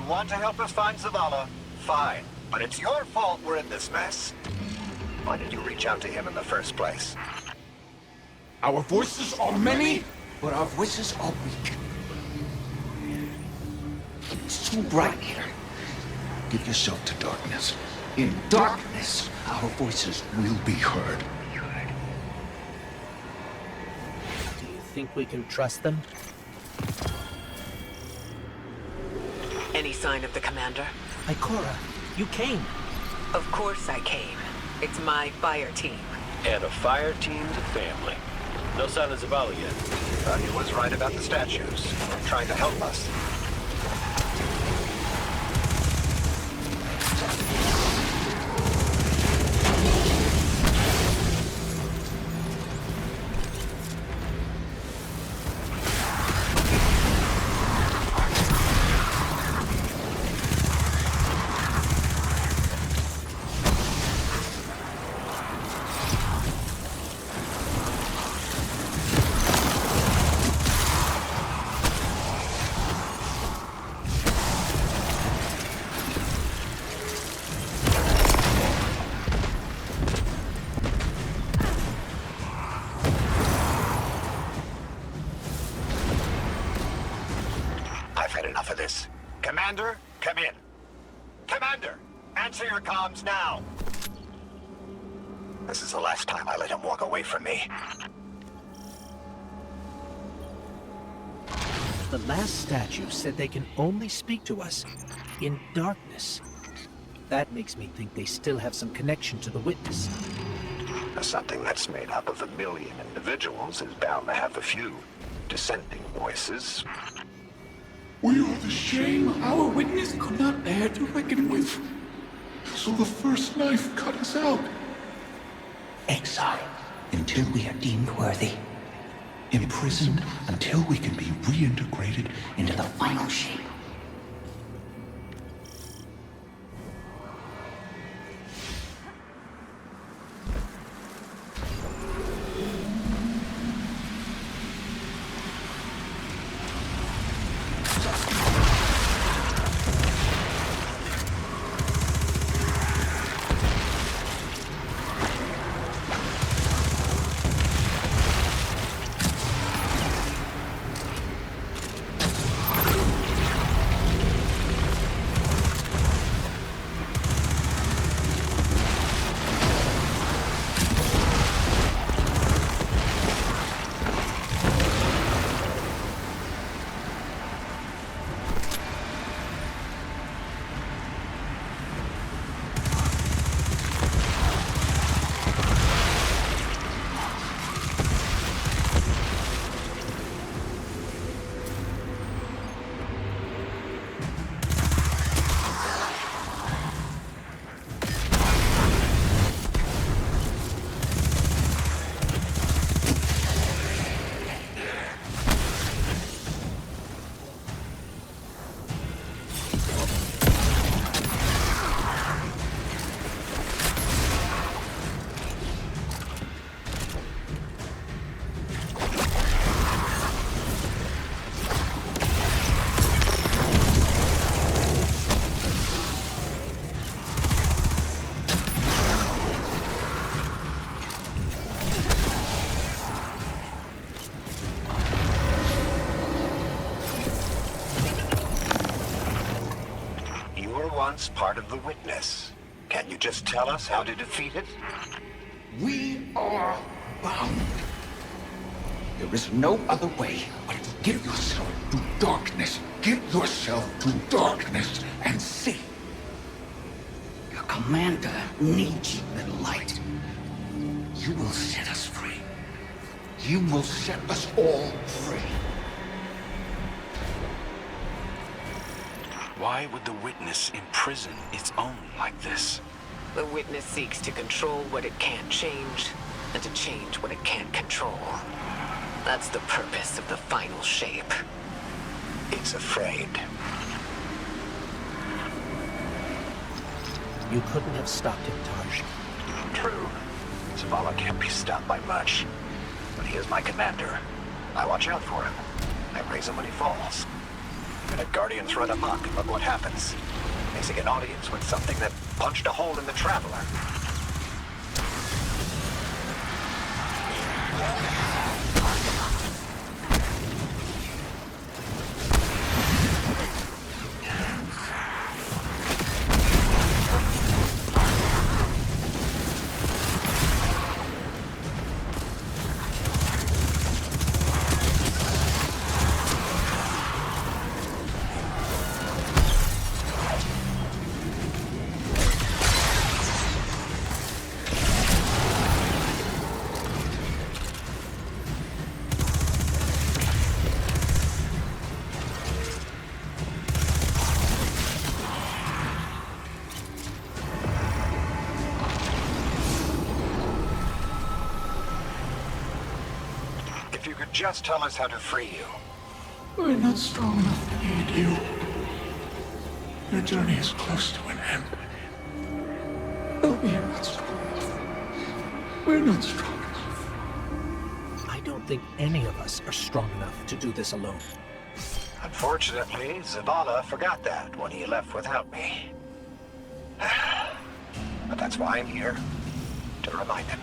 S15: want to help us find Zavala, fine. But it's your fault we're in this mess. Why did you reach out to him in the first place?
S16: Our voices are many, but our voices are weak. It's too bright here. Give yourself to darkness. In darkness, our voices will be heard.
S1: Do you think we can trust them?
S5: Any sign of the commander?
S1: Ikora, you came.
S5: Of course I came. It's my fire team.
S9: And a fire team's a family. No sign of Zavala yet.
S15: He was right about the statues. Trying to help us. Commander, come in. Commander, answer your comms now. This is the last time I let him walk away from me.
S1: The last statue said they can only speak to us in darkness. That makes me think they still have some connection to the Witness.
S15: Something that's made up of 1 million individuals is bound to have a few dissenting voices.
S16: We are the shame our witness could not bear to reckon with. So the first knife cut us out.
S17: Exiled until we are deemed worthy. Imprisoned until we can be reintegrated into the final shape.
S15: Once part of the Witness. Can't you just tell us how to defeat it?
S16: We are bound. There is no other way but to give yourself to darkness. Give yourself to darkness and see.
S17: Your commander needs the light. You will set us free.
S16: You will set us all free. Why would the Witness imprison its own like this?
S5: The Witness seeks to control what it can't change, and to change what it can't control. That's the purpose of the final shape.
S15: It's afraid.
S1: You couldn't have stopped him, Taj.
S15: True. Zavala can't be stopped by much. But he is my commander. I watch out for him. I raise him when he falls. And if Guardians run amok, look what happens. Facing an audience with something that punched a hole in the Traveler. If you could just tell us how to free you.
S16: We're not strong enough to aid you. Your journey is close to an end. But we are not strong enough. We're not strong enough.
S1: I don't think any of us are strong enough to do this alone.
S15: Unfortunately, Zavala forgot that when he left without me. But that's why I'm here, to remind him.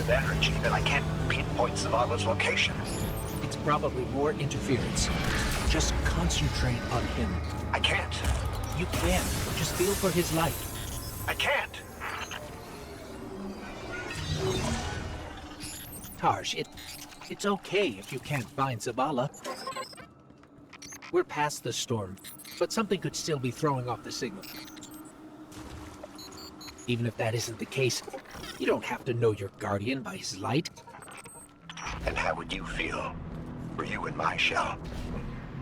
S15: Energy that I can't pinpoint Zavala's location.
S1: It's probably more interference. Just concentrate on him.
S15: I can't.
S1: You can. Just feel for his light.
S15: I can't.
S1: Tarj, it's okay if you can't find Zavala. We're past the storm, but something could still be throwing off the signal. Even if that isn't the case, you don't have to know your Guardian by his light.
S15: And how would you feel? Were you in my shell?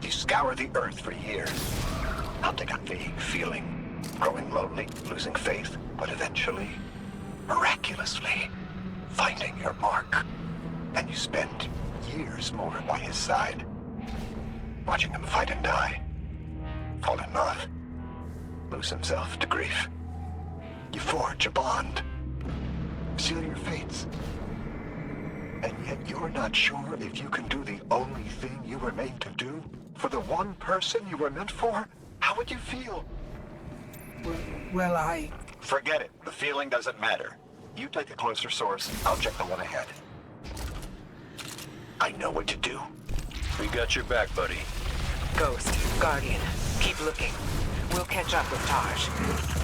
S15: You scour the earth for years, hunting a vague feeling, growing lonely, losing faith, but eventually, miraculously, finding your mark. And you spend years more by his side, watching him fight and die, fall in love, lose himself to grief. You forge a bond, seal your fates. And yet you're not sure if you can do the only thing you were made to do for the one person you were meant for? How would you feel?
S1: Well, I...
S15: Forget it. The feeling doesn't matter. You take a closer source, I'll check the one ahead. I know what to do.
S9: We got your back, buddy.
S5: Ghost, Guardian, keep looking. We'll catch up with Tarj.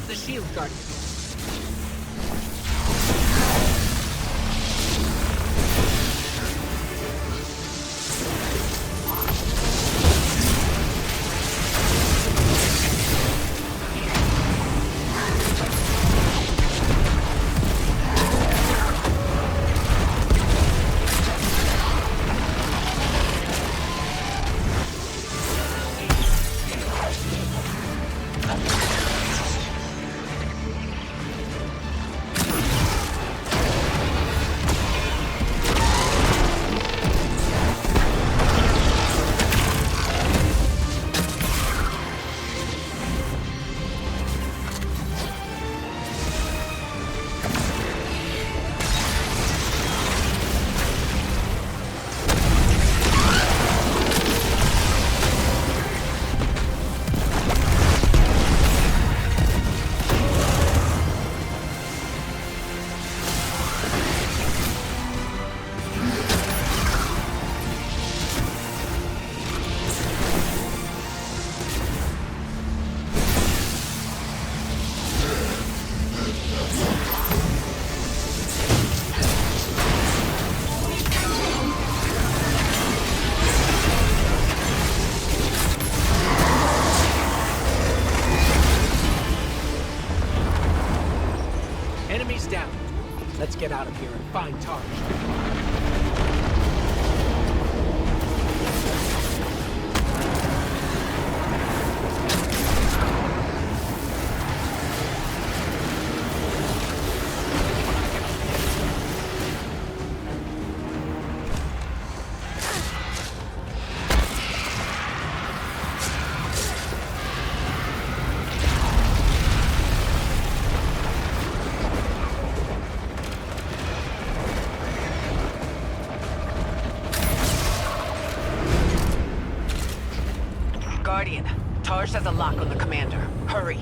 S1: the shield, Guardian. Enemies down. Let's get out of here and find Tarsh.
S5: Guardian, Tarsh has a lock on the commander. Hurry.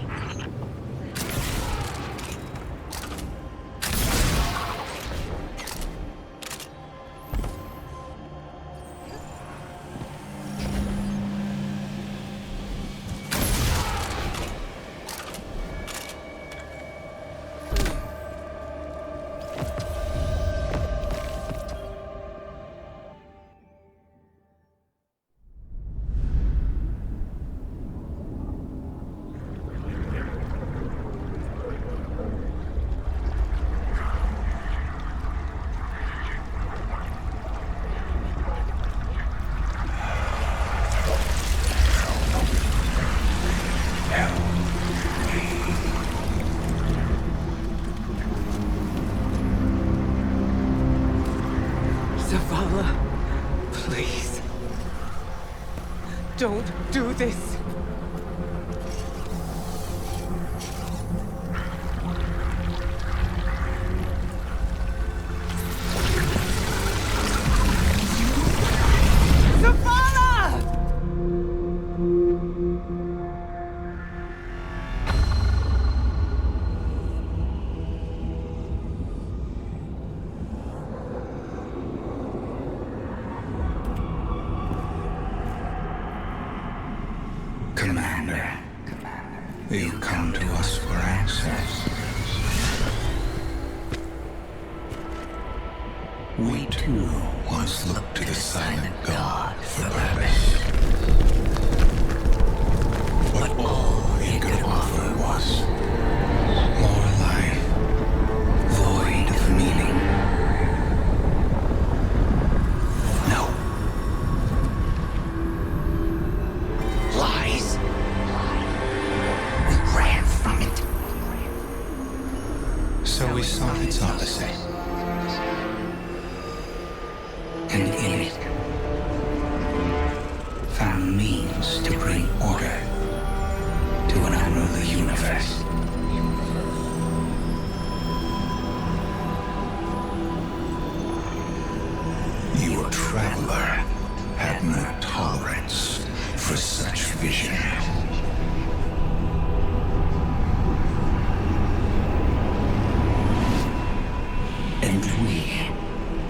S5: Please. Don't do this.
S17: Commander, you come to us for access. We too once looked to the silent god for purpose. But all he could offer was more life, void of meaning. No. Lies. We ran from it. So we sought its opposite. And in it, found means to bring order to an unruly universe. Your traveler had no tolerance for such vision. And we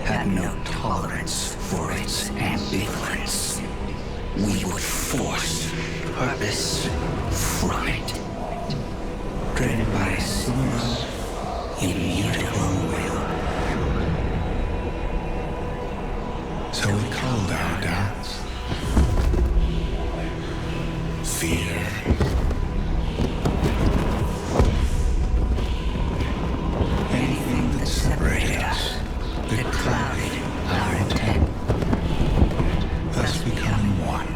S17: had no tolerance for its ambivalence. We would force purpose from it. driven by a single, immutable will. So we called our doubts fear. Anything that separated us, that clouded our intent, thus becoming one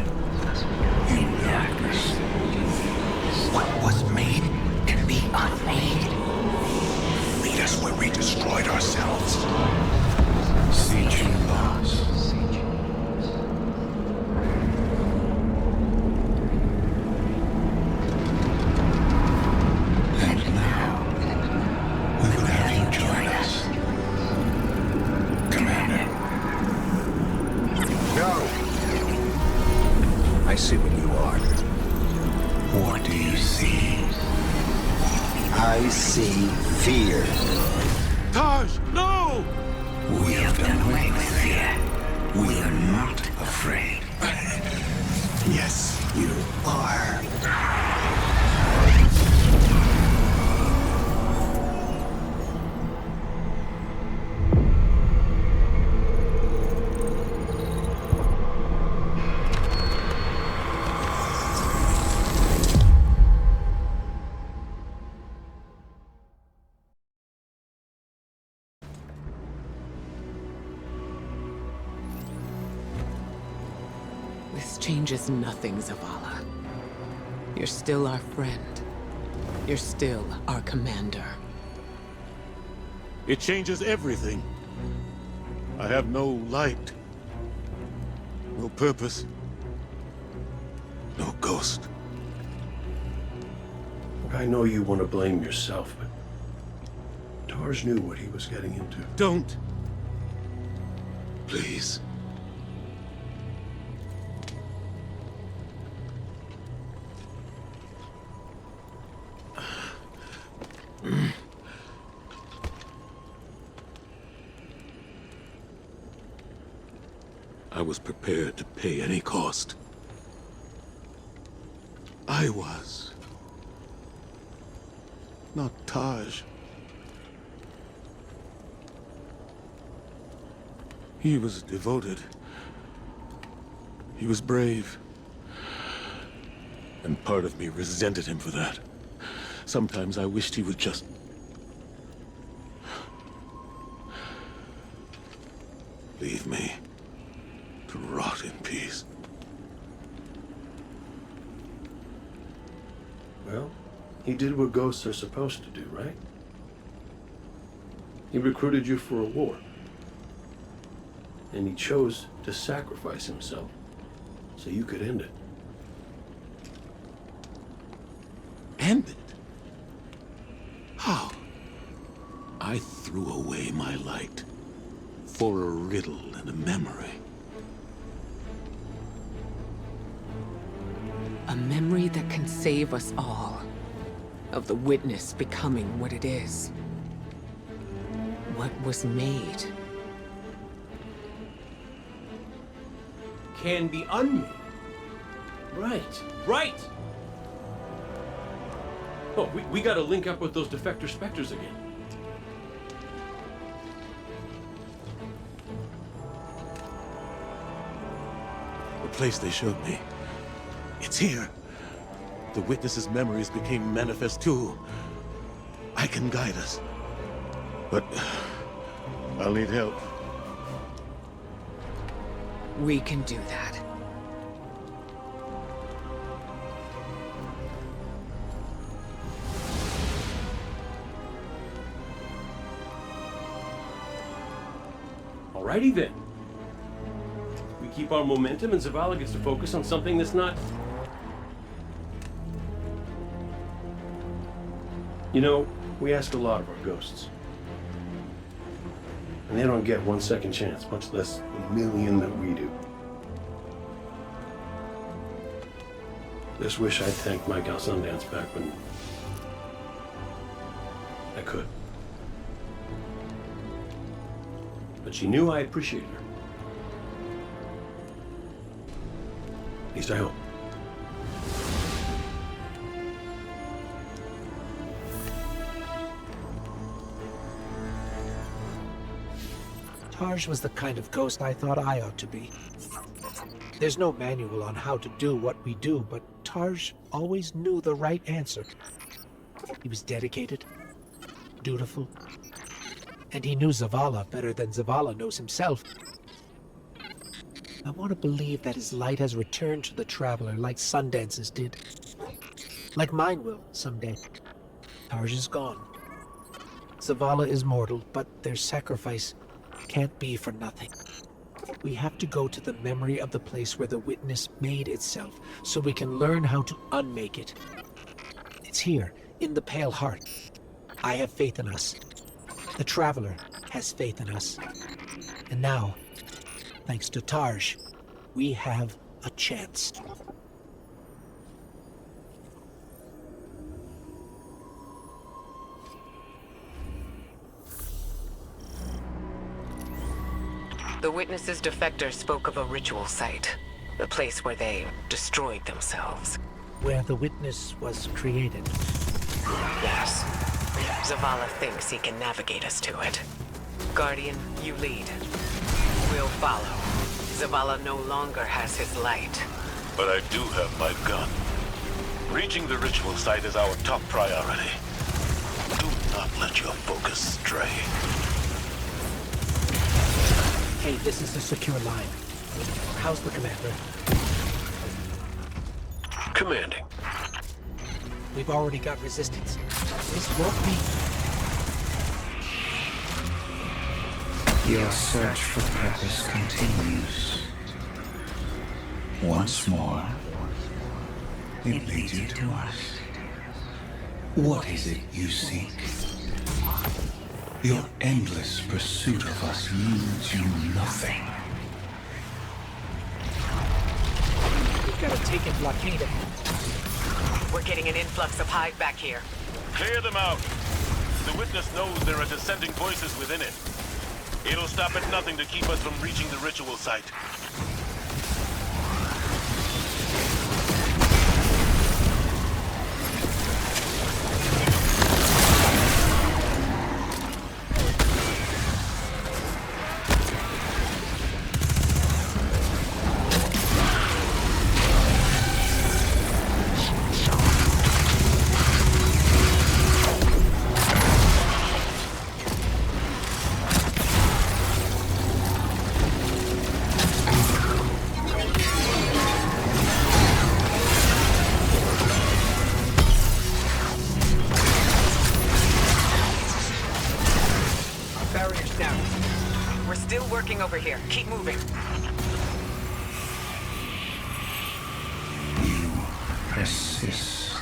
S17: in darkness. What was made can be unmade. Lead us where we destroyed ourselves. Siege and loss. And now, we will have you join us. Commander.
S15: No! I see what you are.
S17: What do you see?
S15: I see fear.
S4: Taj, no!
S17: We have done away with fear. We are not afraid.
S15: Yes, you are.
S5: This changes nothing, Zavala. You're still our friend. You're still our commander.
S4: It changes everything. I have no light. No purpose. No ghost.
S13: I know you want to blame yourself, but Tars knew what he was getting into.
S4: Don't. Please. I was prepared to pay any cost. I was. Not Taj. He was devoted. He was brave. And part of me resented him for that. Sometimes I wished he would just... leave me to rot in peace.
S13: Well, he did what ghosts are supposed to do, right? He recruited you for a war. And he chose to sacrifice himself so you could end it.
S4: End it? How? I threw away my light for a riddle and a memory.
S5: A memory that can save us all. Of the witness becoming what it is. What was made.
S6: Can be unmade.
S13: Right.
S6: Right! Oh, we gotta link up with those defector specters again.
S4: The place they showed me. It's here. The witness's memories became manifest too. I can guide us. But I'll need help.
S5: We can do that.
S6: Alrighty then. We keep our momentum and Zavala gets to focus on something that's not...
S13: You know, we ask a lot of our ghosts. And they don't get 1 second chance, much less a million that we do. Just wish I'd tanked Mike out Sundance back when I could. But she knew I appreciated her. At least I hope.
S1: Tarj was the kind of ghost I thought I ought to be. There's no manual on how to do what we do, but Tarj always knew the right answer. He was dedicated, dutiful, and he knew Zavala better than Zavala knows himself. I want to believe that his light has returned to the Traveler like Sundance's did. Like mine will someday. Tarj is gone. Zavala is mortal, but their sacrifice can't be for nothing. We have to go to the memory of the place where the witness made itself, so we can learn how to unmake it. It's here, in the Pale Heart. I have faith in us. The Traveler has faith in us. And now, thanks to Tarj, we have a chance.
S5: The witness's defector spoke of a ritual site, the place where they destroyed themselves.
S1: Where the witness was created.
S5: Yes. Zavala thinks he can navigate us to it. Guardian, you lead. We'll follow. Zavala no longer has his light.
S4: But I do have my gun. Reaching the ritual site is our top priority. Do not let your focus stray.
S1: Hey, this is a secure line. How's the commander?
S6: Commanding.
S1: We've already got resistance. This won't be...
S2: Your search for purpose continues. Once more, it leads you to us. What is it you seek? Your endless pursuit of us means you nothing.
S1: We've got to take it, blockade it.
S5: We're getting an influx of Hive back here.
S4: Clear them out. The witness knows there are dissenting voices within it. It'll stop at nothing to keep us from reaching the ritual site.
S5: Over here. Keep moving.
S2: You persist.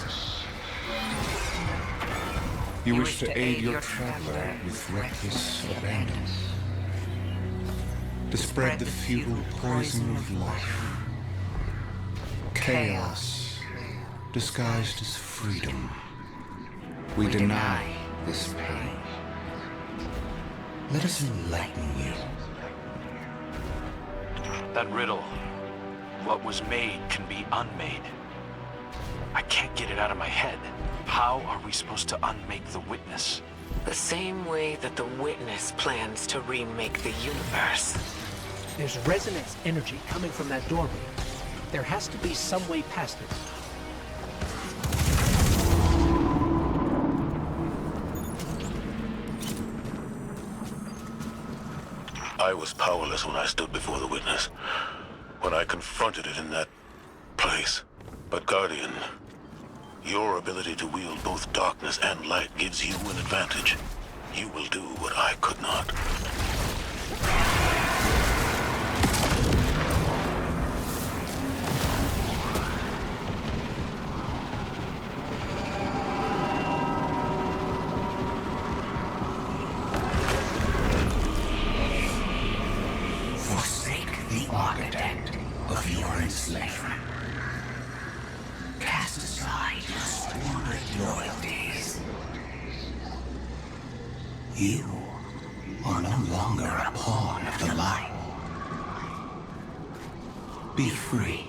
S2: You wish to aid your traveler with reckless abandon. To spread the futile poison of life. Chaos disguised as freedom. We deny this pain. Let us enlighten you.
S11: That riddle, what was made can be unmade. I can't get it out of my head. How are we supposed to unmake the witness?
S5: The same way that the witness plans to remake the universe.
S1: There's resonance energy coming from that doorway. There has to be some way past it.
S4: I was powerless when I stood before the witness, when I confronted it in that place. But Guardian, your ability to wield both darkness and light gives you an advantage. You will do what I could not.
S17: Enslavement. Cast aside your sordid loyalties. You are no longer a pawn of the light. Be free.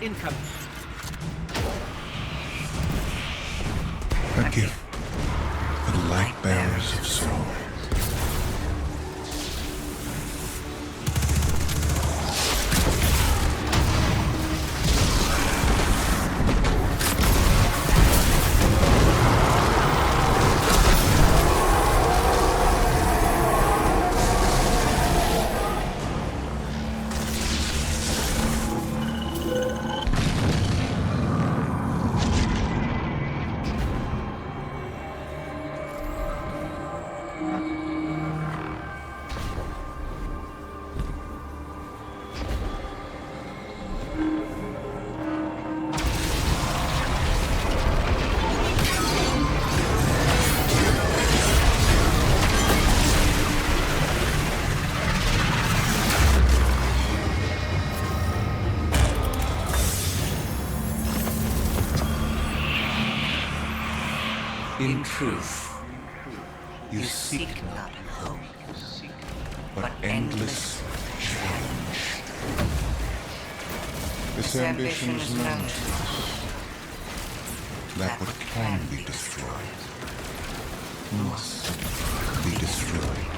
S1: incoming.
S2: A gift for the light bearers of soul.
S17: In truth, you seek not hope, but endless change.
S2: This ambition is known to us. That what can be destroyed must be destroyed.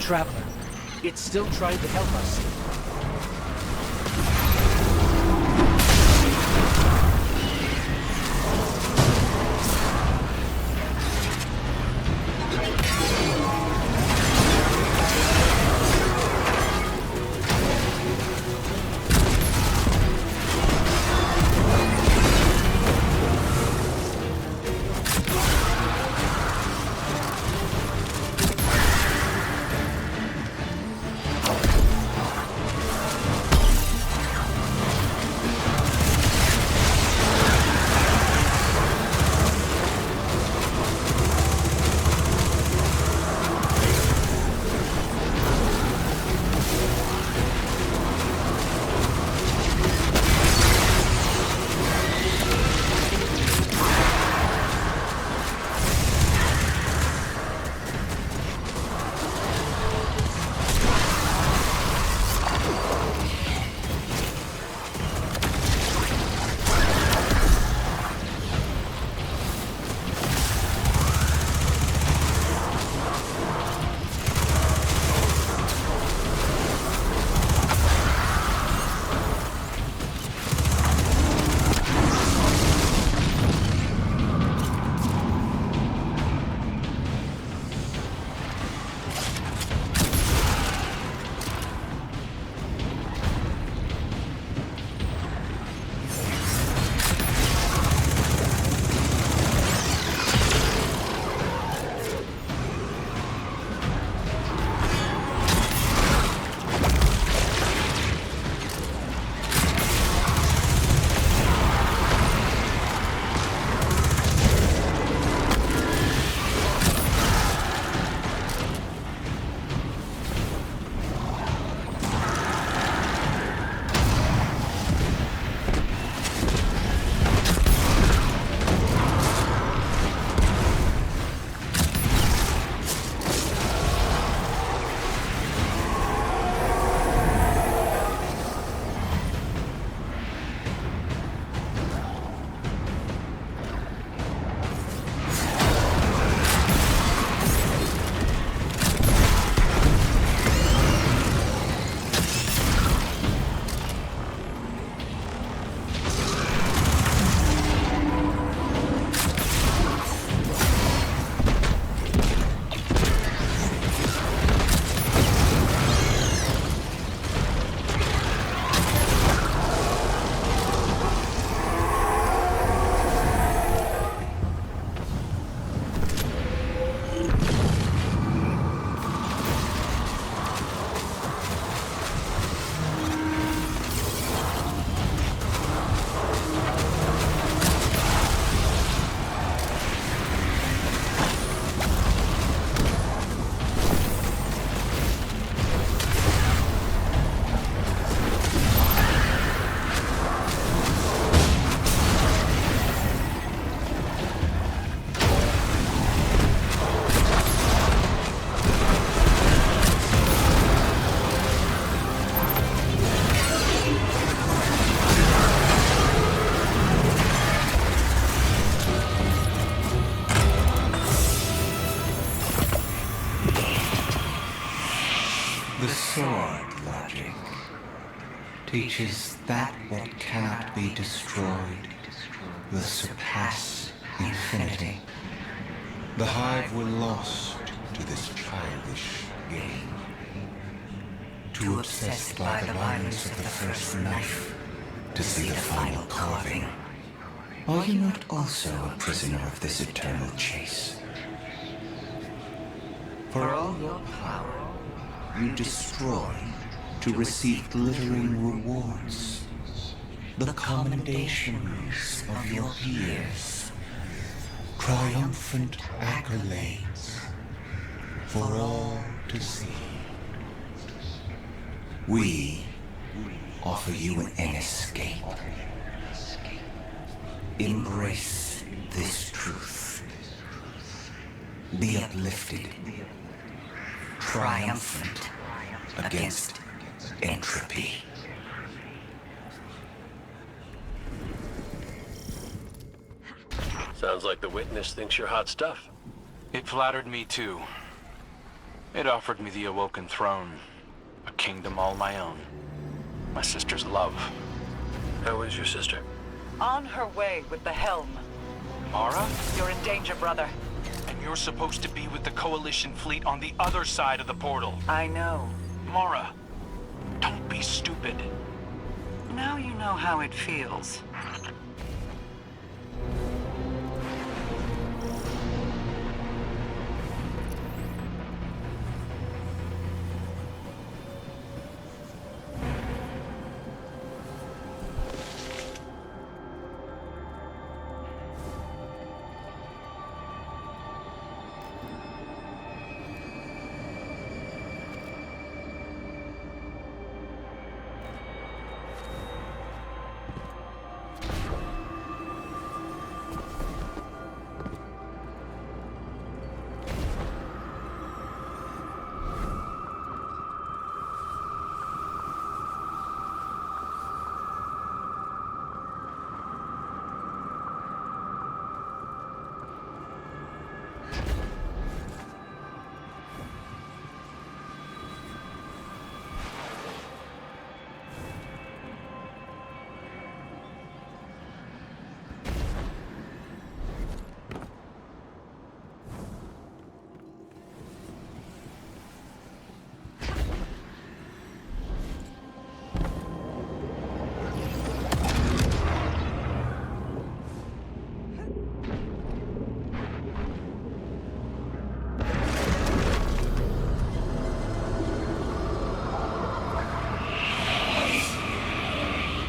S1: Traveler. It's still trying to help us.
S2: teaches that what cannot be destroyed will surpass infinity. The Hive were lost to this childish game. Too obsessed by the violence of the first knife to see the final carving. Are you not also a prisoner of this eternal chase? For all your power, you destroy to receive glittering rewards, the commendations of your peers, triumphant accolades for all to see. We offer you an escape. Embrace this truth. Be uplifted, triumphant against entropy.
S9: Sounds like the witness thinks you're hot stuff.
S11: It flattered me too. It offered me the Awoken Throne, a kingdom all my own. My sister's love.
S9: How is your sister?
S3: On her way with the helm.
S11: Mara?
S3: You're in danger, brother.
S11: And you're supposed to be with the Coalition fleet on the other side of the portal.
S3: I know.
S11: Mara, don't be stupid.
S3: Now you know how it feels.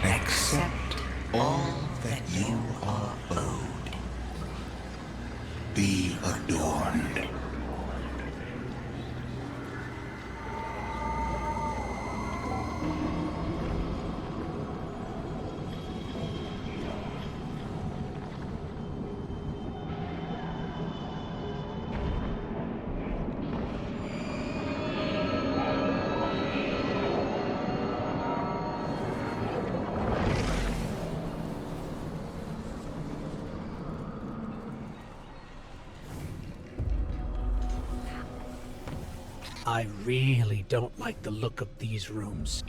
S2: Accept all that you are owed. Be adorned.
S1: I really don't like the look of these rooms.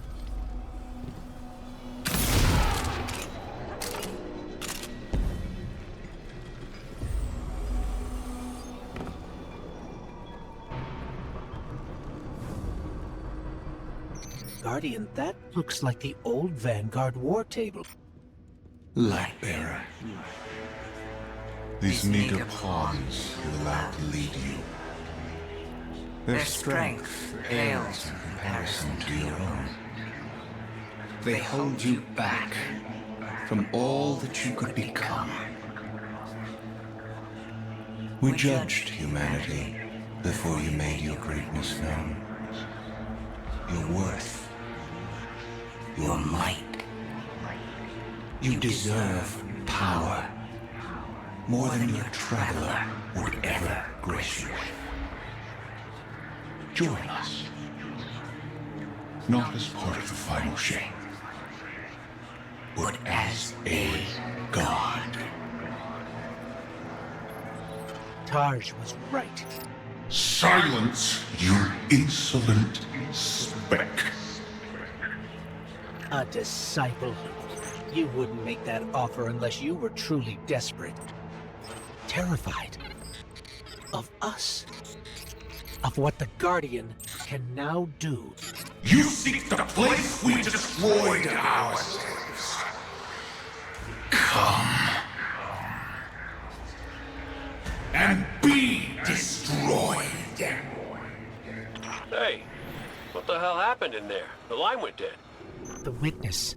S1: Guardian, that looks like the old Vanguard war table.
S2: Lightbearer. These meager pawns you allow to lead you. Their strength pales in comparison to your own. They hold you back from all that you could become. We judged humanity before you made your greatness known. Your worth, your might. You deserve power more than your traveler would ever grace you. Join us. Not as part of the final shape, but as a god.
S1: Tarj was right.
S16: Silence, you insolent speck.
S1: A disciple? You wouldn't make that offer unless you were truly desperate. Terrified. Of us. Of what the Guardian can now do.
S16: You seek the place we destroyed ourselves. Come. And be destroyed.
S9: Hey, what the hell happened in there? The line went dead.
S1: The witness.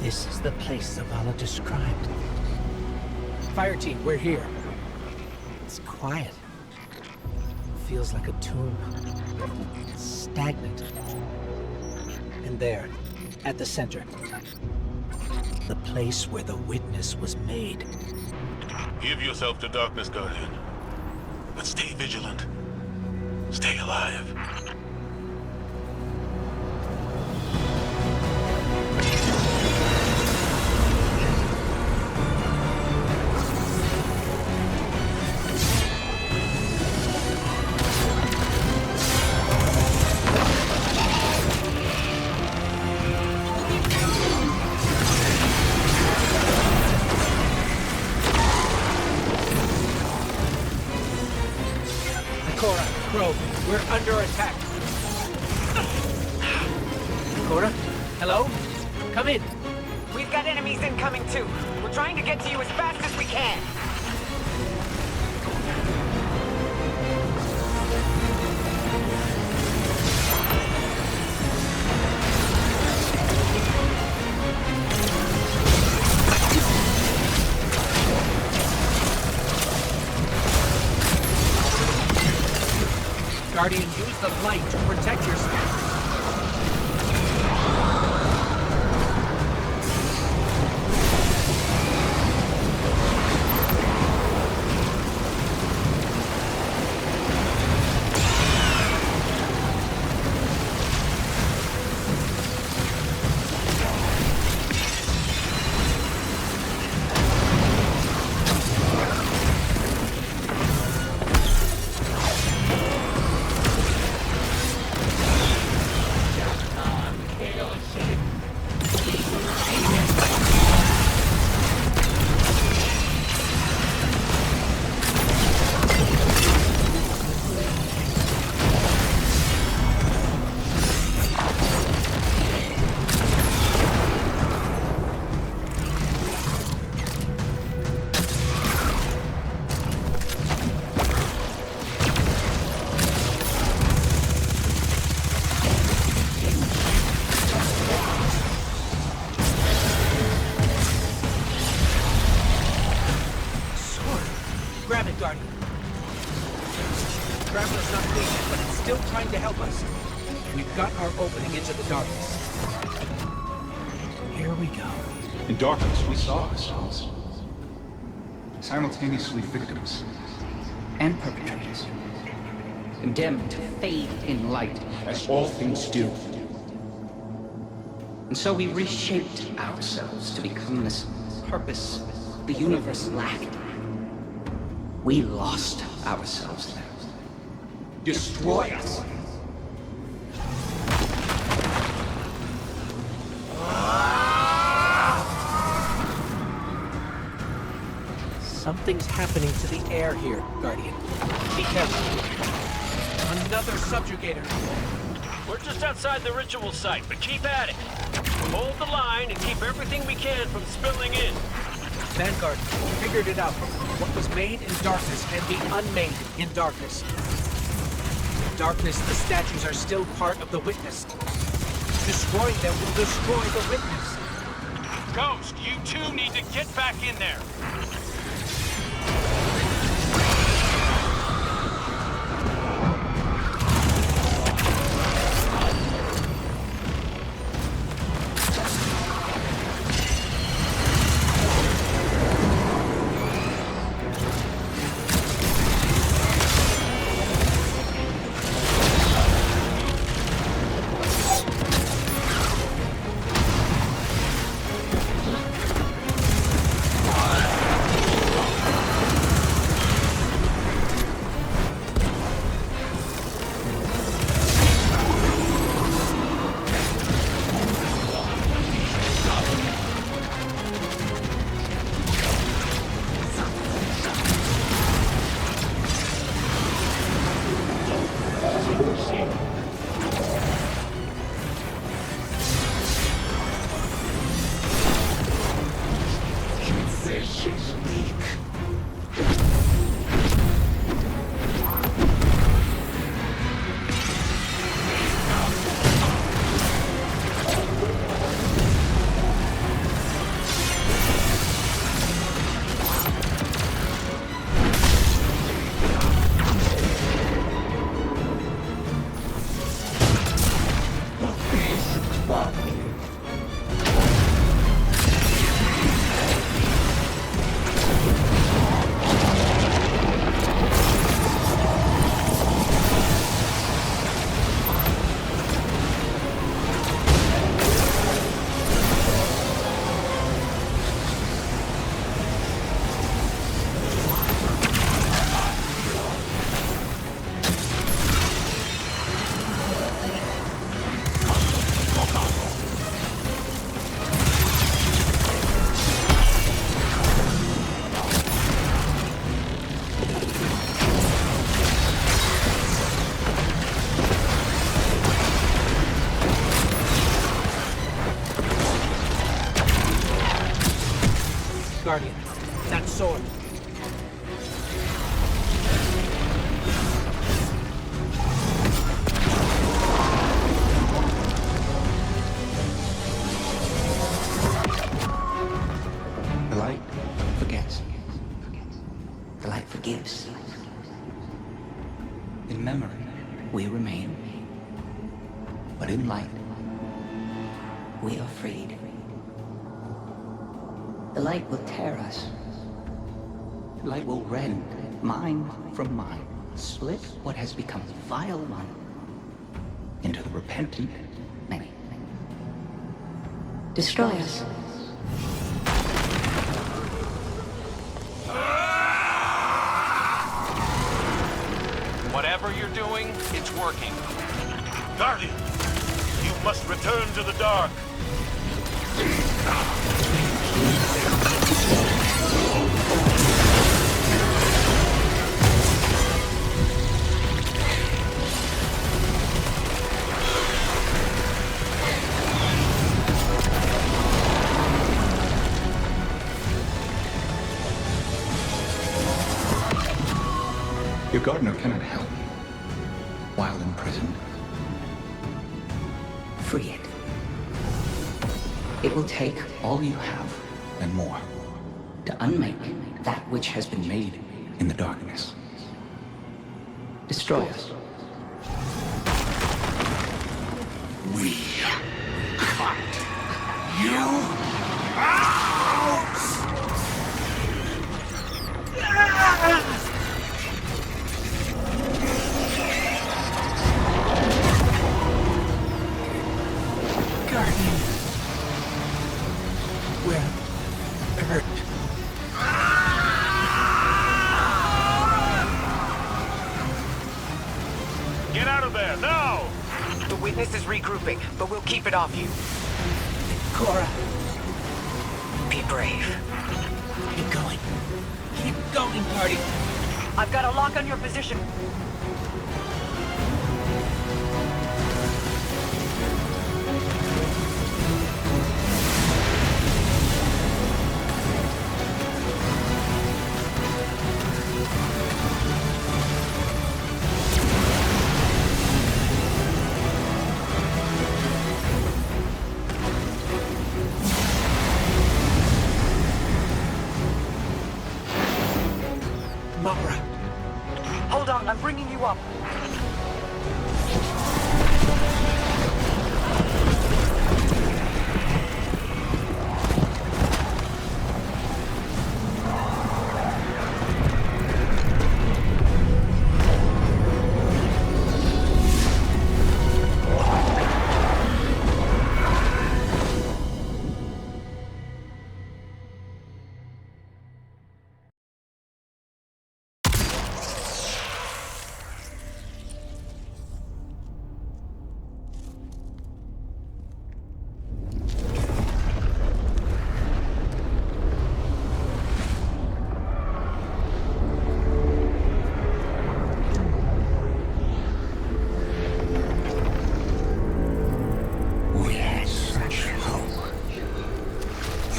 S1: This is the place Zavala described. Fire team, we're here. It's quiet. Feels like a tomb. Stagnant. And there, at the center, the place where the witness was made.
S4: Give yourself to darkness, Guardian. But stay vigilant. Stay alive.
S1: We're under attack. Cora? Hello? Come in.
S5: We've got enemies incoming too. We're trying to get to you as fast as we can.
S1: Guardian, use the light to protect yourself. Traveler's not leaving, but it's still trying to help us. We've got our opening into the darkness. Here we go.
S16: In darkness, we saw ourselves. Simultaneously victims and perpetrators. Condemned to fade in light, as all things do. And so we reshaped ourselves to become this purpose the universe lacked. We lost ourselves there. Destroy us.
S1: Something's happening to the air here, Guardian. Be careful. Another subjugator.
S9: We're just outside the ritual site, but keep at it. Hold the line and keep everything we can from spilling in.
S1: Vanguard, figured it out. What was made in darkness can be unmade in darkness. In darkness, the statues are still part of the witness. Destroying them will destroy the witness.
S11: Ghost, you two need to get back in there.
S1: sword.
S17: The light forgets. The light forgives. In memory, we remain. But in light, we are freed. The light will tear us. The light will rend mind from mind, split what has become vile one into the repentant many. Destroy us.
S11: Whatever you're doing, it's working.
S4: Guardian, you must return to the dark.
S17: Your gardener cannot help while imprisoned. Free it. It will take all you have and more to unmake that which has been made in the darkness. Destroy us.
S16: We cut you out!
S1: Guardian. We're hurt.
S4: Get out of there, now!
S5: The witness is regrouping, but we'll keep it off you.
S1: Cora.
S5: Be brave.
S1: Keep going. Keep going, party.
S3: I've got a lock on your position.
S1: Mara.
S3: Hold on, I'm bringing you up.
S16: We had such hope.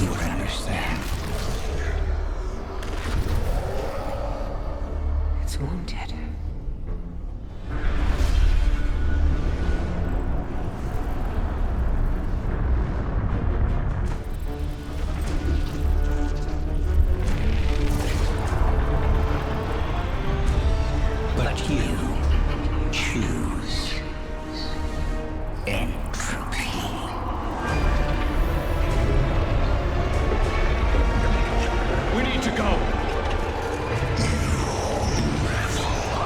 S16: You would understand.
S5: It's wounded.
S16: But you choose entropy.
S6: We need to go.
S16: You rebel.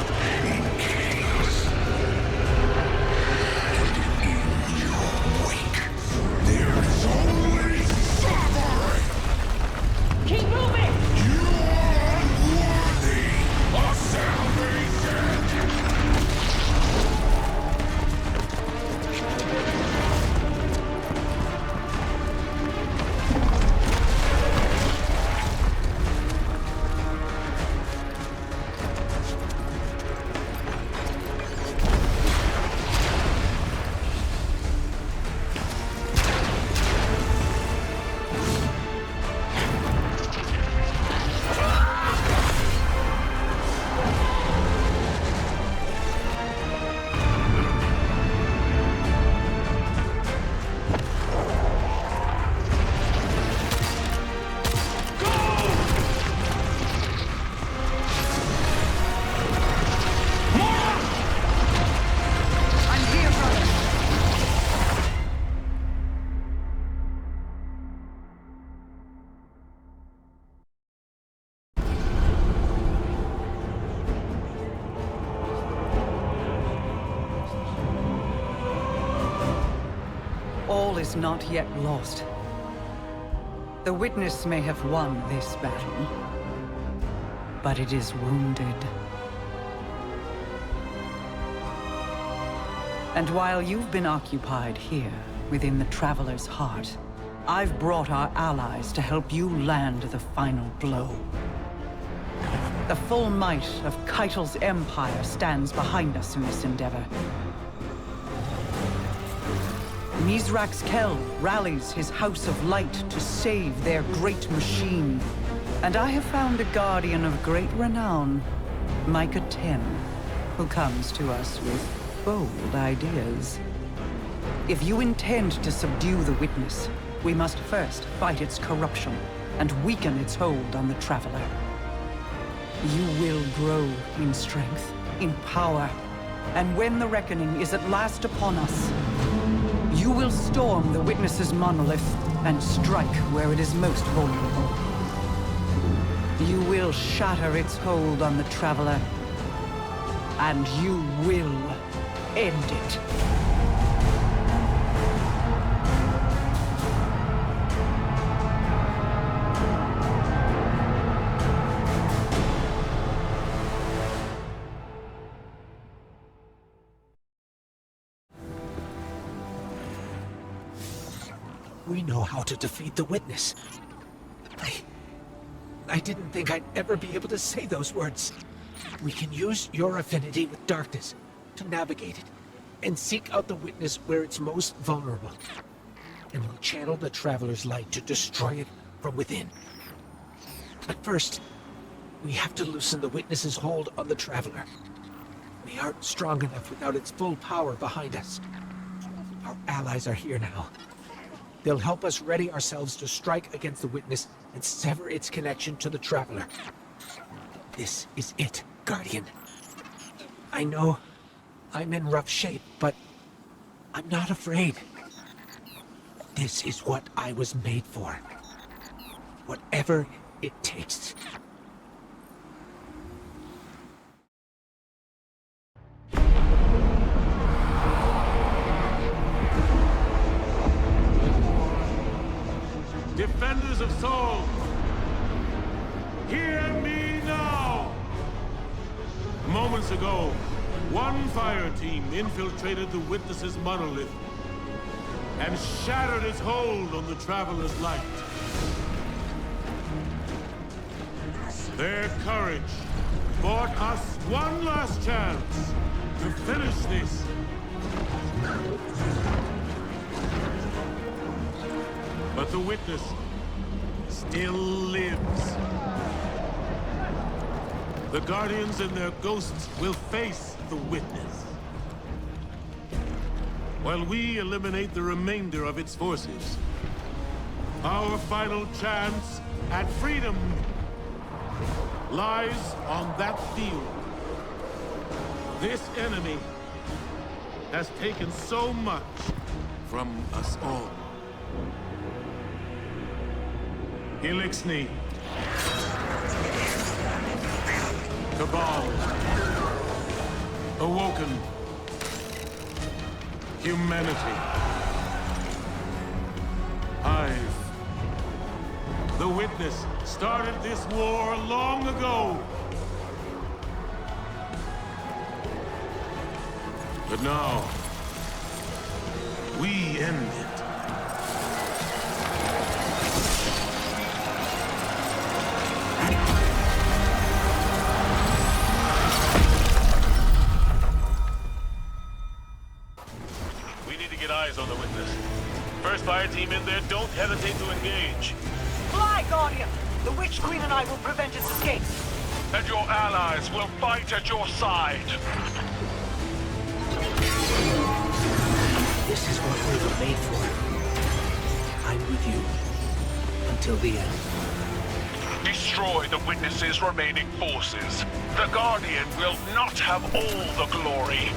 S3: all is not yet lost. The Witness may have won this battle, but it is wounded. And while you've been occupied here, within the Traveler's heart, I've brought our allies to help you land the final blow. The full might of Keitel's empire stands behind us in this endeavor. Mizrax Kel rallies his House of Light to save their great machine. And I have found a guardian of great renown, Micah 10, who comes to us with bold ideas. If you intend to subdue the Witness, we must first fight its corruption and weaken its hold on the Traveler. You will grow in strength, in power, and when the reckoning is at last upon us, you will storm the Witness's monolith and strike where it is most vulnerable. You will shatter its hold on the Traveler, and you will end it.
S1: We know how to defeat the Witness. I didn't think I'd ever be able to say those words. We can use your affinity with darkness to navigate it and seek out the Witness where it's most vulnerable. And we'll channel the Traveler's light to destroy it from within. But first, we have to loosen the Witness's hold on the Traveler. We aren't strong enough without its full power behind us. Our allies are here now. They'll help us ready ourselves to strike against the Witness and sever its connection to the Traveler. This is it, Guardian. I know I'm in rough shape, but I'm not afraid. This is what I was made for. Whatever it takes.
S4: Defenders of Soul, hear me now! Moments ago, one fire team infiltrated the Witness's monolith and shattered its hold on the Traveler's light. Their courage bought us one last chance to finish this. But the Witness still lives. The Guardians and their ghosts will face the Witness, while we eliminate the remainder of its forces. Our final chance at freedom lies on that field. This enemy has taken so much from us all. Elixni, Cabal, Awoken, Humanity, Hive. The Witness started this war long ago. But now, we end it. Eyes on the Witness. First fire team in there, don't hesitate to engage.
S3: Fly, Guardian! The Witch Queen and I will prevent its escape.
S11: And your allies will fight at your side.
S1: This is what we were made for. I'm with you. Until the end.
S11: Destroy the Witness's remaining forces. The Guardian will not have all the glory.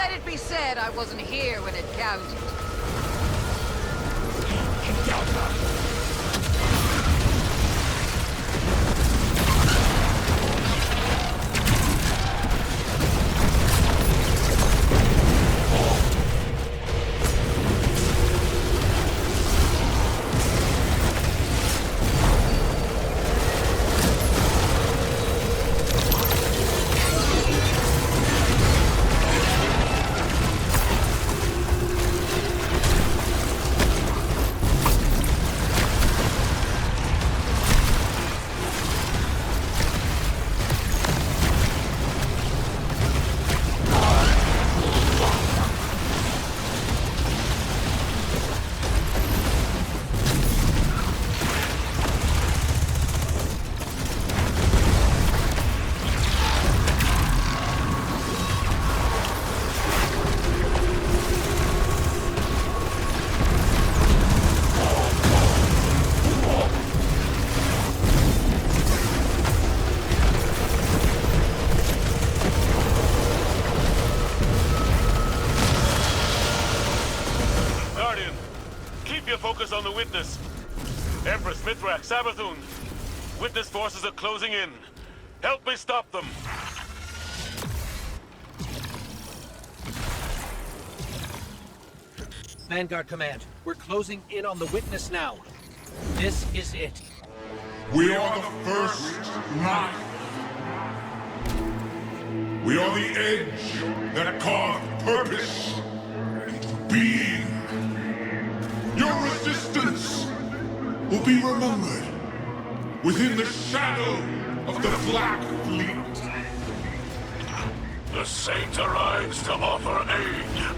S18: let it be said I wasn't here when it counted.
S4: On the witness. Empress, Mithrak, Savathun. Witness forces are closing in. Help me stop them.
S1: Vanguard Command, we're closing in on the witness now. This is it.
S19: We are the first knife. We are the edge that carved purpose into being. Your resistance will be remembered within the shadow of the Black Fleet.
S4: The Saint arrives to offer aid.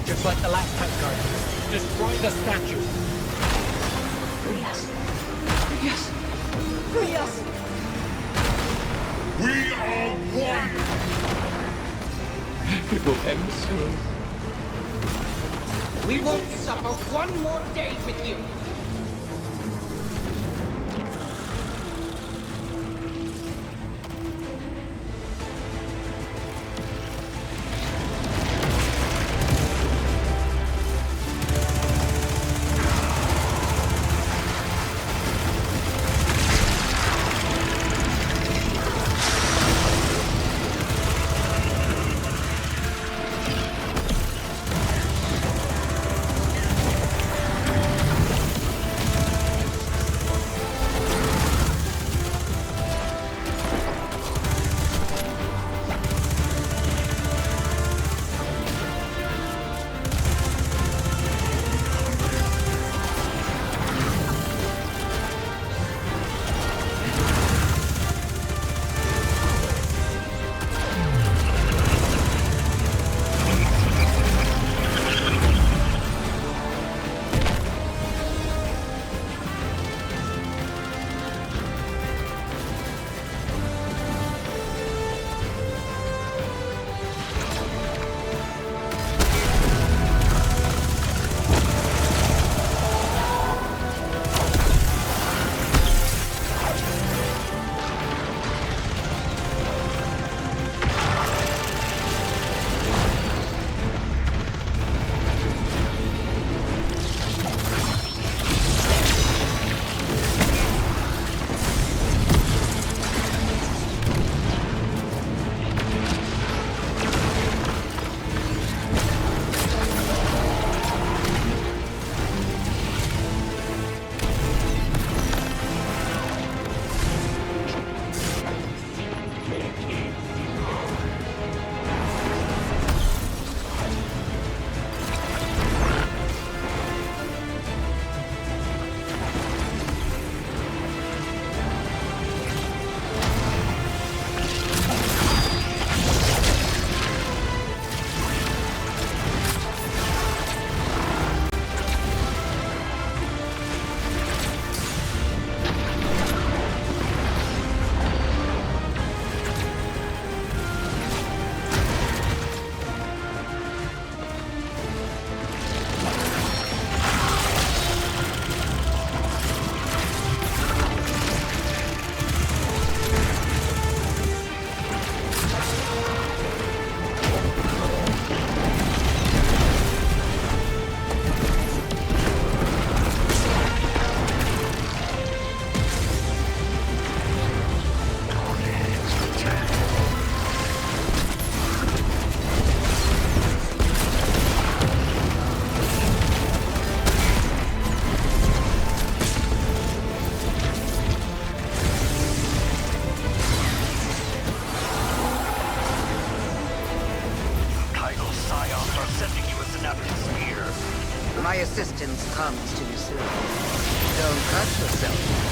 S1: Just like the last time, Guardian. Destroy the statue.
S16: Free us. Free us. Free us.
S19: We are one.
S16: It will end soon. We won't suffer one more day with you.
S12: My assistance comes to you soon. Don't cut yourself.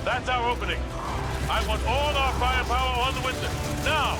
S20: That's our opening. I want all our firepower on the window. Now!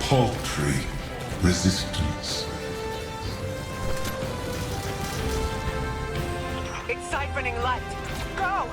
S19: Paltry resistance.
S3: It's siphoning light. Go!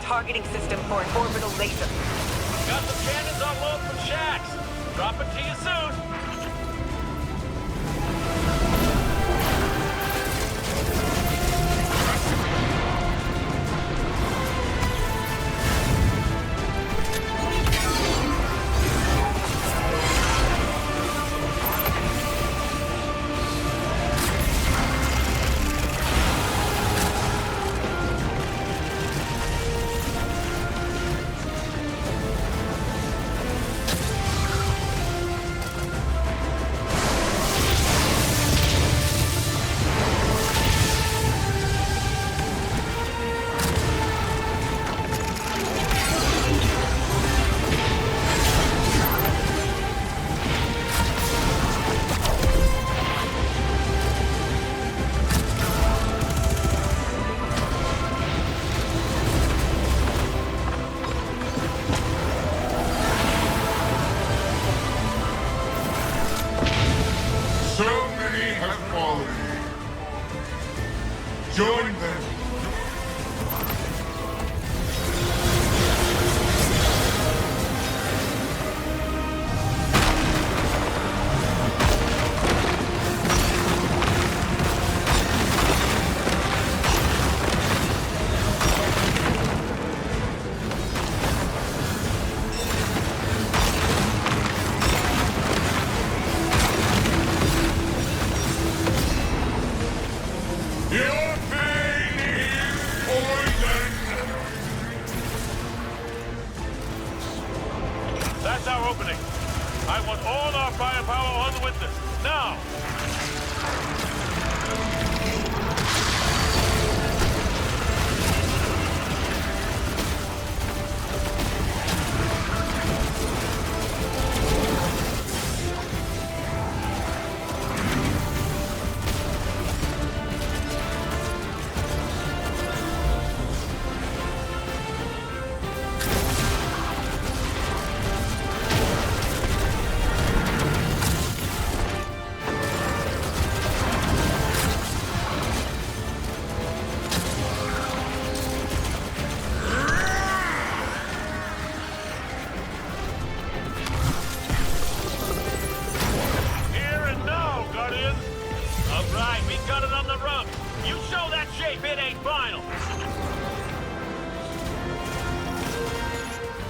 S3: Targeting system for an orbital laser.
S20: Got some cannons on load from Shax. Drop it to you soon. firepower on the witness. Now!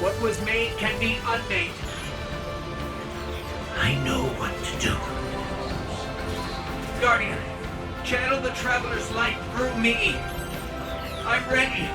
S1: What was made can be unmade. I know what to do. Guardian, channel the Traveler's light through me. I'm ready.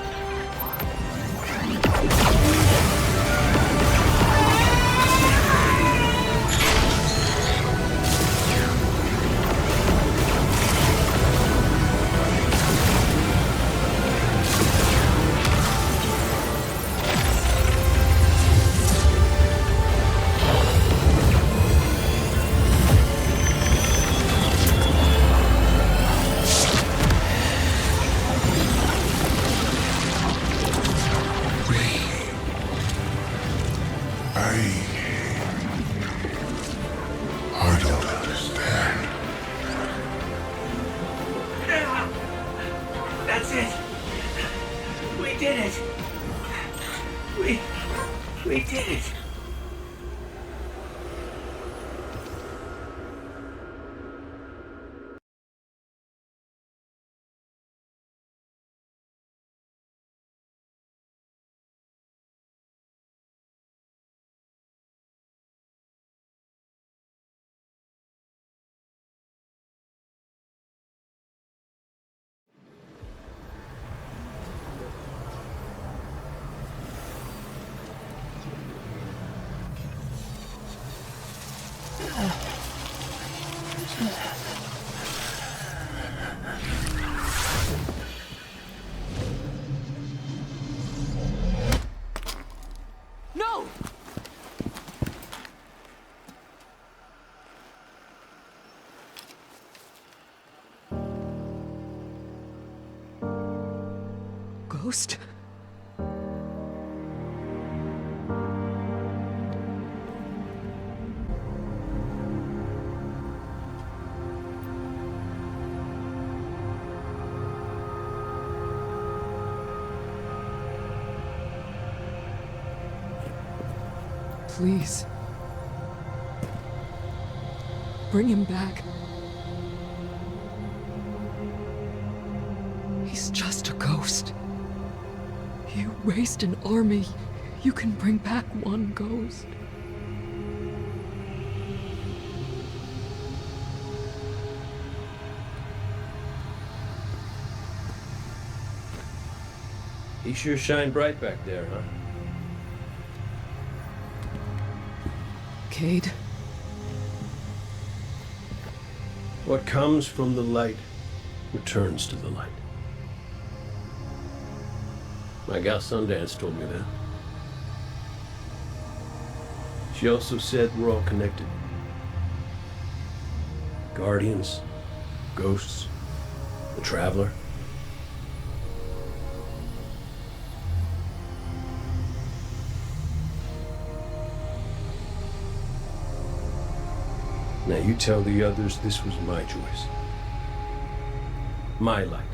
S19: I don't understand.
S1: That's it. We did it. We did it.
S5: No! Ghost? Please. Bring him back. He's just a ghost. You raised an army. You can bring back one ghost.
S6: He sure shined bright back there, huh?
S5: Cade.
S6: What comes from the light returns to the light. My gal Sundance told me that. She also said we're all connected. Guardians, ghosts, the Traveler. Now you tell the others this was my choice. My light.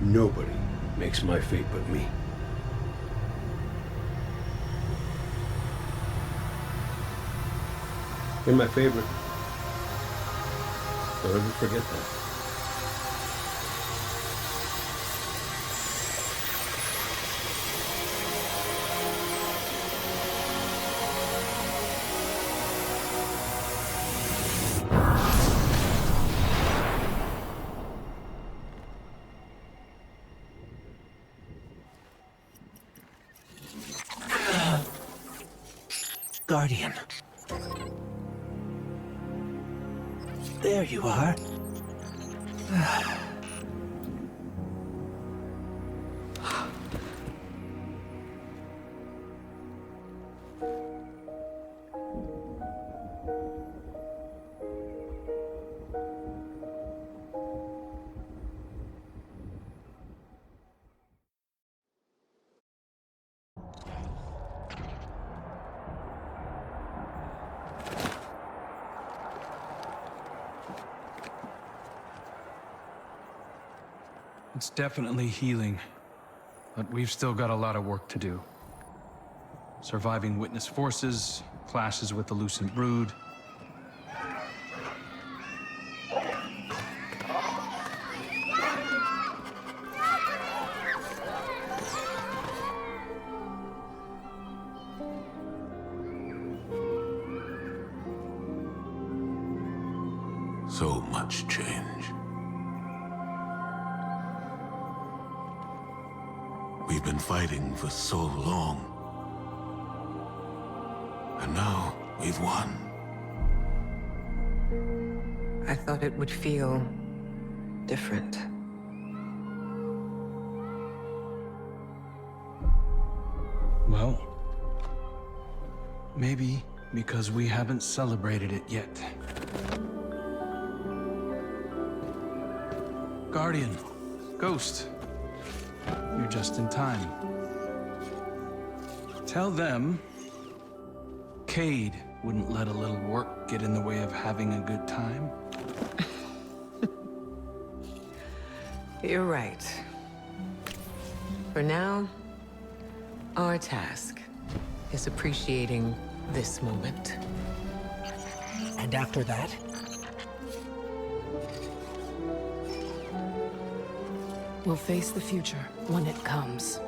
S6: Nobody makes my fate but me. You're my favorite. Don't ever forget that.
S1: Guardian. There you are.
S8: It's definitely healing, but we've still got a lot of work to do. Surviving Witness forces, clashes with the Lucent Brood.
S4: So much change. We've been fighting for so long. And now we've won.
S5: I thought it would feel different.
S8: Well, maybe because we haven't celebrated it yet. Guardian, Ghost, you're just in time. Tell them Cade wouldn't let a little work get in the way of having a good time.
S5: You're right. For now, our task is appreciating this moment.
S1: And after that?
S14: We'll face the future when it comes.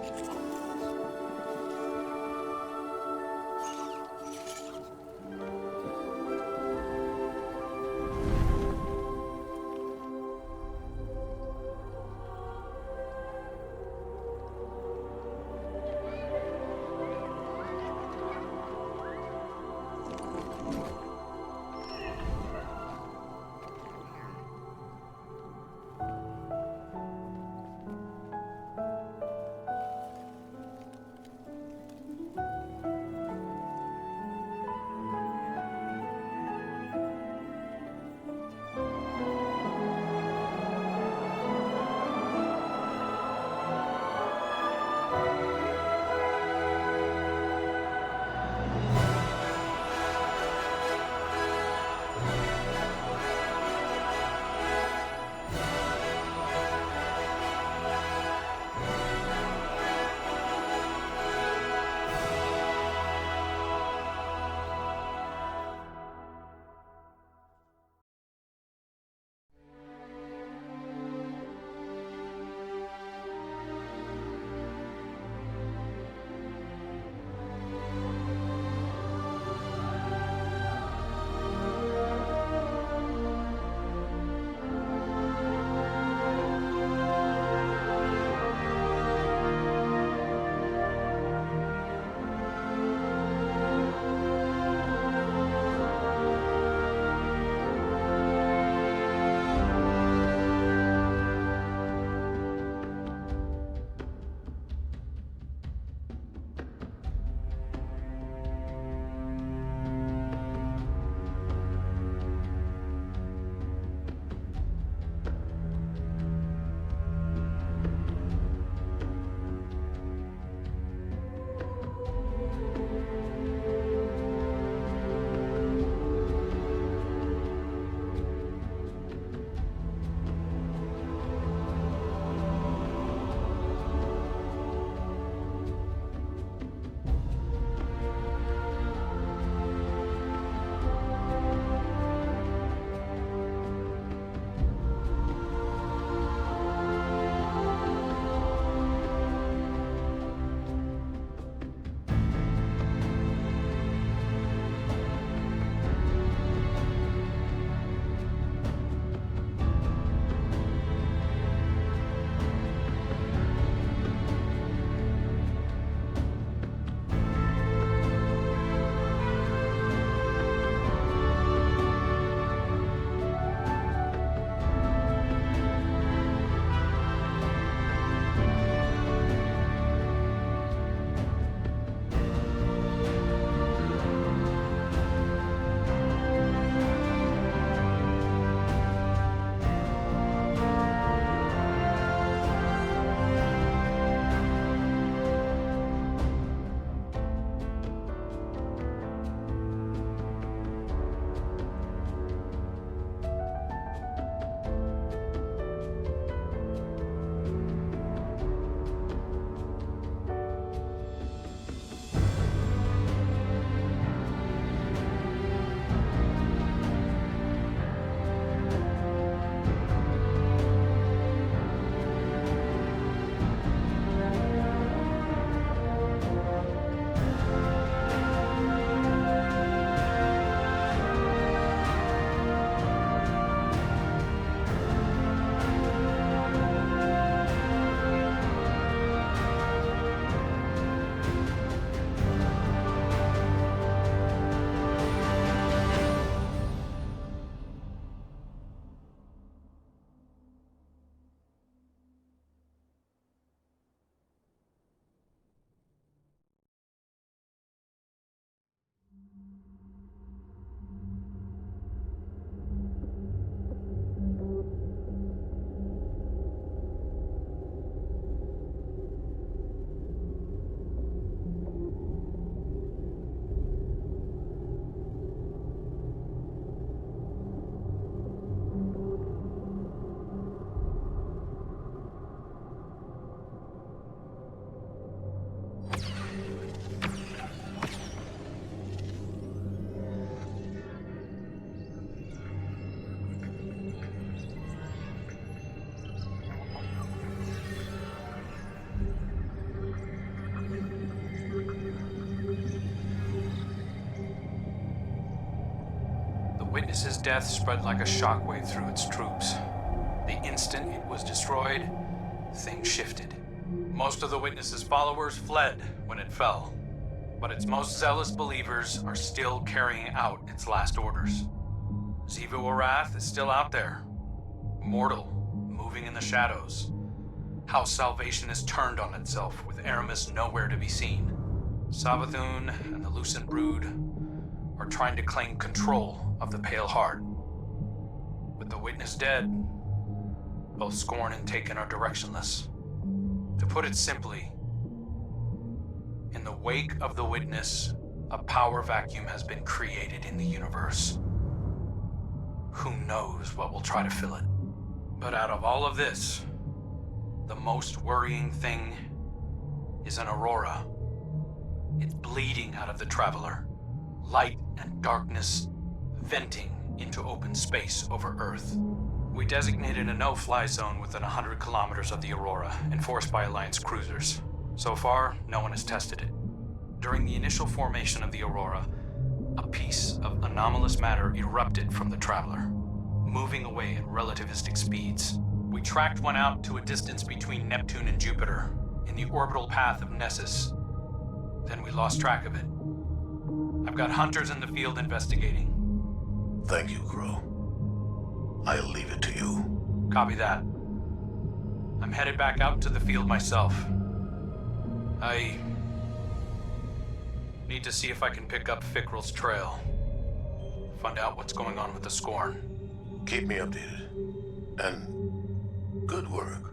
S8: Witness's death spread like a shockwave through its troops. The instant it was destroyed, things shifted. Most of the Witness's followers fled when it fell, but its most zealous believers are still carrying out its last orders. Xivu Arath is still out there, mortal, moving in the shadows. House Salvation has turned on itself, with Aramis nowhere to be seen. Savathun and the Lucent Brood are trying to claim control of the Pale Heart. With the Witness dead, both Scorn and Taken are directionless. To put it simply, in the wake of the Witness, a power vacuum has been created in the universe. Who knows what will try to fill it? But out of all of this, the most worrying thing is an aurora. It's bleeding out of the Traveler. Light and darkness venting into open space over Earth. We designated a no-fly zone within 100 kilometers of the aurora, enforced by Alliance cruisers. So far, no one has tested it. During the initial formation of the aurora, a piece of anomalous matter erupted from the Traveler, moving away at relativistic speeds. We tracked one out to a distance between Neptune and Jupiter, in the orbital path of Nessus. Then we lost track of it. I've got hunters in the field investigating.
S4: Thank you, Crow. I'll leave it to you.
S8: Copy that. I'm headed back out into the field myself. I need to see if I can pick up Fickrell's trail. Find out what's going on with the Scorn.
S4: Keep me updated. And good work.